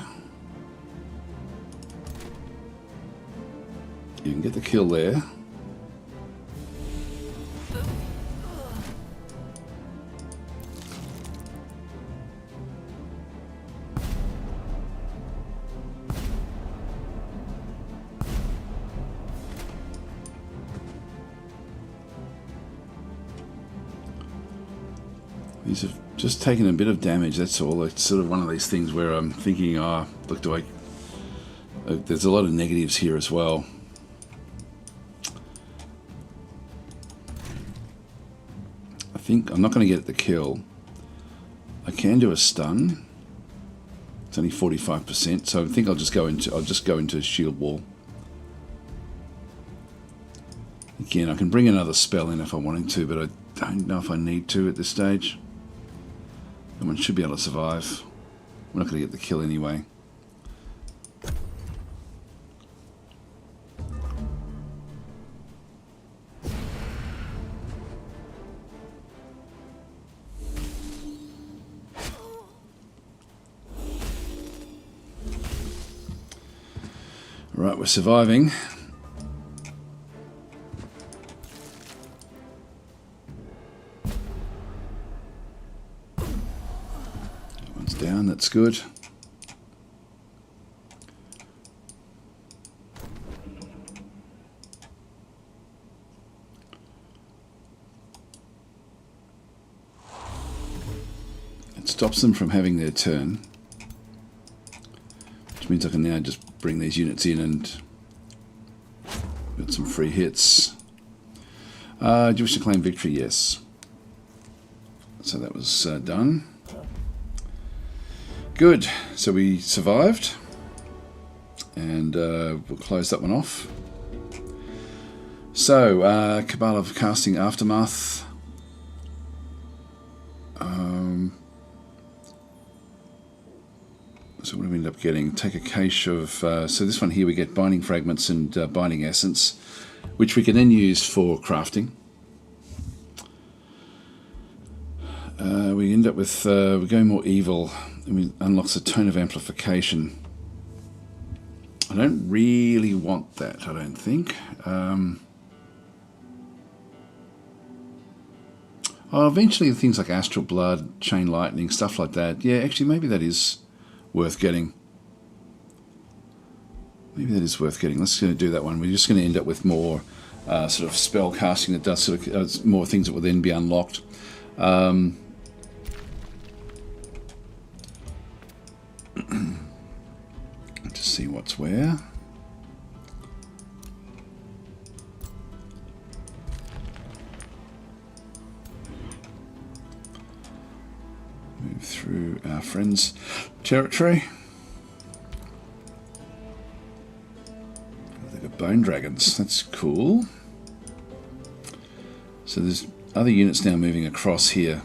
You can get the kill there. These have just taken a bit of damage, that's all. It's sort of one of these things where I'm thinking, oh, look, do I There's a lot of negatives here as well. I think I'm not going to get the kill. I can do a stun. It's only 45%, so I think I'll just go into shield wall. Again, I can bring another spell in if I wanted to, but I don't know if I need to at this stage. Someone should be able to survive. We're not going to get the kill anyway. Right, we're surviving. That one's down, that's good. It stops them from having their turn. Which means I can now just bring these units in and got some free hits. Do you wish to claim victory? Yes. So that was done. Good. So we survived. And we'll close that one off. So, Cabal of Casting Aftermath. So what do we end up getting? Take a cache of... so this one here we get Binding Fragments and Binding Essence, which we can then use for crafting. We end up with... we're going more evil, and it unlocks a Tone of Amplification. I don't really want that, I don't think. Eventually things like Astral Blood, Chain Lightning, stuff like that. Yeah, actually maybe that is worth getting. Maybe that is worth getting. Let's do that one. We're just going to end up with more sort of spell casting that does sort of more things that will then be unlocked. To see what's where. Move through our friends' territory. They've got bone dragons. That's cool. So there's other units now moving across here.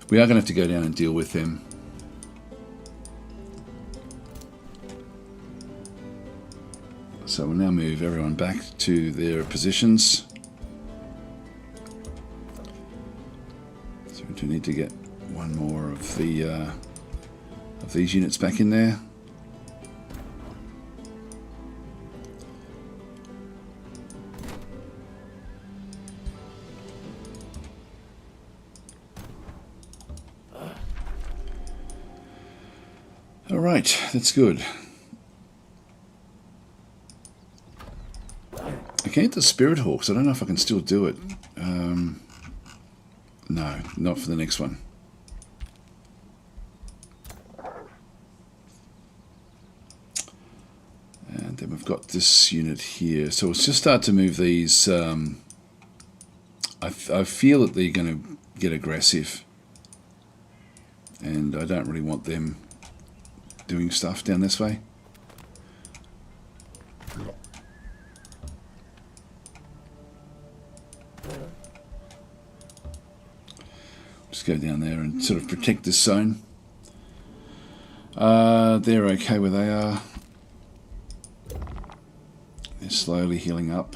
We are going to have to go down and deal with them. So we'll now move everyone back to their positions. So we do need to get one more of the of these units back in there. All right, that's good. I can't get the Spirit Hawks. I don't know if I can still do it. No, not for the next one. And then we've got this unit here. So let's just start to move these. I feel that they're going to get aggressive. And I don't really want them doing stuff down this way. Just go down there and sort of protect this zone. They're okay where they are. They're slowly healing up.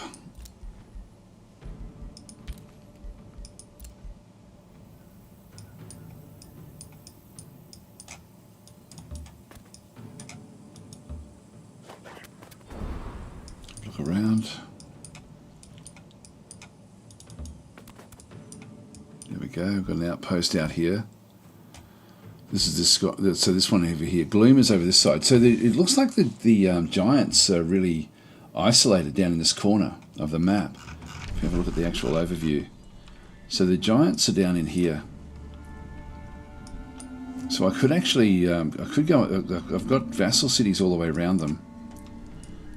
Look around. There we go. We've got an outpost out here. This is this. So this one over here. Gloom is over this side. So it looks like the giants are really isolated down in this corner of the map. If you have a look at the actual overview. So the giants are down in here. So I could actually, I could go, I've got vassal cities all the way around them.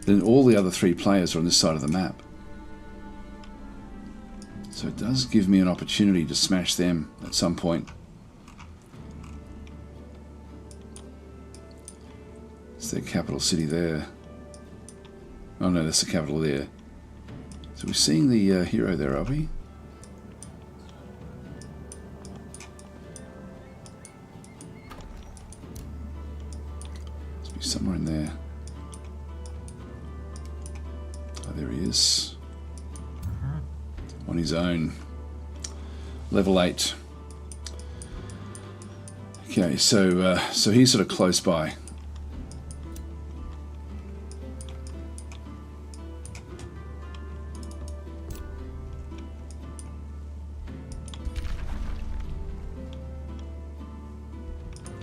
Then all the other 3 players are on this side of the map. So it does give me an opportunity to smash them at some point. It's their capital city there. Oh no, that's the capital there. So we're seeing the hero there, are we? Must be somewhere in there. Oh, there he is. On his own. Level 8. Okay, so he's sort of close by.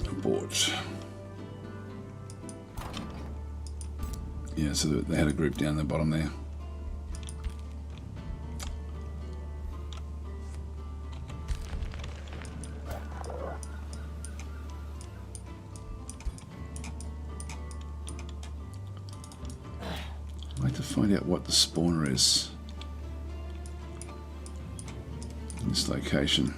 Abort. Yeah, so they had a group down the bottom there. I'd like to find out what the spawner is in this location.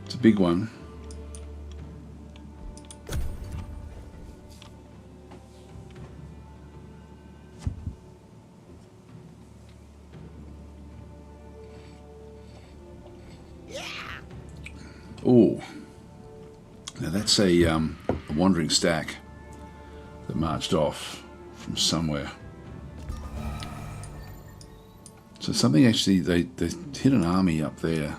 It's a big one. Oh, now that's a wandering stack that marched off from somewhere. So something actually, they hit an army up there.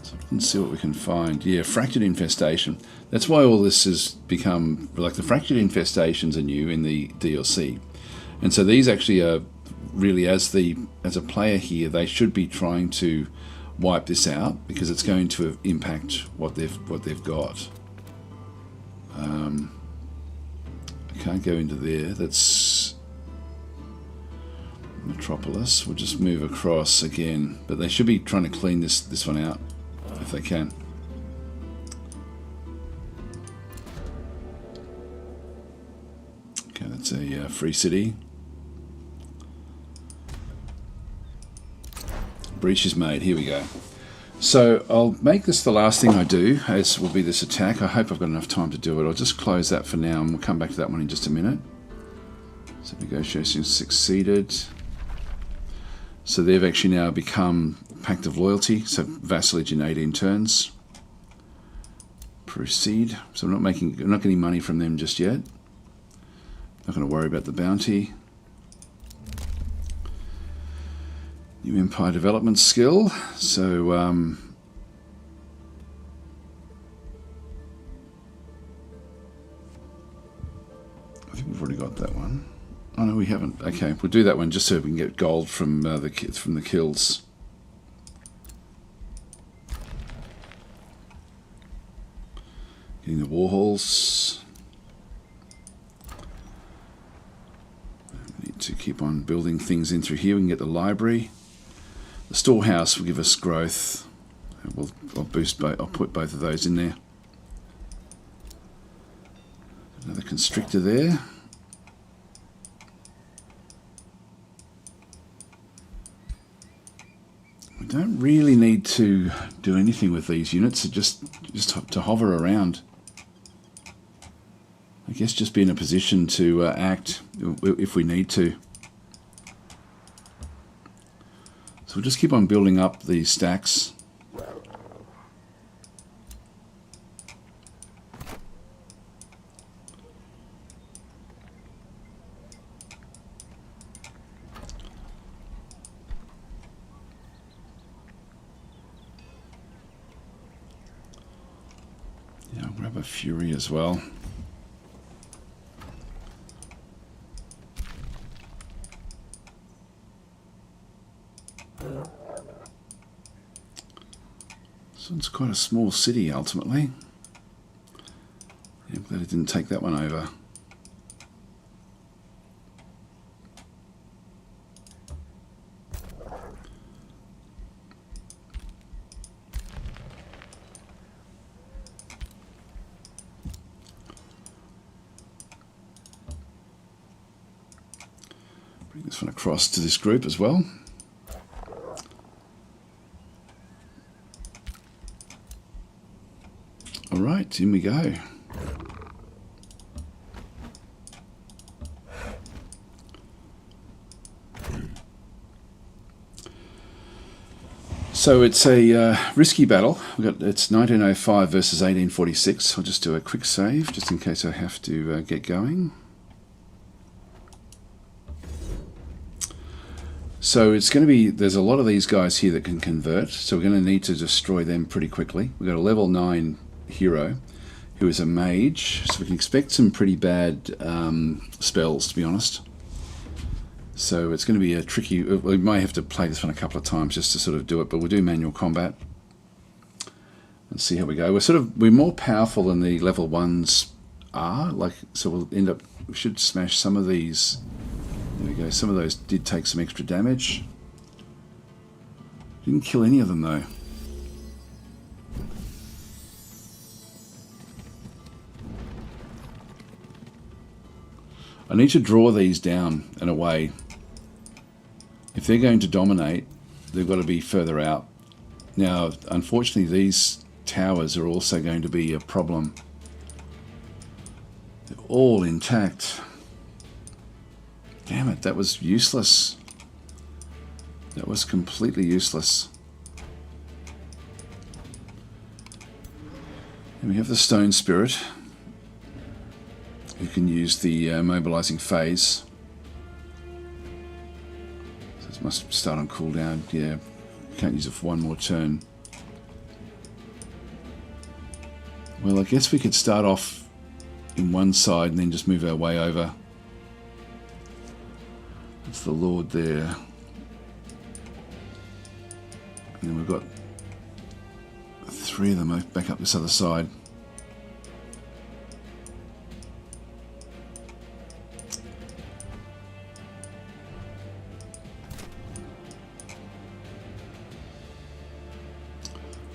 So we can see what we can find. Yeah, fractured infestation. That's why all this has become, like the fractured infestations are new in the DLC. And so these actually are really, as a player here, they should be trying to wipe this out because it's going to impact what they've got. I can't go into there. That's Metropolis. We'll just move across again, but they should be trying to clean this one out if they can. Okay, that's a free city. Breach is made. Here we go. So I'll make this the last thing I do, as will be this attack. I hope I've got enough time to do it. I'll just close that for now, and we'll come back to that one in just a minute. So negotiations succeeded. So they've actually now become Pact of Loyalty, so vassalage in 18 turns. Proceed. So I'm not getting money from them just yet. Not going to worry about the bounty. New Empire development skill. So I think we've already got that one. Oh no, we haven't. Okay, we'll do that one just so we can get gold from the kills. Getting the war halls. We need to keep on building things in through here. We can get the library. The storehouse will give us growth. I'll put both of those in there. Another constrictor there. We don't really need to do anything with these units. Just to hover around. I guess just be in a position to act if we need to. So we'll just keep on building up these stacks. Yeah, I'll grab a Fury as well. So it's quite a small city ultimately. Yeah, I'm glad it didn't take that one over. Bring this one across to this group as well. All right, in we go. So it's a risky battle. It's 1905 versus 1846. I'll just do a quick save, just in case I have to get going. So it's going to be, there's a lot of these guys here that can convert, so we're going to need to destroy them pretty quickly. We've got a level 9 hero who is a mage, so we can expect some pretty bad spells, to be honest. So it's going to be a tricky, we may have to play this one a couple of times just to sort of do it, but we'll do manual combat and see how we go. We're more powerful than the level 1s are, so we'll end up, we should smash some of these. There we go, some of those did take some extra damage. Didn't kill any of them though. I need to draw these down and away. If they're going to dominate, they've got to be further out. Now, unfortunately, these towers are also going to be a problem. They're all intact. Damn it, that was useless. That was completely useless. And we have the Stone Spirit, who can use the mobilizing phase. So this must start on cooldown. Yeah, can't use it for one more turn. Well, I guess we could start off in one side and then just move our way over. That's the Lord there. And then we've got 3 of them back up this other side.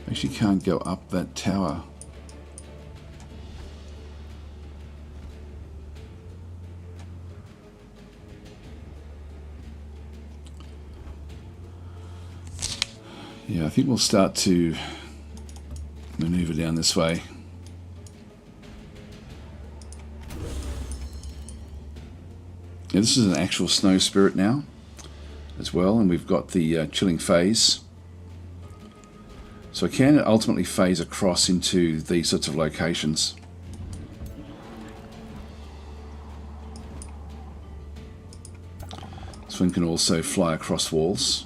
Actually can't go up that tower. Yeah, I think we'll start to maneuver down this way. Yeah, this is an actual snow spirit now as well, and we've got the chilling phase. So I can ultimately phase across into these sorts of locations. This one can also fly across walls.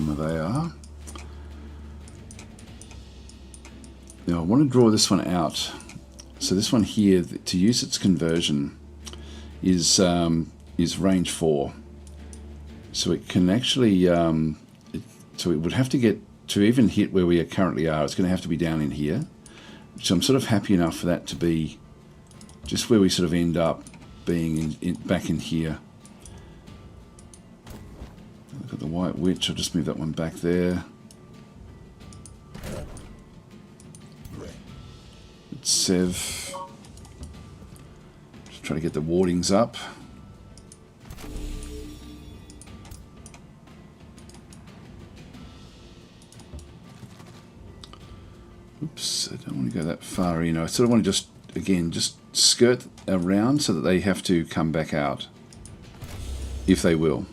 Where they are. Now I want to draw this one out. So this one here, to use its conversion, is range 4. So it can actually, so it would have to get to even hit where we currently are. It's going to have to be down in here. So I'm sort of happy enough for that to be just where we sort of end up being back in here. Look at the White Witch. I'll just move that one back there. It's Sev. Just try to get the wardings up. Oops, I don't want to go that far in. I sort of want to just, again, just skirt around so that they have to come back out, if they will.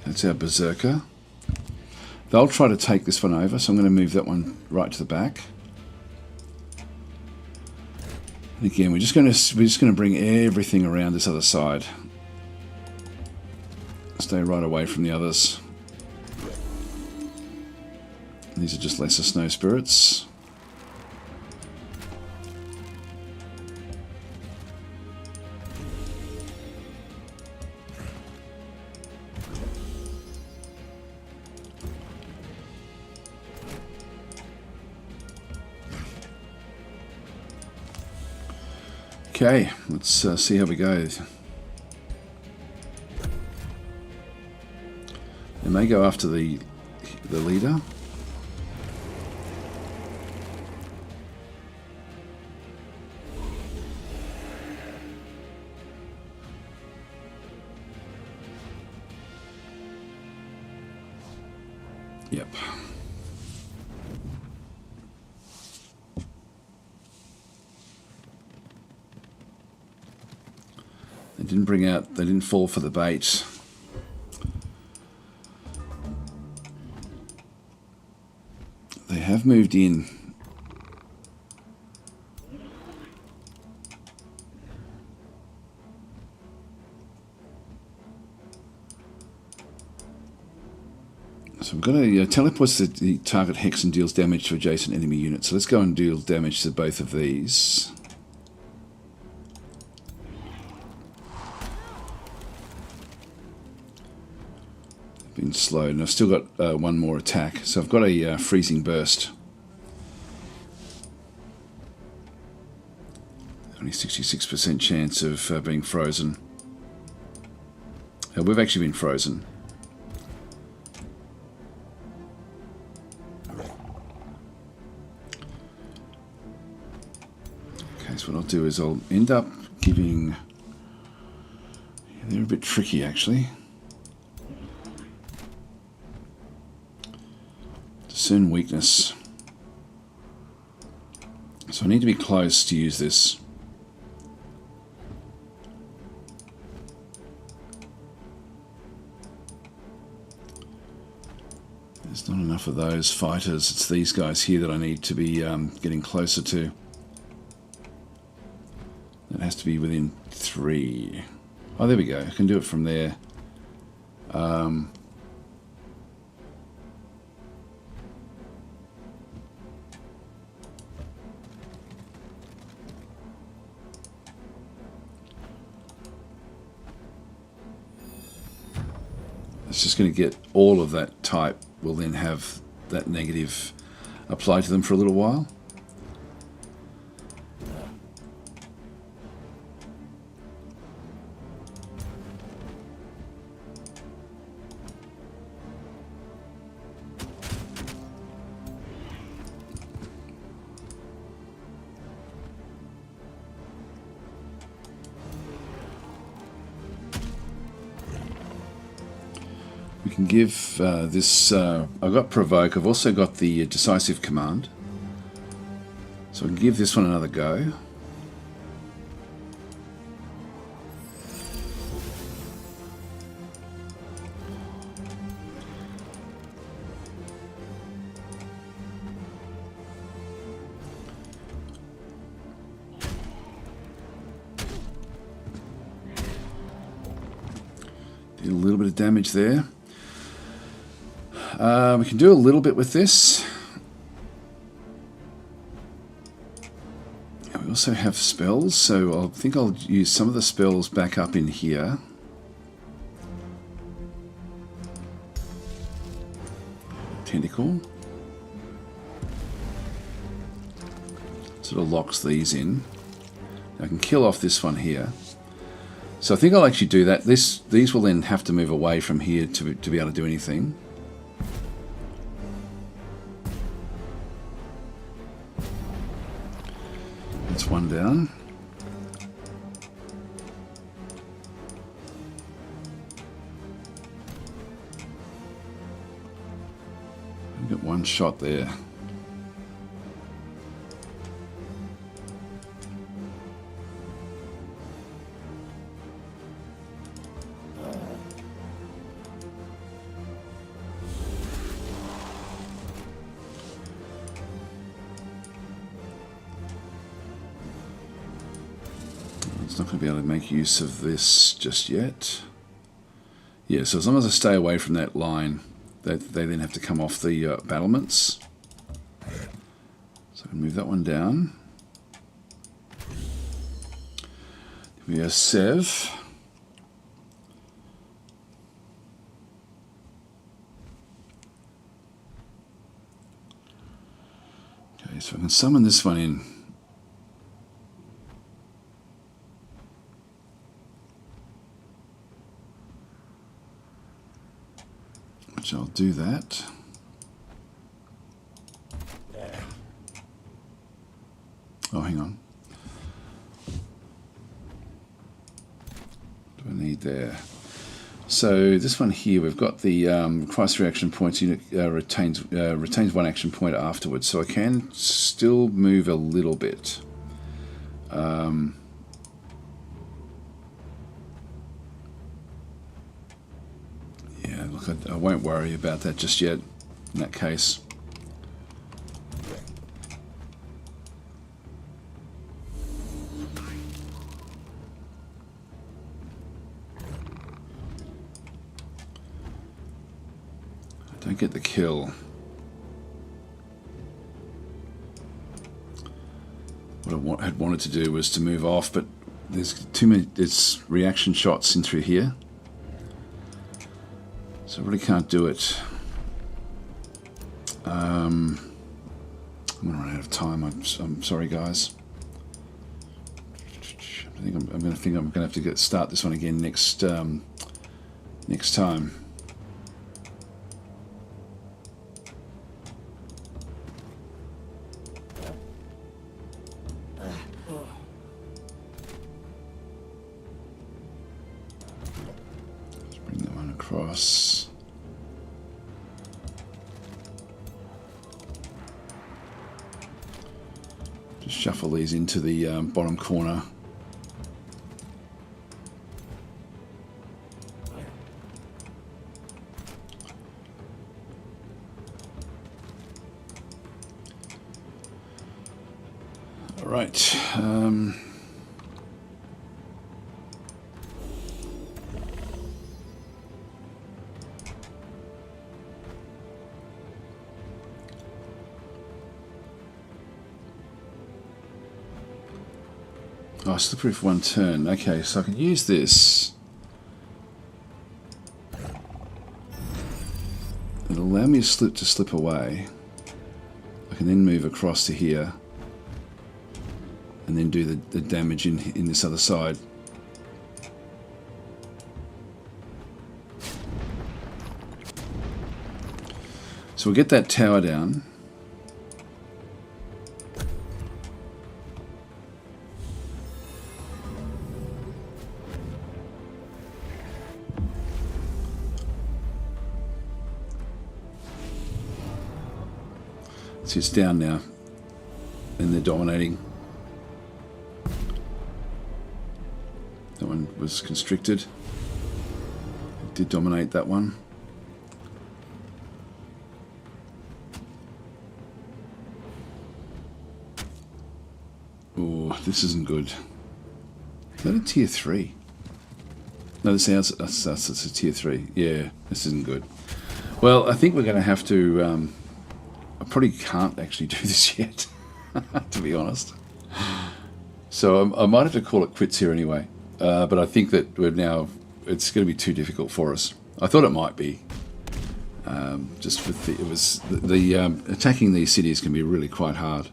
That's our Berserker. They'll try to take this one over, so I'm going to move that one right to the back. And again, we're just going to bring everything around this other side. Stay right away from the others. These are just lesser snow spirits. Okay, let's see how we go. They may go after the leader. Yep. They didn't fall for the bait. They have moved in. So I'm going to teleports the target hex and deals damage to adjacent enemy units. So let's go and deal damage to both of these. Been slow, and I've still got one more attack. So I've got a freezing burst. Only 66% chance of being frozen. We've actually been frozen. Okay, so what I'll do is I'll end up giving... Yeah, they're a bit tricky actually. Discern weakness. So I need to be close to use this. There's not enough of those fighters. It's these guys here that I need to be getting closer to. That has to be within 3. Oh, there we go. I can do it from there. It's just going to get all of that type will then have that negative applied to them for a little while. We can give this, I've got provoke, I've also got the decisive command. So we can give this one another go. Did a little bit of damage there. We can do a little bit with this. We also have spells, so I think I'll use some of the spells back up in here. Tentacle. Sort of locks these in. I can kill off this one here. So I think I'll actually do that. These will then have to move away from here to be able to do anything. That's one down. We've got one shot there. It's not going to be able to make use of this just yet. Yeah, so as long as I stay away from that line, they then have to come off the battlements. So move that one down. We have Sev. Okay, so I can summon this one in. Which I'll do that. Oh, hang on. What do I need there? So this one here, we've got the crisis reaction points unit retains 1 action point afterwards, so I can still move a little bit. Yeah, look, I won't worry about that just yet. In that case. Don't get the kill. What I had wanted to do was to move off, but there's too many. There's reaction shots in through here, so I really can't do it. I'm gonna run out of time. I'm sorry, guys. I think I'm gonna have to start this one again next time. Across. Just shuffle these into the bottom corner. All right. Oh, slippery for 1 turn. Okay, so I can use this. It'll allow me to slip away. I can then move across to here and then do the damage in this other side. So we'll get that tower down. See, it's down now, and they're dominating. That one was constricted. It did dominate that one. Oh, this isn't good. Is that a tier 3? No, that's a tier 3. Yeah, this isn't good. Well, I think we're going to have to... I probably can't actually do this yet, to be honest. So I might have to call it quits here anyway. But I think that it's going to be too difficult for us. I thought it might be. Just with attacking these cities can be really quite hard.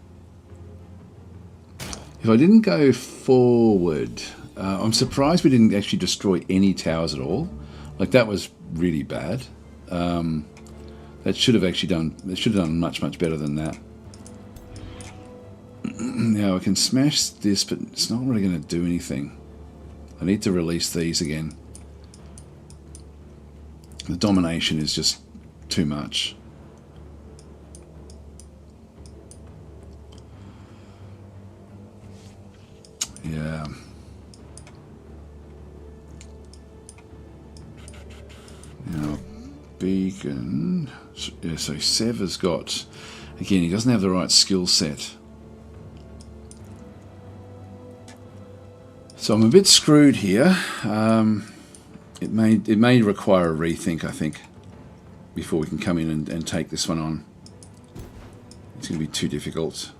If I didn't go forward, I'm surprised we didn't actually destroy any towers at all. Like, that was really bad. That should have actually done. It should have done much better than that. Now I can smash this, but it's not really going to do anything. I need to release these again. The domination is just too much. Yeah. Now, beacon. Yeah, so Sev has got, again, he doesn't have the right skill set. So I'm a bit screwed here. It may require a rethink, I think. before we can come in and take this one on. It's going to be too difficult.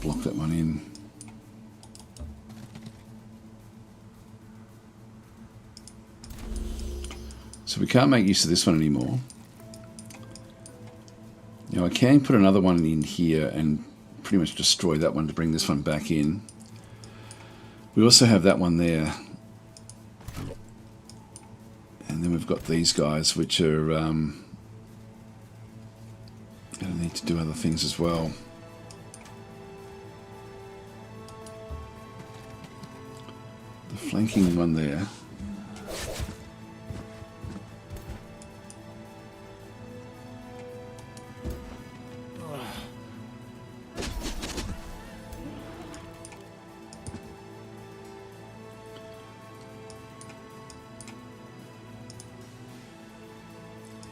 Block that one in. So we can't make use of this one anymore. Now I can put another one in here and pretty much destroy that one to bring this one back in. We also have that one there. And then we've got these guys which are going to need to do other things as well. The flanking one there.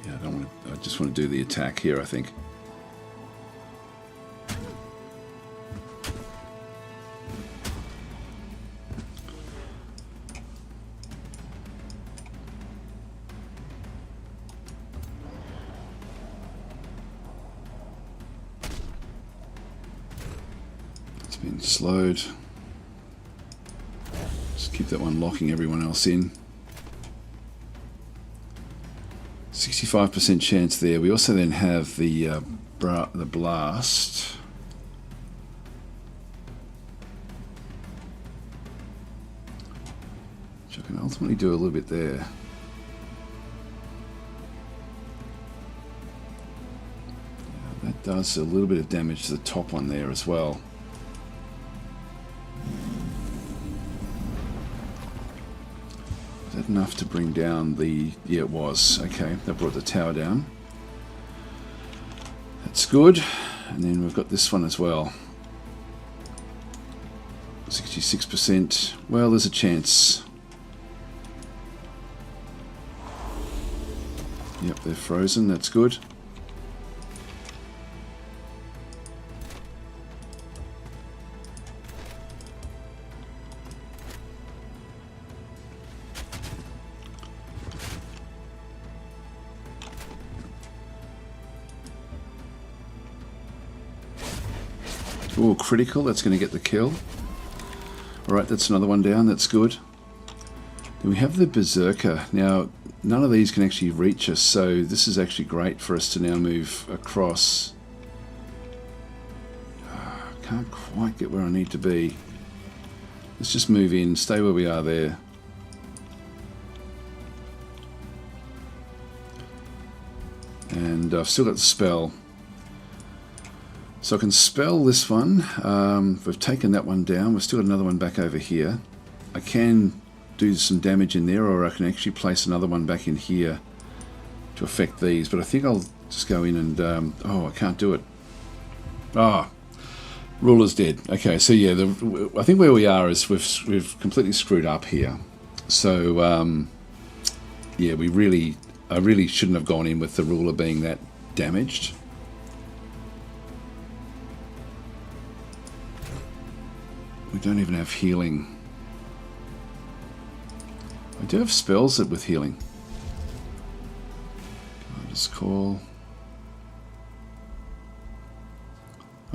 Yeah, I just want to do the attack here, I think. Been slowed. Just keep that one locking everyone else in. 65% chance there. We also then have the blast. Which I can ultimately do a little bit there. That does a little bit of damage to the top one there as well. Is that enough to bring down the... Yeah, it was. Okay, that brought the tower down. That's good. And then we've got this one as well. 66%. Well, there's a chance. Yep, they're frozen. That's good. Oh, critical, that's going to get the kill. Alright, that's another one down, that's good. Then we have the Berserker. Now, none of these can actually reach us, so this is actually great for us to now move across. Can't quite get where I need to be. Let's just move in, stay where we are there. And I've still got the spell. So I can spell this one. We've taken that one down. We've still got another one back over here. I can do some damage in there, or I can actually place another one back in here to affect these. But I think I'll just go in and... oh, I can't do it. Ah, ruler's dead. Okay, so yeah, I think where we are is we've completely screwed up here. So yeah, I really shouldn't have gone in with the ruler being that damaged. We don't even have healing. I do have spells that with healing. I'll just call.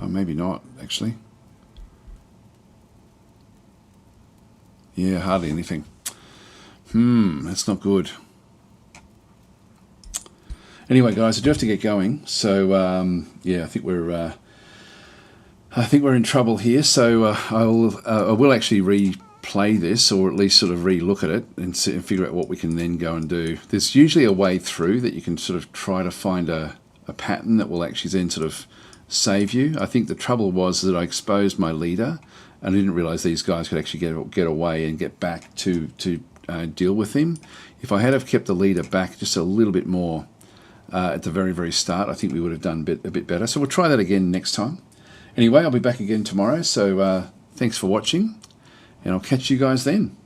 Oh, maybe not, actually. Yeah, hardly anything. That's not good. Anyway, guys, I do have to get going. So, yeah, I think we're in trouble here. So I will actually replay this, or at least sort of re-look at it and figure out what we can then go and do. There's usually a way through that you can sort of try to find a pattern that will actually then sort of save you. I think the trouble was that I exposed my leader and I didn't realise these guys could actually get away and get back to deal with him. If I had have kept the leader back just a little bit more at the very, very start, I think we would have done a bit better. So we'll try that again next time. Anyway, I'll be back again tomorrow, so thanks for watching, and I'll catch you guys then.